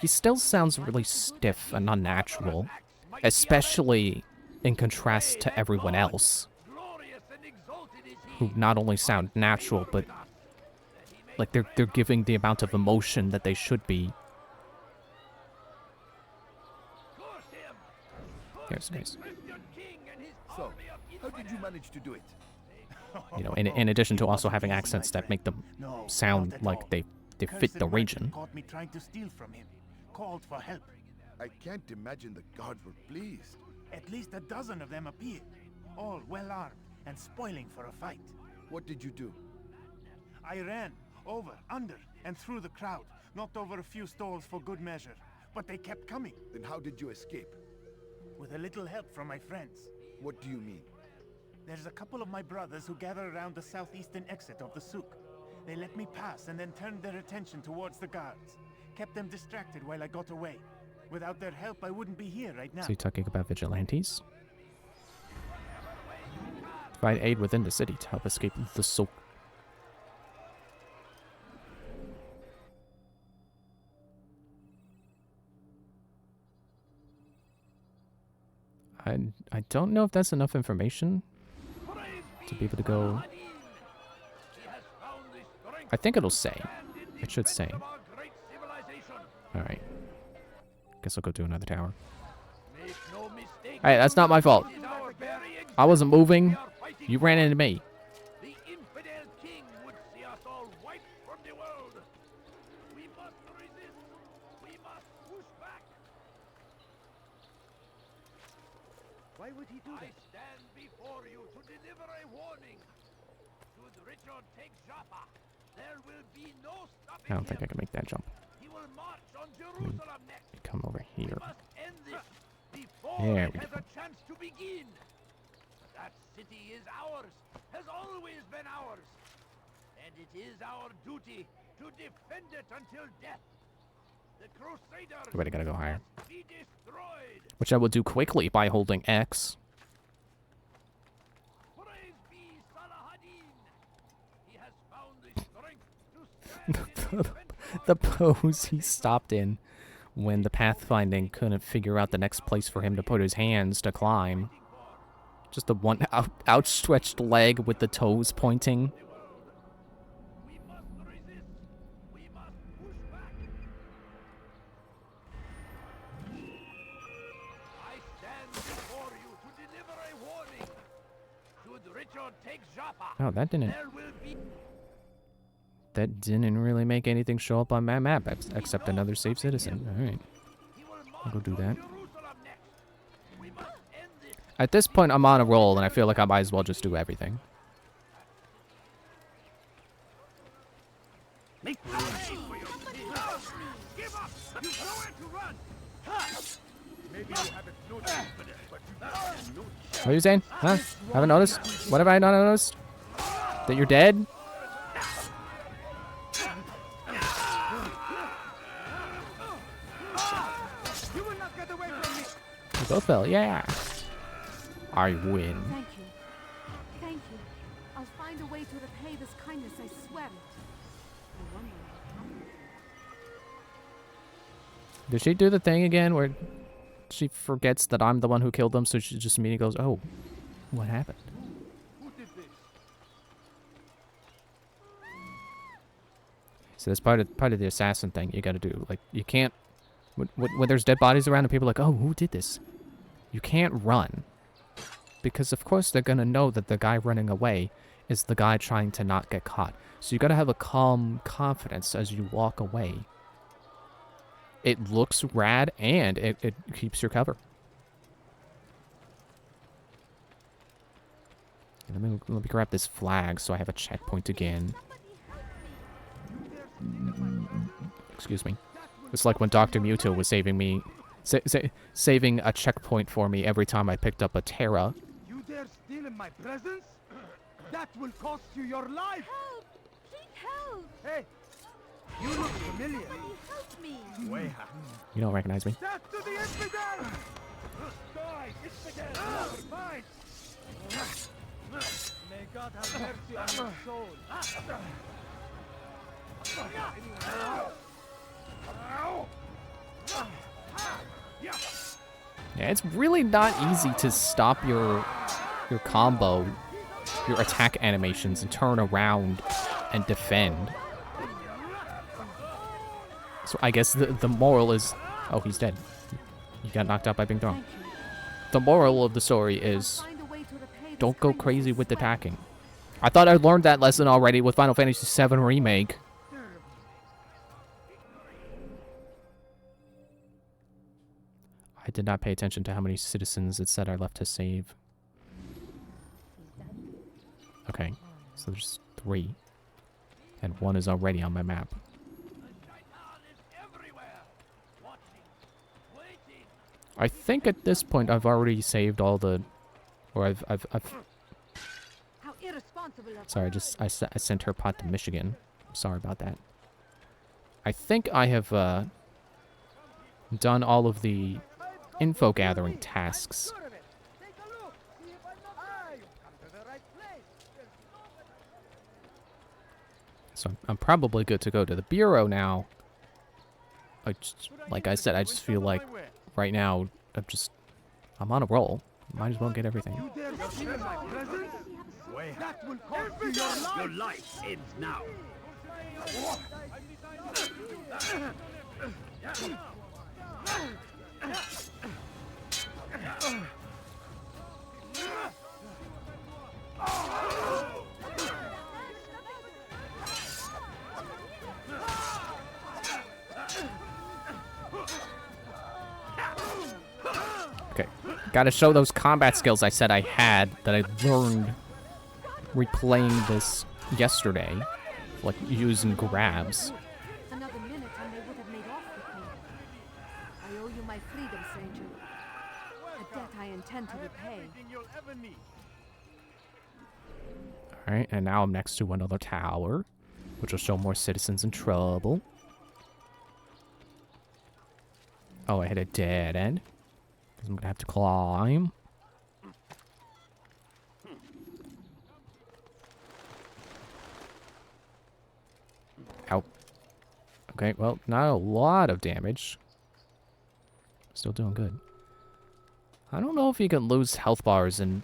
he still sounds really stiff and unnatural. Especially in contrast to everyone else. Who not only sound natural, but like they're giving the amount of emotion that they should be. Here's nice. So, how did you manage to do it? You know, in addition to also having accents that make them sound like they fit the region. Caught me trying to steal from him. Called for help. I can't imagine the guards were pleased. At least a dozen of them appeared, all well armed and spoiling for a fight. What did you do? I ran over, under, and through the crowd, knocked over a few stalls for good measure, but they kept coming. Then how did you escape? With a little help from my friends. What do you mean? There's a couple of my brothers who gather around the southeastern exit of the souk. They let me pass and then turned their attention towards the guards. Kept them distracted while I got away. Without their help, I wouldn't be here right now. So you're talking about vigilantes? Provide aid within the city to help escape the souk. I don't know if that's enough information to be able to go. I think it'll say. It should say. Alright. Guess I'll go to another tower. Hey, that's not my fault. I wasn't moving. You ran into me. The infidel king would see us all wiped from the world. We must resist. We must push back. Why would he do that? I stand before you to deliver a warning. Should Richard take Jaffa, there will be no stopping I don't think I can make that jump. He will march on Jerusalem next. Come over here. We must end this before There it we has go. a chance to begin. That city is ours, has always been ours. And it is our duty to defend it until death. The Crusaders Everybody gotta go higher. must be destroyed. Which I will do quickly by holding X. Praise be Salahadin. He has found the strength to stand in defense The pose he stopped in when the pathfinding couldn't figure out the next place for him to put his hands to climb. Just the one outstretched leg with the toes pointing. good Richard takes Joppa, Oh, that didn't. there will be That didn't really make anything show up on my map except another safe citizen. All right, I'll go do that. At this point, I'm on a roll, and I feel like I might as well just do everything. Make room for your give up! You've nowhere to run! Maybe you haven't noticed, but you What are you saying? Huh? Haven't noticed? What have I not noticed? That you're dead? You will not get away from me! We both fell. Yeah. I win. Thank you. Thank you. I'll find a way to repay this kindness, I swear it. I wonder how. Did she do the thing again where she forgets that I'm the one who killed them, so she just immediately goes, oh, what happened? So that's part of the assassin thing you gotta do. Like, you can't... When there's dead bodies around and people are like, oh, who did this? You can't run. Because, of course, they're gonna know that the guy running away is the guy trying to not get caught. So you gotta have a calm confidence as you walk away. It looks rad, and it keeps your cover. Let me grab this flag so I have a checkpoint again. Excuse me. It's like when Dr. Muto was saving me, saving a checkpoint for me every time I picked up a Terra. You dare steal in my presence? That will cost you your life! Help! Please help! Hey! You look familiar. Help me! You don't recognize me. Death to the infidel! Die, infidel! Mine! May God have mercy on your soul. Yeah, it's really not easy to stop your combo, your attack animations, and turn around and defend. So I guess the moral is... Oh, he's dead. He got knocked out by being thrown. The moral of the story is... don't go crazy with attacking. I thought I learned that lesson already with Final Fantasy VII Remake. I did not pay attention to how many citizens it said are left to save. Okay, so there's 3. And 1 is already on my map. I think at this point I've already saved all the... Or I've How irresponsible of sorry, I sent her pot to Michigan. Sorry about that. I think I have done all of the info gathering tasks. So I'm probably good to go to the bureau now. Like I said, I just feel like right now I'm on a roll. Might as well get everything. You dare steal in my presence? That will cost you your life! Your life ends now. Okay, gotta show those combat skills I said I had that I learned replaying this yesterday, like using grabs. Another minute and they would have made off with me. I owe you my freedom, stranger. A debt I intend to repay. Alright, and now I'm next to another tower, which will show more citizens in trouble. Oh, I hit a dead end. I'm gonna have to climb. Ow. Okay, well, not a lot of damage. Still doing good. I don't know if you can lose health bars in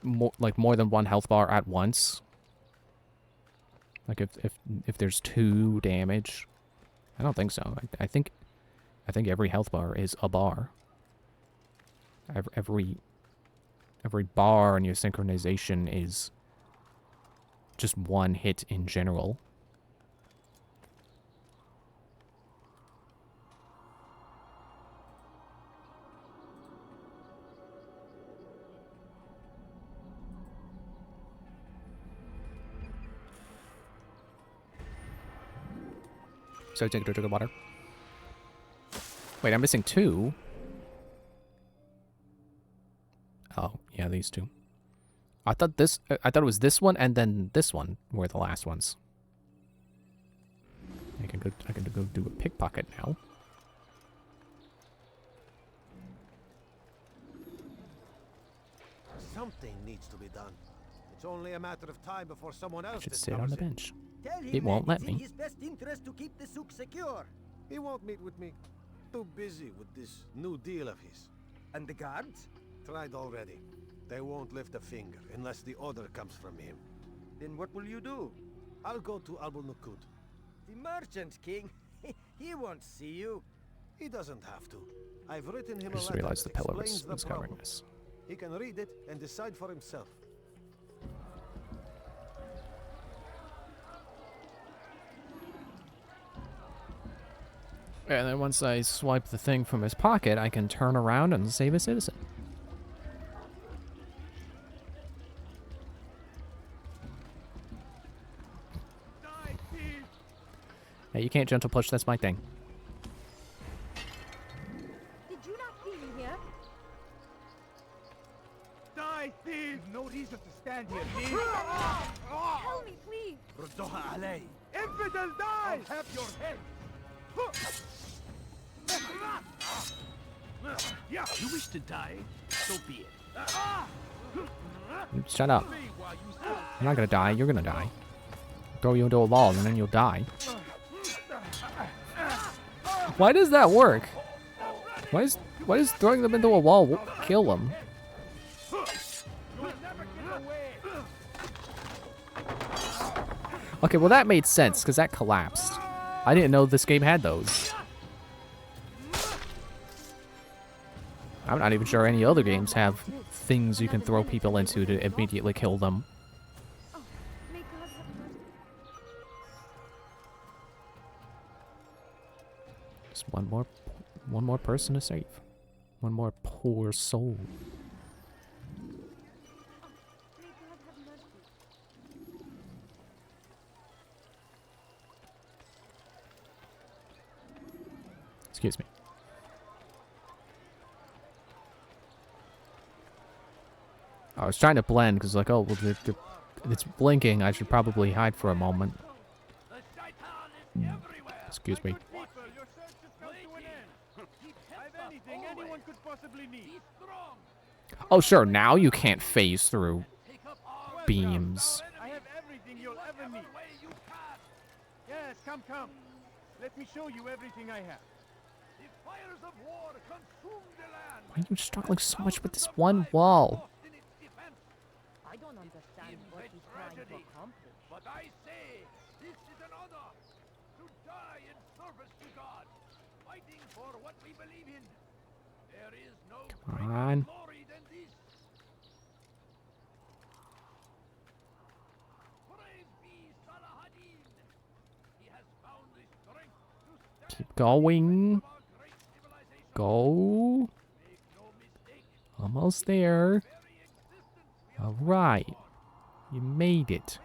more than one health bar at once. Like if there's 2 damage. I don't think so. I think every health bar is a bar. every bar in your synchronization is just one hit in general. So take a drink of water. Wait, I'm missing 2. Oh, yeah, these 2. I thought it was this one and then this one were the last ones. I can go do a pickpocket now. Something needs to be done. It's only a matter of time before someone else Should sit on the bench. Tell him It won't let it's in me. his best interest to keep the souk secure. He won't meet with me. Too busy with this new deal of his. And the guards? Tried already. They won't lift a finger unless the order comes from him. Then what will you do? I'll go to Albul Nukud. The Merchant King? He won't see you. He doesn't have to. I've written him I just a letter realized the that pillar explains was the covering problem. this. He can read it and decide for himself. And then once I swipe the thing from his pocket, I can turn around and save a citizen. Hey, you can't gentle push, that's my thing. Did you not see me here? Die, thief! No reason to stand here, thief! Tell me, please. ردوها علي. Infidel, die! I'll have your head. Yeah, you wish to die? So be it. Shut up. I'm not gonna die, you're gonna die. Throw you into a wall and then you'll die. Why does that work? Why does throwing them into a wall kill them? Okay, well that made sense, because that collapsed. I didn't know this game had those. I'm not even sure any other games have things you can throw people into to immediately kill them. May God have mercy. Just one more person to save. One more poor soul. May God have mercy. Excuse me. I was trying to blend because, like, oh, well, it's blinking. I should probably hide for a moment. Excuse me. Your search has come to an end. I've anything anyone could possibly need. Oh, sure. Now you can't phase through beams. I have everything you'll ever need. Yes, come. Let me show you everything I have. The fires of war consumed the land. Why are you struggling so much with this one wall? I don't understand what he's trying to accomplish. But I say, this is an honor. To die in service to God. Fighting for what we believe in. There is no Come on. glory than this. Praise be Salahadin. He has found the strength to stand Keep going. our great civilization. Go. Make no mistake. Almost there. Alright. You made it.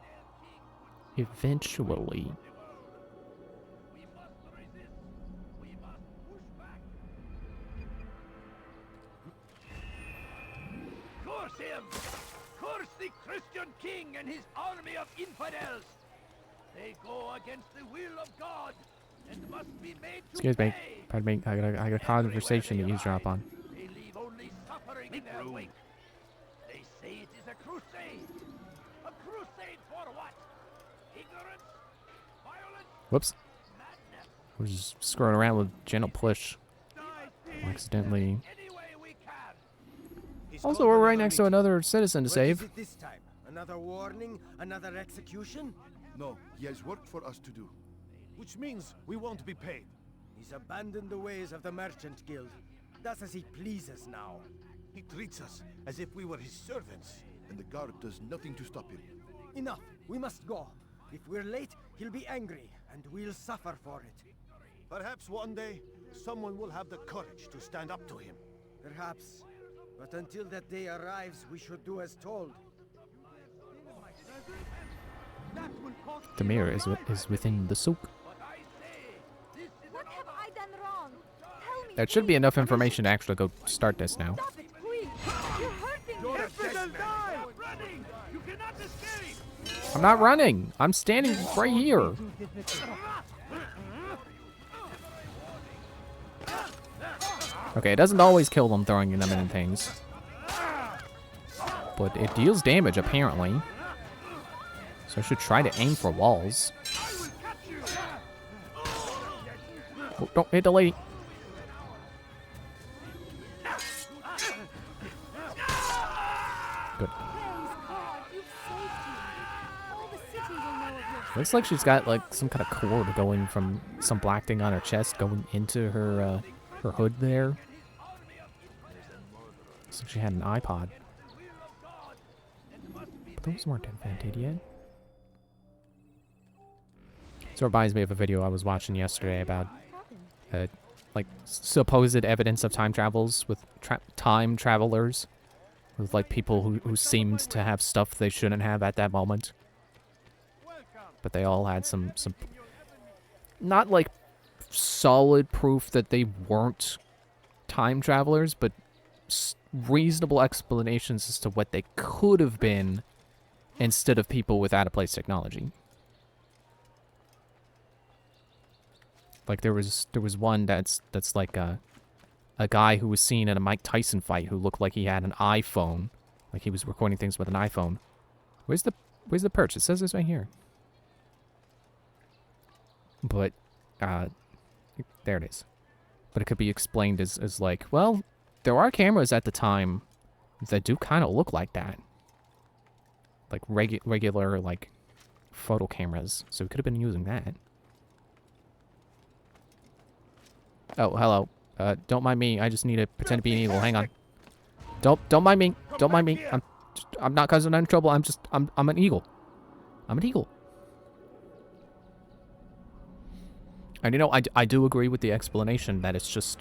Eventually. We must resist. We must push back. Curse him! Curse the Christian king and his army of infidels! They go against the will of God and must be made to Excuse me. pay. Pardon me. I got a conversation to eavesdrop on. They leave only suffering in their wake. They say it is a crusade. A crusade for what? Ignorance? Violence? Whoops. Madness? I was just screwing around with gentle push. Accidentally. Any way we can. Also, we're right next to another citizen to What save. is it this time? Another warning? Another execution? No, he has work for us to do. Which means we won't be paid. He's abandoned the ways of the Merchant Guild. Does as he pleases now. He treats us as if we were his servants. And the guard does nothing to stop him. Enough. We must go. If we're late, he'll be angry, and we'll suffer for it. Perhaps one day, someone will have the courage to stand up to him. Perhaps. But until that day arrives, we should do as told. The mirror is within the souk. What have I done wrong? Tell me. That should be enough information to actually go start this now. Stop it, please. You're hurting me. Running! You cannot escape! I'm not running. I'm standing right here. Okay, it doesn't always kill them throwing them in things. But it deals damage, apparently. So I should try to aim for walls. Oh, don't hit the lady. Good. Looks like she's got like some kind of cord going from some black thing on her chest going into her her hood there. Looks like she had an iPod. But those weren't invented yet. So it reminds me of a video I was watching yesterday about like supposed evidence of time travels with time travelers, with like people who seemed to have stuff they shouldn't have at that moment. But they all had some not like solid proof that they weren't time travelers, but reasonable explanations as to what they could have been instead of people with out-of-place technology. Like there was one that's like a guy who was seen in a Mike Tyson fight who looked like he had an iPhone, like he was recording things with an iPhone. Where's the perch? It says this right here. But there it is. But it could be explained as like, well, there are cameras at the time that do kind of look like that, like regular like photo cameras. So we could have been using that. Oh, hello. Don't mind me. I just need to pretend to be an eagle. Hang on. Don't mind me. Don't mind me. I'm not causing any trouble. I'm an eagle. I'm an eagle. And you know, I do agree with the explanation that it's just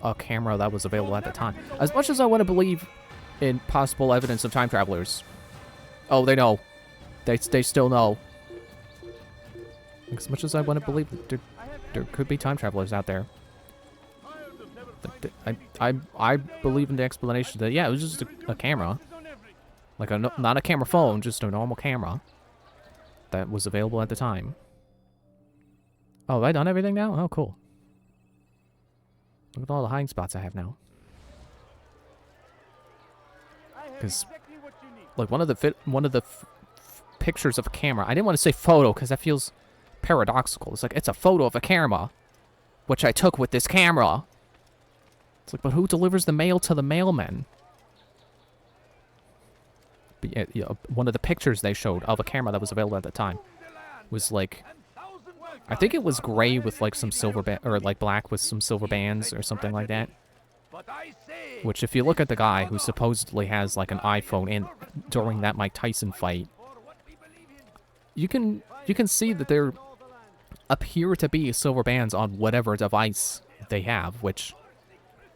a camera that was available at the time. As much as I want to believe in possible evidence of time travelers. Oh, they know. They still know. As much as I want to believe that there could be time travelers out there. I believe in the explanation that, yeah, it was just a camera. Like, not a camera phone, just a normal camera that was available at the time. Oh, have I done everything now? Oh, cool. Look at all the hiding spots I have now. Because, like, one of the pictures of a camera, I didn't want to say photo because that feels paradoxical. It's like, it's a photo of a camera, which I took with this camera. It's like, but who delivers the mail to the mailman? But yeah, one of the pictures they showed of a camera that was available at the time was like, I think it was gray with like some silver or like black with some silver bands or something like that. Which, if you look at the guy who supposedly has like an iPhone in during that Mike Tyson fight, you can see that there appear to be silver bands on whatever device they have, which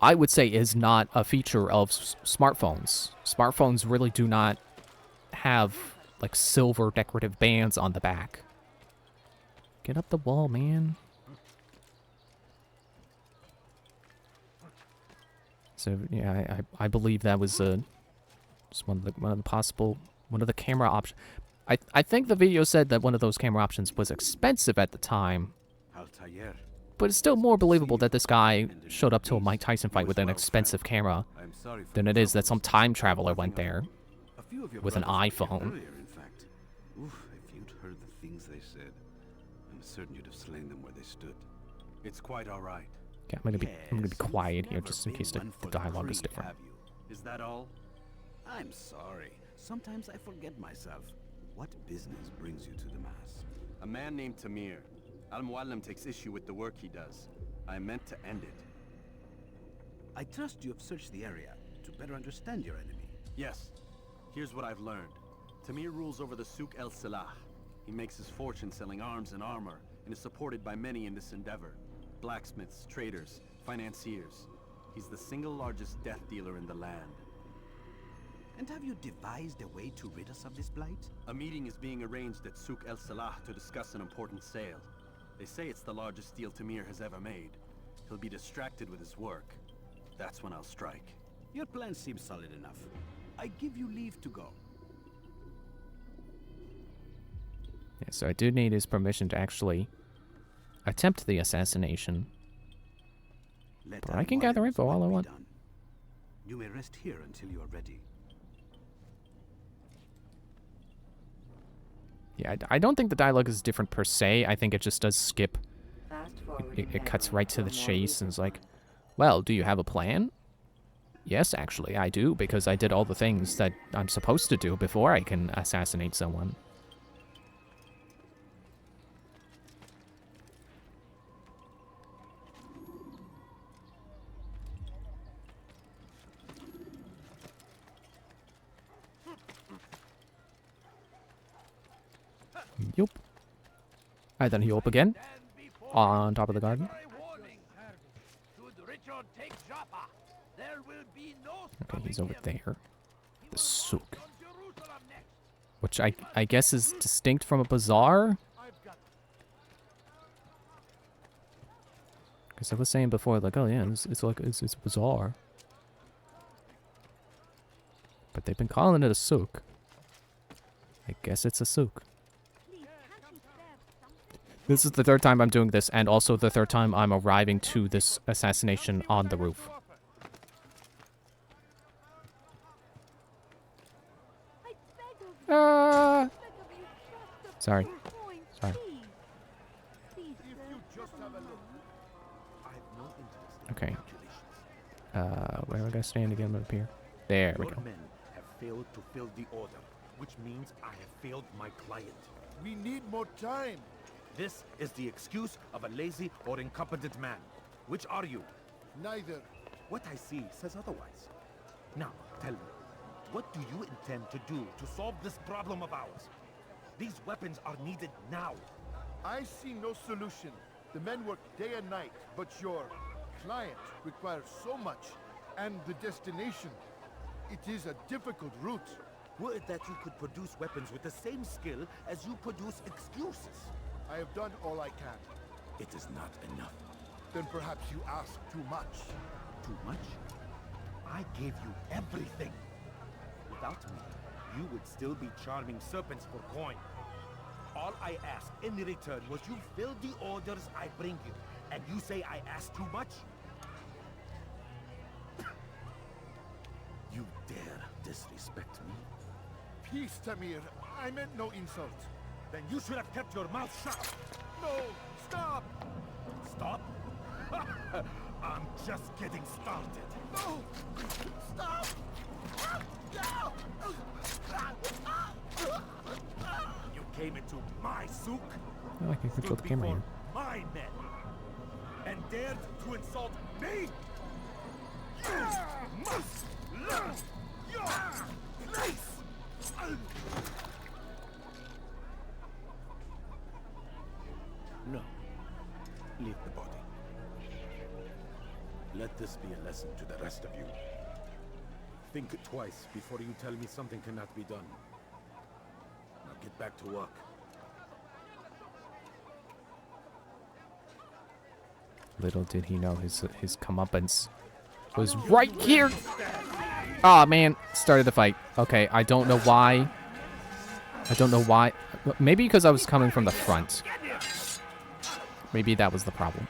I would say is not a feature of smartphones. Smartphones really do not have like silver decorative bands on the back. Get up the wall, man. So yeah, I believe that was just one of the camera options. I think the video said that one of those camera options was expensive at the time. But it's still more believable that this guy showed up to a Mike Tyson fight with an expensive camera than it is that some time traveler went there with an iPhone. If you'd heard the things they said, I'm certain you'd have slain them where they stood. It's quite all right. Okay, I'm gonna be quiet here just in case the dialogue is different. Is that all? I'm sorry. Sometimes I forget myself. What business brings you to the mass? A man named Tamir. Al-Muallim takes issue with the work he does. I meant to end it. I trust you have searched the area. to better understand your enemy. Yes. Here's what I've learned. Tamir rules over the Souk El Salah. He makes his fortune selling arms and armor, and is supported by many in this endeavor. Blacksmiths, traders, financiers. He's the single largest death dealer in the land. And have you devised a way to rid us of this blight? A meeting is being arranged at Souk El Salah to discuss an important sale. They say it's the largest deal Tamir has ever made. He'll be distracted with his work. That's when I'll strike. Your plan seems solid enough. I give you leave to go. Yeah, so I do need his permission to actually attempt the assassination. But I can gather info all I want. You may rest here until you are ready. Yeah, I don't think the dialogue is different per se. I think it just does skip. It cuts right to the chase and is like, well, do you have a plan? Yes, actually, I do, because I did all the things that I'm supposed to do before I can assassinate someone. Yup. And then heal up again. On top of the garden. Okay, he's over there. The souk. Which I guess is distinct from a bazaar? Because I was saying before, like, oh yeah, it's like, it's a bazaar. But they've been calling it a souk. I guess it's a souk. This is the third time I'm doing this, and also the third time I'm arriving to this assassination on the roof. Sorry. Sorry. Okay. Where am I gonna stand again up here? There we go. Your men have failed to fill the order, which means I have failed my client. We need more time. This is the excuse of a lazy or incompetent man. Which are you? Neither. What I see says otherwise. Now, tell me, what do you intend to do to solve this problem of ours? These weapons are needed now. I see no solution. The men work day and night, but your client requires so much, and the destination. It is a difficult route. Would that you could produce weapons with the same skill as you produce excuses. I have done all I can. It is not enough. Then perhaps you ask too much. Too much? I gave you everything. Without me, you would still be charming serpents for coin. All I ask in return was you fill the orders I bring you. And you say I ask too much? You dare disrespect me? Peace, Tamir. I meant no insult. Then you should have kept your mouth shut. No! Stop! Stop? I'm just getting started. No! Stop! You came into my souk? Oh, I can control stood the camera before here. my men, and dared to insult me? You must learn your place! No. Leave the body. Let this be a lesson to the rest of you. Think twice before you tell me something cannot be done. Now get back to work. Little did he know his comeuppance was right here. Oh man, started the fight. Okay, I don't know why. I don't know why. Maybe because I was coming from the front. Maybe that was the problem.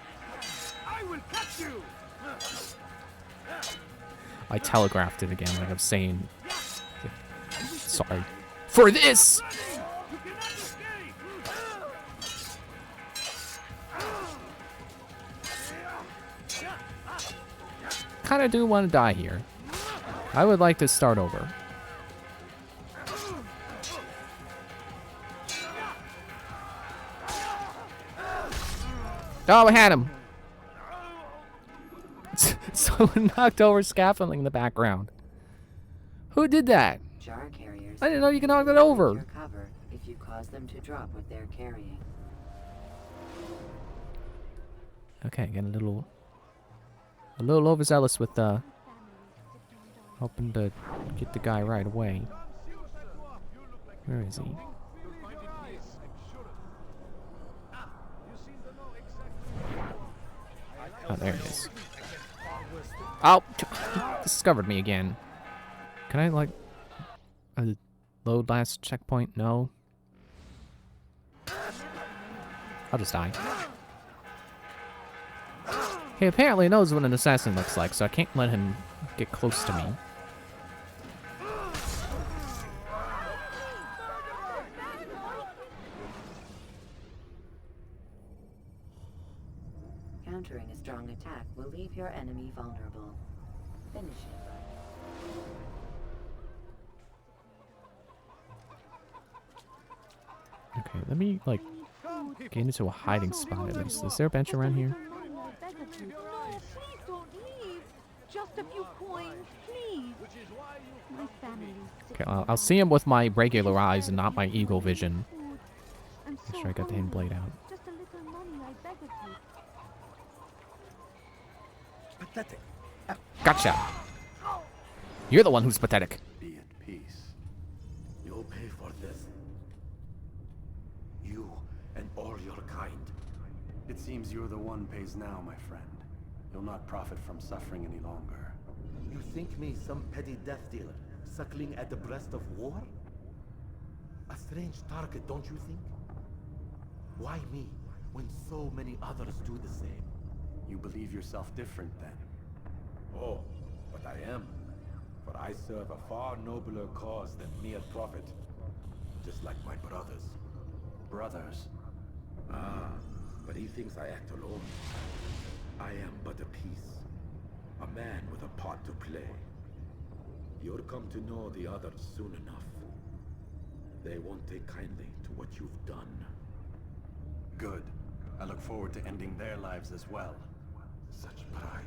I telegraphed it again, like I'm saying. Sorry for this. Kind of do want to die here. I would like to start over. Oh, I had him. Someone knocked over scaffolding in the background. Who did that? Jar carriers. I didn't know you can knock that over. Your cover if you cause them to drop what they're carrying. Okay, getting a little overzealous with hoping to get the guy right away. Where is he? Oh, there he is. Oh, he discovered me again. Can I like load last checkpoint? No. I'll just die. He apparently knows what an assassin looks like, so I can't let him get close to me. Countering a strong attack will leave your enemy vulnerable. Finish it. Okay, let me like get into a hiding spot at least. Is there a bench around here? No, please don't leave. Just a few coins, please. My family. Okay, I'll see him with my regular eyes and not my eagle vision. I'm Make sure I got the hidden blade out. Just a little money, I beg of you. Pathetic. Gotcha. You're the one who's pathetic. Be at peace. You'll pay for this. You and all your kind. It seems you're the one pays now, my friend. You'll not profit from suffering any longer. You think me some petty death dealer, suckling at the breast of war? A strange target, don't you think? Why me, when so many others do the same? You believe yourself different, then? Oh, but I am. For I serve a far nobler cause than mere profit. Just like my brothers. Brothers? Ah, but he thinks I act alone. I am but a piece. A man with a part to play. You'll come to know the others soon enough. They won't take kindly to what you've done. Good. I look forward to ending their lives as well. Such pride.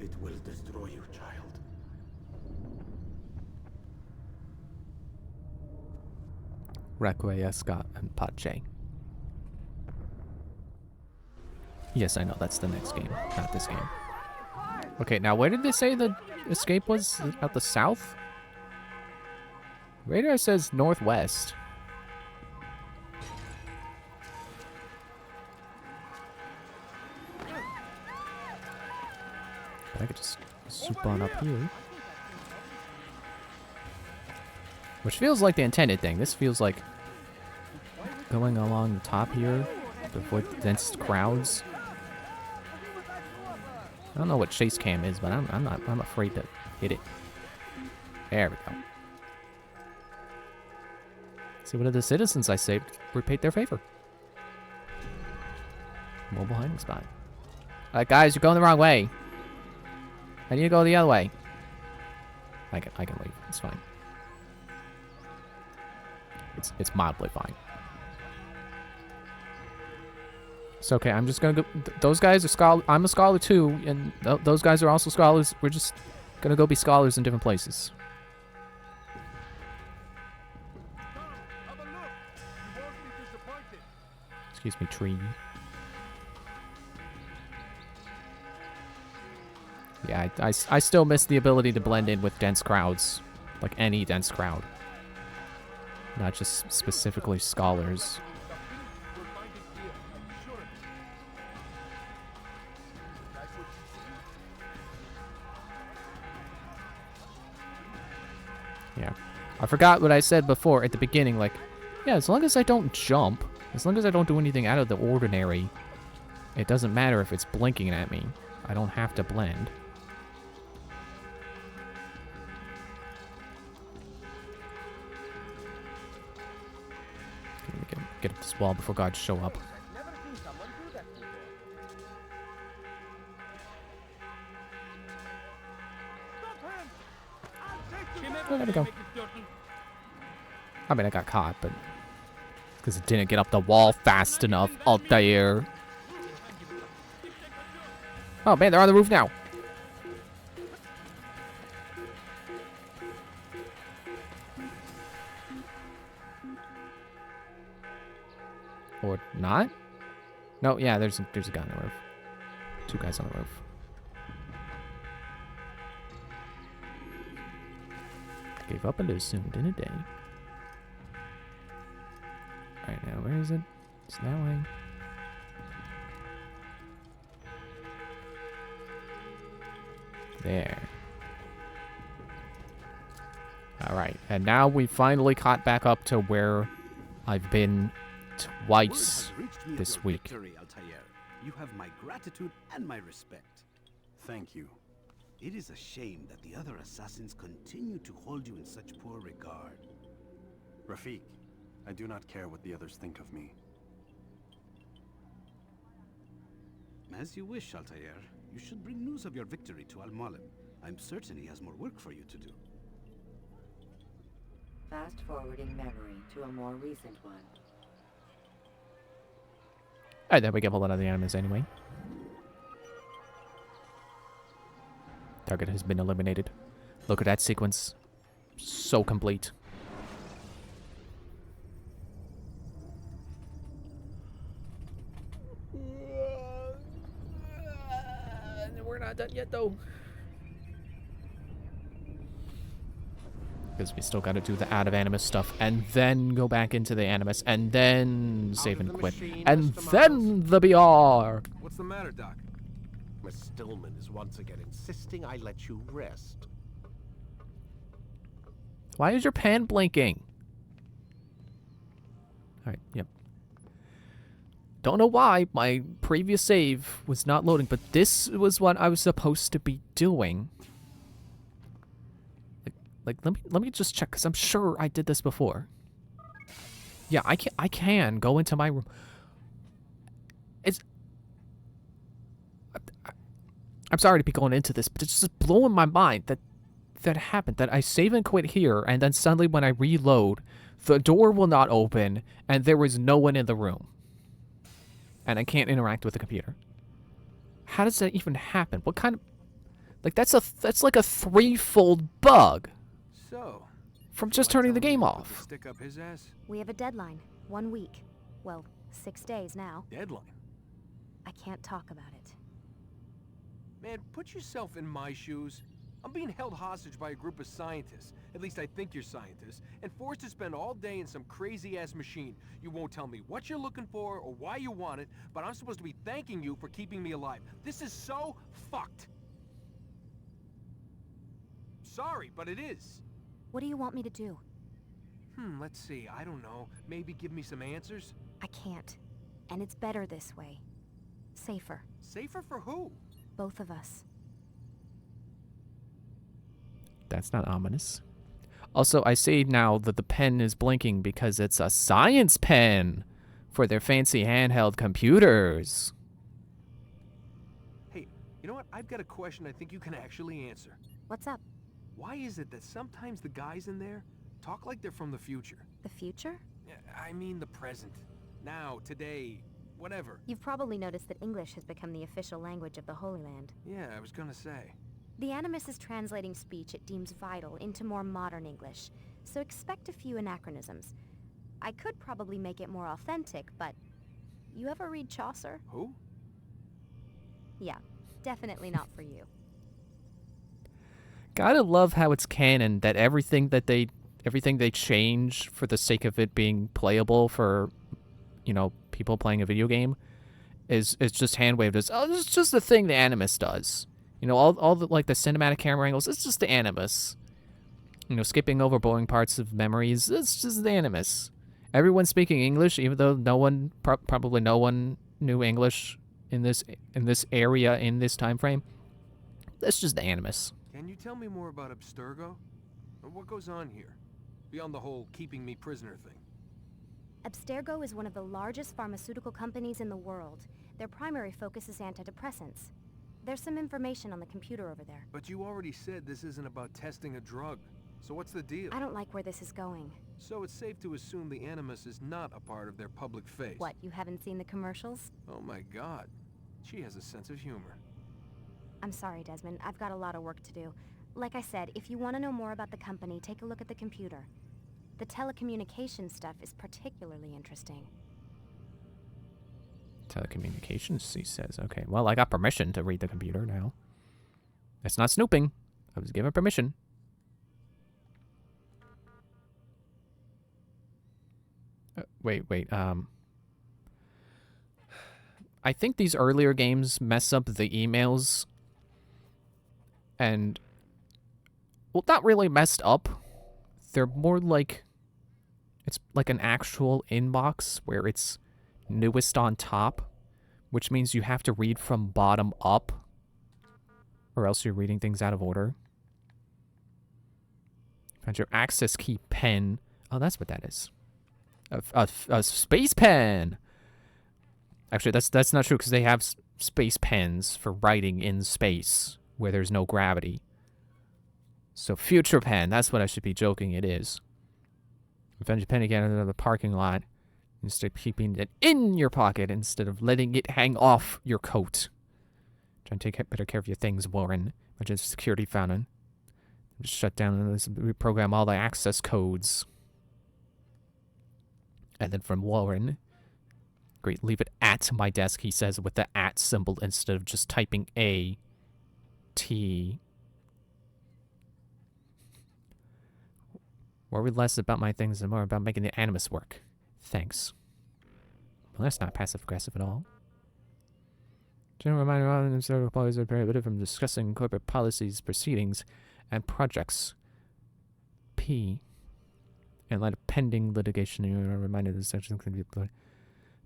It will destroy you, child. Requiescat and Pace. Yes, I know, that's the next game, not this game. Okay, now where did they say the escape was? Out the south? Radar says northwest. I could just swoop on up here. Which feels like the intended thing. This feels like going along the top here to avoid the dense crowds. I don't know what chase cam is, but I'm afraid to hit it. There we go. See, one of the citizens I saved repaid their favor. Mobile hiding spot. Alright guys, you're going the wrong way. I need to go the other way. I can leave. It's fine. It's mildly fine. It's okay. I'm just gonna go. Those guys are scholar. I'm a scholar too, and those guys are also scholars. We're just gonna go be scholars in different places. Excuse me, tree. Yeah, I still miss the ability to blend in with dense crowds. Like any dense crowd. Not just specifically scholars. Yeah. I forgot what I said before at the beginning, like, yeah, as long as I don't jump, as long as I don't do anything out of the ordinary, it doesn't matter if it's blinking at me. I don't have to blend. Get up this wall before guards show up. Oh, there we go. I mean, I got caught, but because it didn't get up the wall fast enough out there. Oh man, they're on the roof now. Oh, yeah, there's a guy on the roof. 2 guys on the roof. Gave up and assumed in a day. Alright, now where is it? It's that way. There. Alright, and now we finally caught back up to where I've been twice this week. Victory, Altair. You have my gratitude and my respect. Thank you. It is a shame that the other assassins continue to hold you in such poor regard. Rafik, I do not care what the others think of me. As you wish, Altair. You should bring news of your victory to Al-Mualim. I'm certain he has more work for you to do. Fast forwarding memory to a more recent one. Alright, then we get a lot of the animals anyway. Target has been eliminated. Look at that sequence. So complete. We're not done yet, though. Because we still got to do the out of Animus stuff, and then go back into the Animus, and then save and quit, and then the BR. What's the matter, Doc? Miss Stillman is once again insisting I let you rest. Why is your pan blinking? Alright, yep. Don't know why my previous save was not loading, but this was what I was supposed to be doing. Like let me just check, because I'm sure I did this before. Yeah, I can go into my room. I'm sorry to be going into this, but it's just blowing my mind that happened. That I save and quit here, and then suddenly when I reload, the door will not open, and there was no one in the room. And I can't interact with the computer. How does that even happen? What kind of... Like, that's like a 3-fold bug. So... From just turning the game off. Stick up his ass? We have a deadline. 1 week. Well, 6 days now. Deadline? I can't talk about it. Man, put yourself in my shoes. I'm being held hostage by a group of scientists. At least I think you're scientists. And forced to spend all day in some crazy-ass machine. You won't tell me what you're looking for or why you want it, but I'm supposed to be thanking you for keeping me alive. This is so fucked. Sorry, but it is. What do you want me to do? Let's see. I don't know. Maybe give me some answers? I can't. And it's better this way. Safer. Safer for who? Both of us. That's not ominous. Also, I say now that the pen is blinking because it's a science pen for their fancy handheld computers. Hey, you know what? I've got a question I think you can actually answer. What's up? Why is it that sometimes the guys in there talk like they're from the future? The future? I mean the present. Now, today, whatever. You've probably noticed that English has become the official language of the Holy Land. Yeah, I was gonna say. The Animus is translating speech it deems vital into more modern English, so expect a few anachronisms. I could probably make it more authentic, but... You ever read Chaucer? Who? Yeah, definitely not for you. Gotta love how it's canon that everything they change for the sake of it being playable for, you know, people playing a video game is just hand-waved as, oh, this is just the thing the Animus does. You know, all the, like, the cinematic camera angles, it's just the Animus. You know, skipping over boring parts of memories, it's just the Animus. Everyone speaking English, even though no one, probably no one knew English in this area, in this time frame, that's just the Animus. Can you tell me more about Abstergo? What goes on here? Beyond the whole keeping me prisoner thing. Abstergo is one of the largest pharmaceutical companies in the world. Their primary focus is antidepressants. There's some information on the computer over there. But you already said this isn't about testing a drug. So what's the deal? I don't like where this is going. So it's safe to assume the Animus is not a part of their public face. What, you haven't seen the commercials? Oh my god. She has a sense of humor. I'm sorry, Desmond. I've got a lot of work to do. Like I said, if you want to know more about the company, take a look at the computer. The telecommunications stuff is particularly interesting. Telecommunications, he says. Okay, well, I got permission to read the computer now. It's not snooping. I was given permission. Wait. I think these earlier games mess up the emails. And, well, not really messed up. They're more like, it's like an actual inbox where it's newest on top, which means you have to read from bottom up, or else you're reading things out of order. Find your access key pen. Oh, that's what that is. A space pen. Actually, that's not true because they have space pens for writing in space where there's no gravity. So future pen, that's what I should be joking it is. Find your pen again in the parking lot. Instead of keeping it in your pocket instead of letting it hang off your coat. Try and take better care of your things, Warren. Which is security fountain. Just shut down and reprogram all the access codes. And then from Warren. Great, leave it at my desk, he says, with the at symbol instead of just typing A. T. Worry less about my things and more about making the Animus work. Thanks. Well, that's not passive-aggressive at all. General reminder, all the employees are prohibited from discussing corporate policies, proceedings, and projects. P. In light of pending litigation, you are reminded that section can be applied.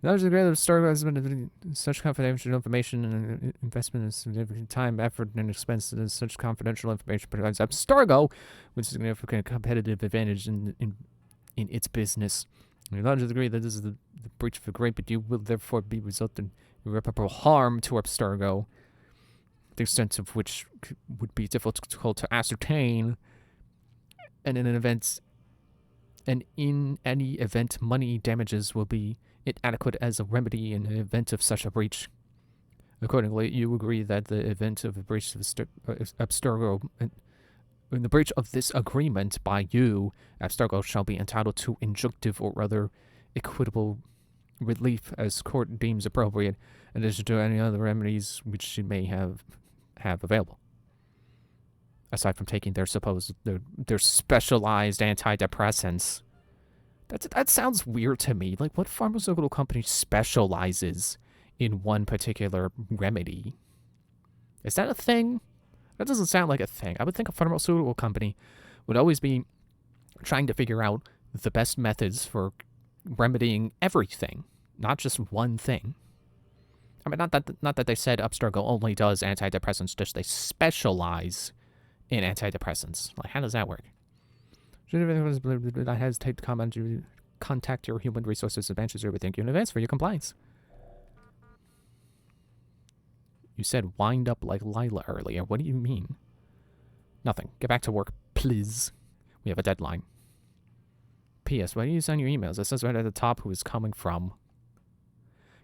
Knowledge of the great historical has been such confidential information and investment in significant time, effort, and expense that such confidential information provides Abstergo with significant competitive advantage in its business. You're not to agree that this is the breach of agreement, you will therefore be resulting in irreparable harm to Abstergo, the extent of which would be difficult to ascertain, and in any event, money damages will be inadequate as a remedy in the event of such a breach. Accordingly, you agree that the event of a breach of Abstergo, in the breach of this agreement by you, Abstergo shall be entitled to injunctive or other equitable relief as court deems appropriate, in addition to any other remedies which she may have available. Aside from taking their specialized antidepressants. That sounds weird to me. Like, what pharmaceutical company specializes in one particular remedy? Is that a thing? That doesn't sound like a thing. I would think a pharmaceutical company would always be trying to figure out the best methods for remedying everything, not just one thing. I mean, not that they said Abstergo only does antidepressants, just they specialize in antidepressants. Like, how does that work? I hesitate to contact your human resources advances or thank you in advance for your compliance. You said wind up like Lila earlier. What do you mean? Nothing. Get back to work, please. We have a deadline. P.S. Why do you send your emails? It says right at the top who it's coming from.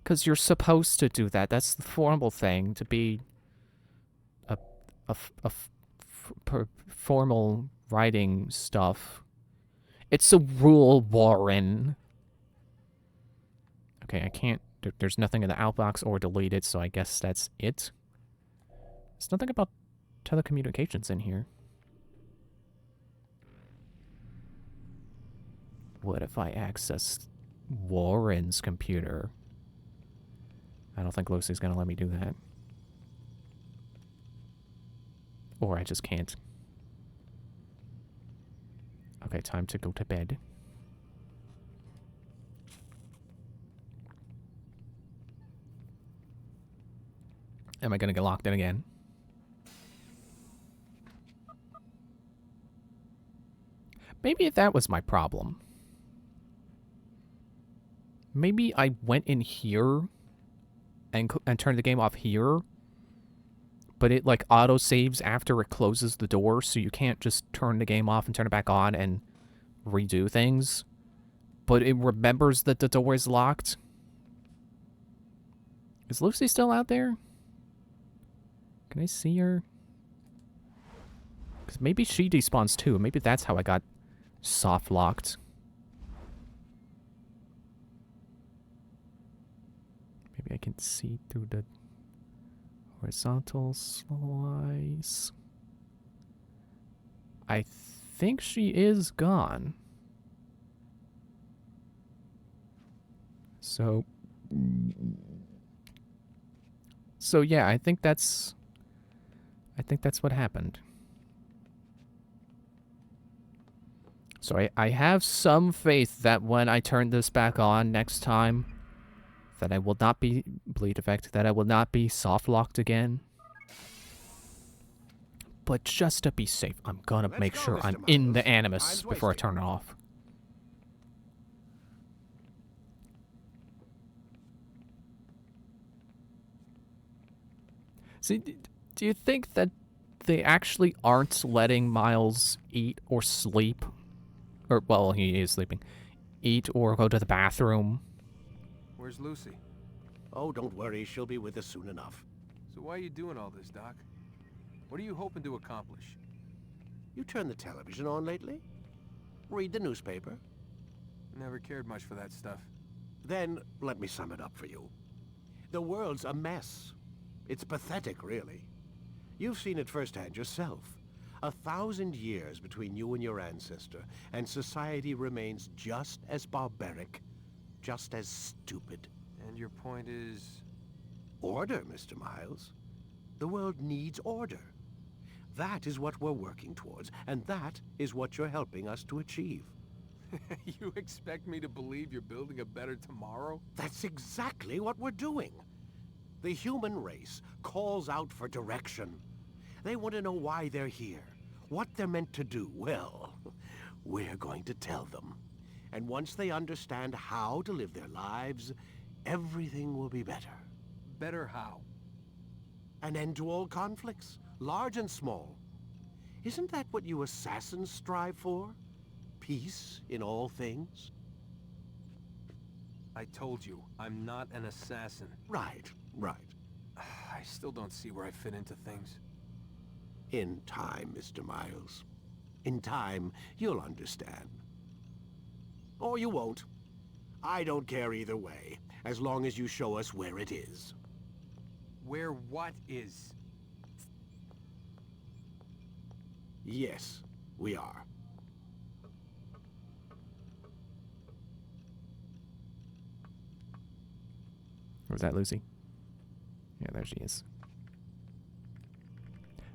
Because you're supposed to do that. That's the formal thing, to be a formal writing stuff. It's a rule, Warren. Okay, I can't... There's nothing in the outbox or deleted, so I guess that's it. There's nothing about telecommunications in here. What if I access Warren's computer? I don't think Lucy's gonna let me do that. Or I just can't. Okay, time to go to bed. Am I gonna get locked in again? Maybe that was my problem. Maybe I went in here and turned the game off here, but it like auto-saves after it closes the door, so you can't just turn the game off and turn it back on and redo things. But it remembers that the door is locked. Is Lucy still out there? Can I see her? Because maybe she despawns too. Maybe that's how I got soft-locked. Maybe I can see through the horizontal slice. I think she is gone. So yeah, I think that's what happened. So I have some faith that when I turn this back on next time, that I will not be bleed effect, that I will not be soft locked again. But just to be safe, I'm gonna make sure I'm in the Animus before I turn it off. See, do you think that they actually aren't letting Miles eat or sleep? Or, well, he is sleeping. Eat or go to the bathroom? Where's Lucy? Oh, don't worry. She'll be with us soon enough. So why are you doing all this, Doc? What are you hoping to accomplish? You turned the television on lately? Read the newspaper? Never cared much for that stuff. Then, let me sum it up for you. The world's a mess. It's pathetic, really. You've seen it firsthand yourself. 1,000 years between you and your ancestor, and society remains just as barbaric, just as stupid. And your point is? Order, Mr. Miles. The world needs order. That is what we're working towards, and that is what you're helping us to achieve. You expect me to believe you're building a better tomorrow? That's exactly what we're doing. The human race calls out for direction. They want to know why they're here, what they're meant to do. Well, we're going to tell them. And once they understand how to live their lives, everything will be better. Better how? An end to all conflicts, large and small. Isn't that what you assassins strive for? Peace in all things? I told you, I'm not an assassin. Right. I still don't see where I fit into things. In time, Mr. Miles. In time, you'll understand. Or you won't. I don't care either way, as long as you show us where it is. Where what is? Yes, we are. Where's that, Lucy? Yeah, there she is.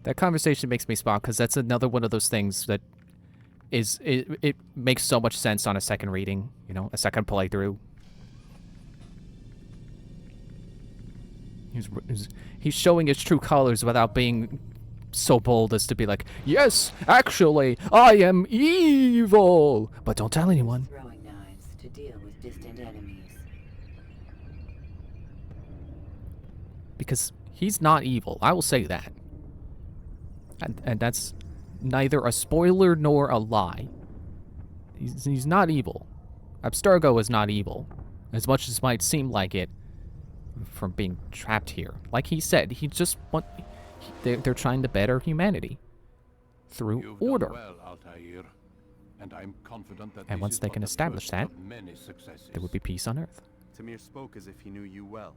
That conversation makes me smile, because that's another one of those things that is... It makes so much sense on a second reading, you know, a second playthrough. He's showing his true colors without being so bold as to be like, yes, actually, I am evil! But don't tell anyone. Throwing knives to deal with distant enemies. Because he's not evil, I will say that. And that's neither a spoiler nor a lie. He's not evil. Abstergo is not evil, as much as it might seem like it from being trapped here. Like he said, he just want... They're trying to better humanity through You've order. Done well, Altair, and I'm confident that And this once is they but can the establish first that, of many successes. there would be peace on Earth. Tamir spoke as if he knew you well.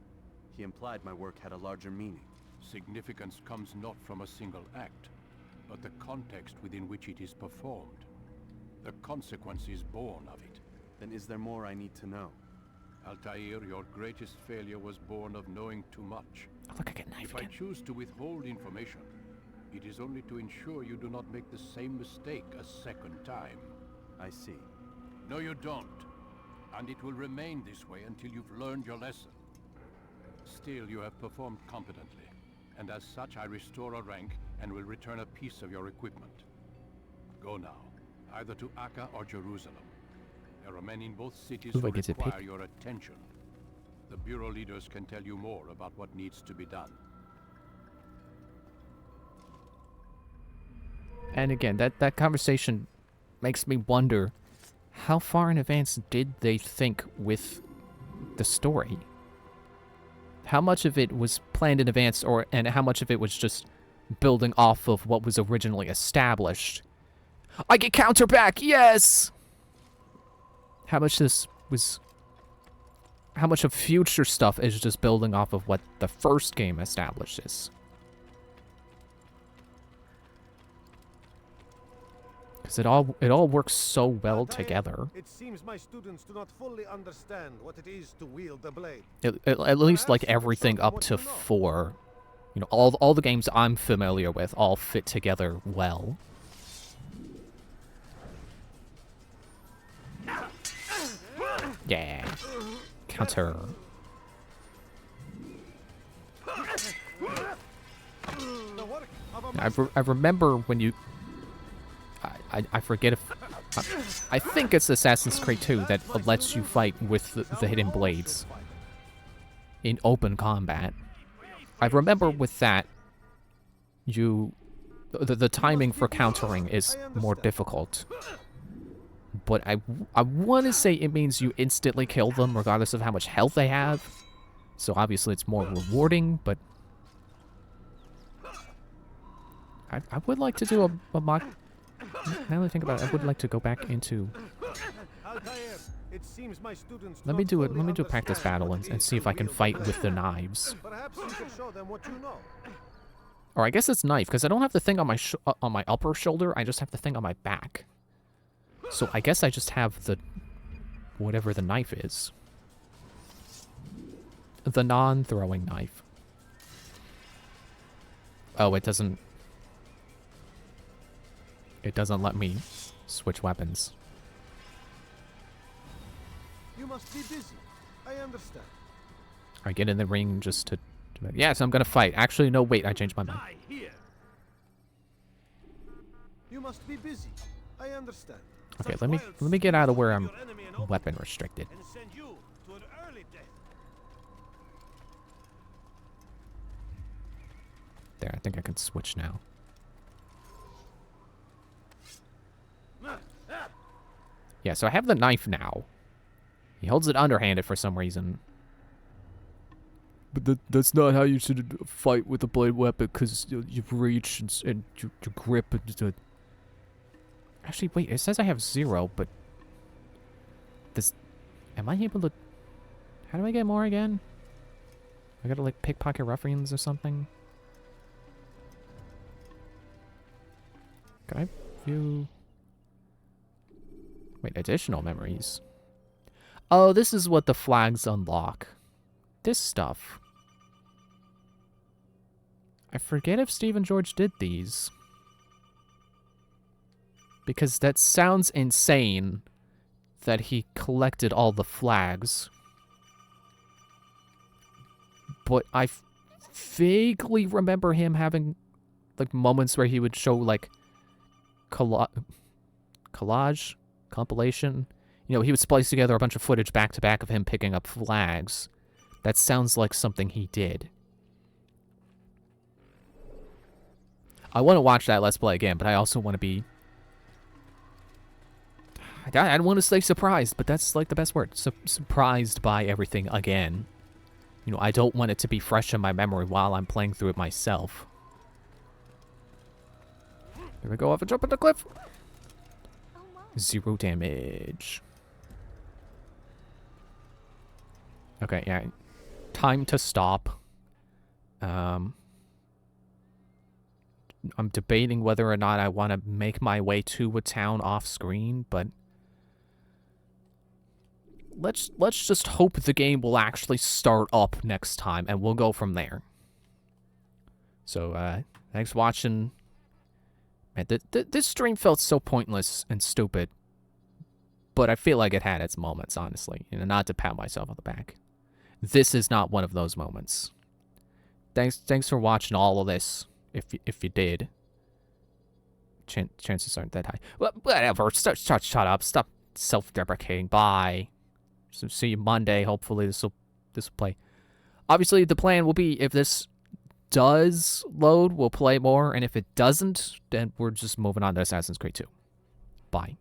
He implied my work had a larger meaning. Significance comes not from a single act, but the context within which it is performed. The consequences born of it. Then is there more I need to know? Altair, your greatest failure was born of knowing too much. Oh, look, I get a knife If again. I choose to withhold information, it is only to ensure you do not make the same mistake a second time. I see. No, you don't. And it will remain this way until you've learned your lesson. Still, you have performed competently, and as such I restore a rank and will return a piece of your equipment. Go now, either to Akka or Jerusalem. There are men in both cities Ooh, who I get to pick. require your attention. The Bureau leaders can tell you more about what needs to be done. And again, that conversation makes me wonder, how far in advance did they think with the story? How much of it was planned in advance, and how much of it was just building off of what was originally established? I get counter back, yes! How much this was how much of future stuff is just building off of what the first game establishes. Because it all works so well together. It seems my students do not fully understand what it is to wield the blade. At least like everything up to 4. You know, all the games I'm familiar with all fit together well. Yeah. Counter. I remember when you... I forget if... I think it's Assassin's Creed 2 that lets you fight with the hidden blades in open combat. I remember with that, the timing for countering is more difficult. But I want to say it means you instantly kill them regardless of how much health they have. So obviously it's more rewarding, but... I would like to do a mock... Now that I think about it, I would like to go back into... Let me do a practice battle and see if I can fight with the knives. Or I guess it's knife, because I don't have the thing on my upper shoulder, I just have the thing on my back. So I guess I just have the... whatever the knife is. The non-throwing knife. Oh, it doesn't... It doesn't let me switch weapons. You must be busy. I understand. I get in the ring just to... Yes, I'm gonna fight. Actually, no, wait, I changed my mind. You must be busy. I understand. Okay, let me get out of where I'm weapon restricted. There, I think I can switch now. Yeah, so I have the knife now. He holds it underhanded for some reason. But that's not how you should fight with a blade weapon, because you reach and your grip. Actually, wait, it says I have 0, but... This... Am I able to... How do I get more again? I gotta, like, pickpocket ruffians or something? Can I view... Wait, additional memories. Oh, this is what the flags unlock. This stuff. I forget if Steve and George did these. Because that sounds insane that he collected all the flags. But I vaguely remember him having like moments where he would show like collage, compilation. You know, he would splice together a bunch of footage back to back of him picking up flags. That sounds like something he did. I want to watch that Let's Play again, but I also want to be... I don't want to say surprised, but that's like the best word. Surprised by everything again. You know, I don't want it to be fresh in my memory while I'm playing through it myself. Here we go, off a jump at the cliff. 0 damage. Okay, yeah. Time to stop. I'm debating whether or not I want to make my way to a town off screen, but let's just hope the game will actually start up next time, and we'll go from there. So, thanks for watching. Man, this stream felt so pointless and stupid, but I feel like it had its moments, honestly. You know, not to pat myself on the back. This is not one of those moments. Thanks for watching all of this. If you did, chances aren't that high. Whatever. Shut up. Stop self-deprecating. Bye. So see you Monday. Hopefully this will play. Obviously, the plan will be if this does load, we'll play more, and if it doesn't, then we're just moving on to Assassin's Creed 2. Bye.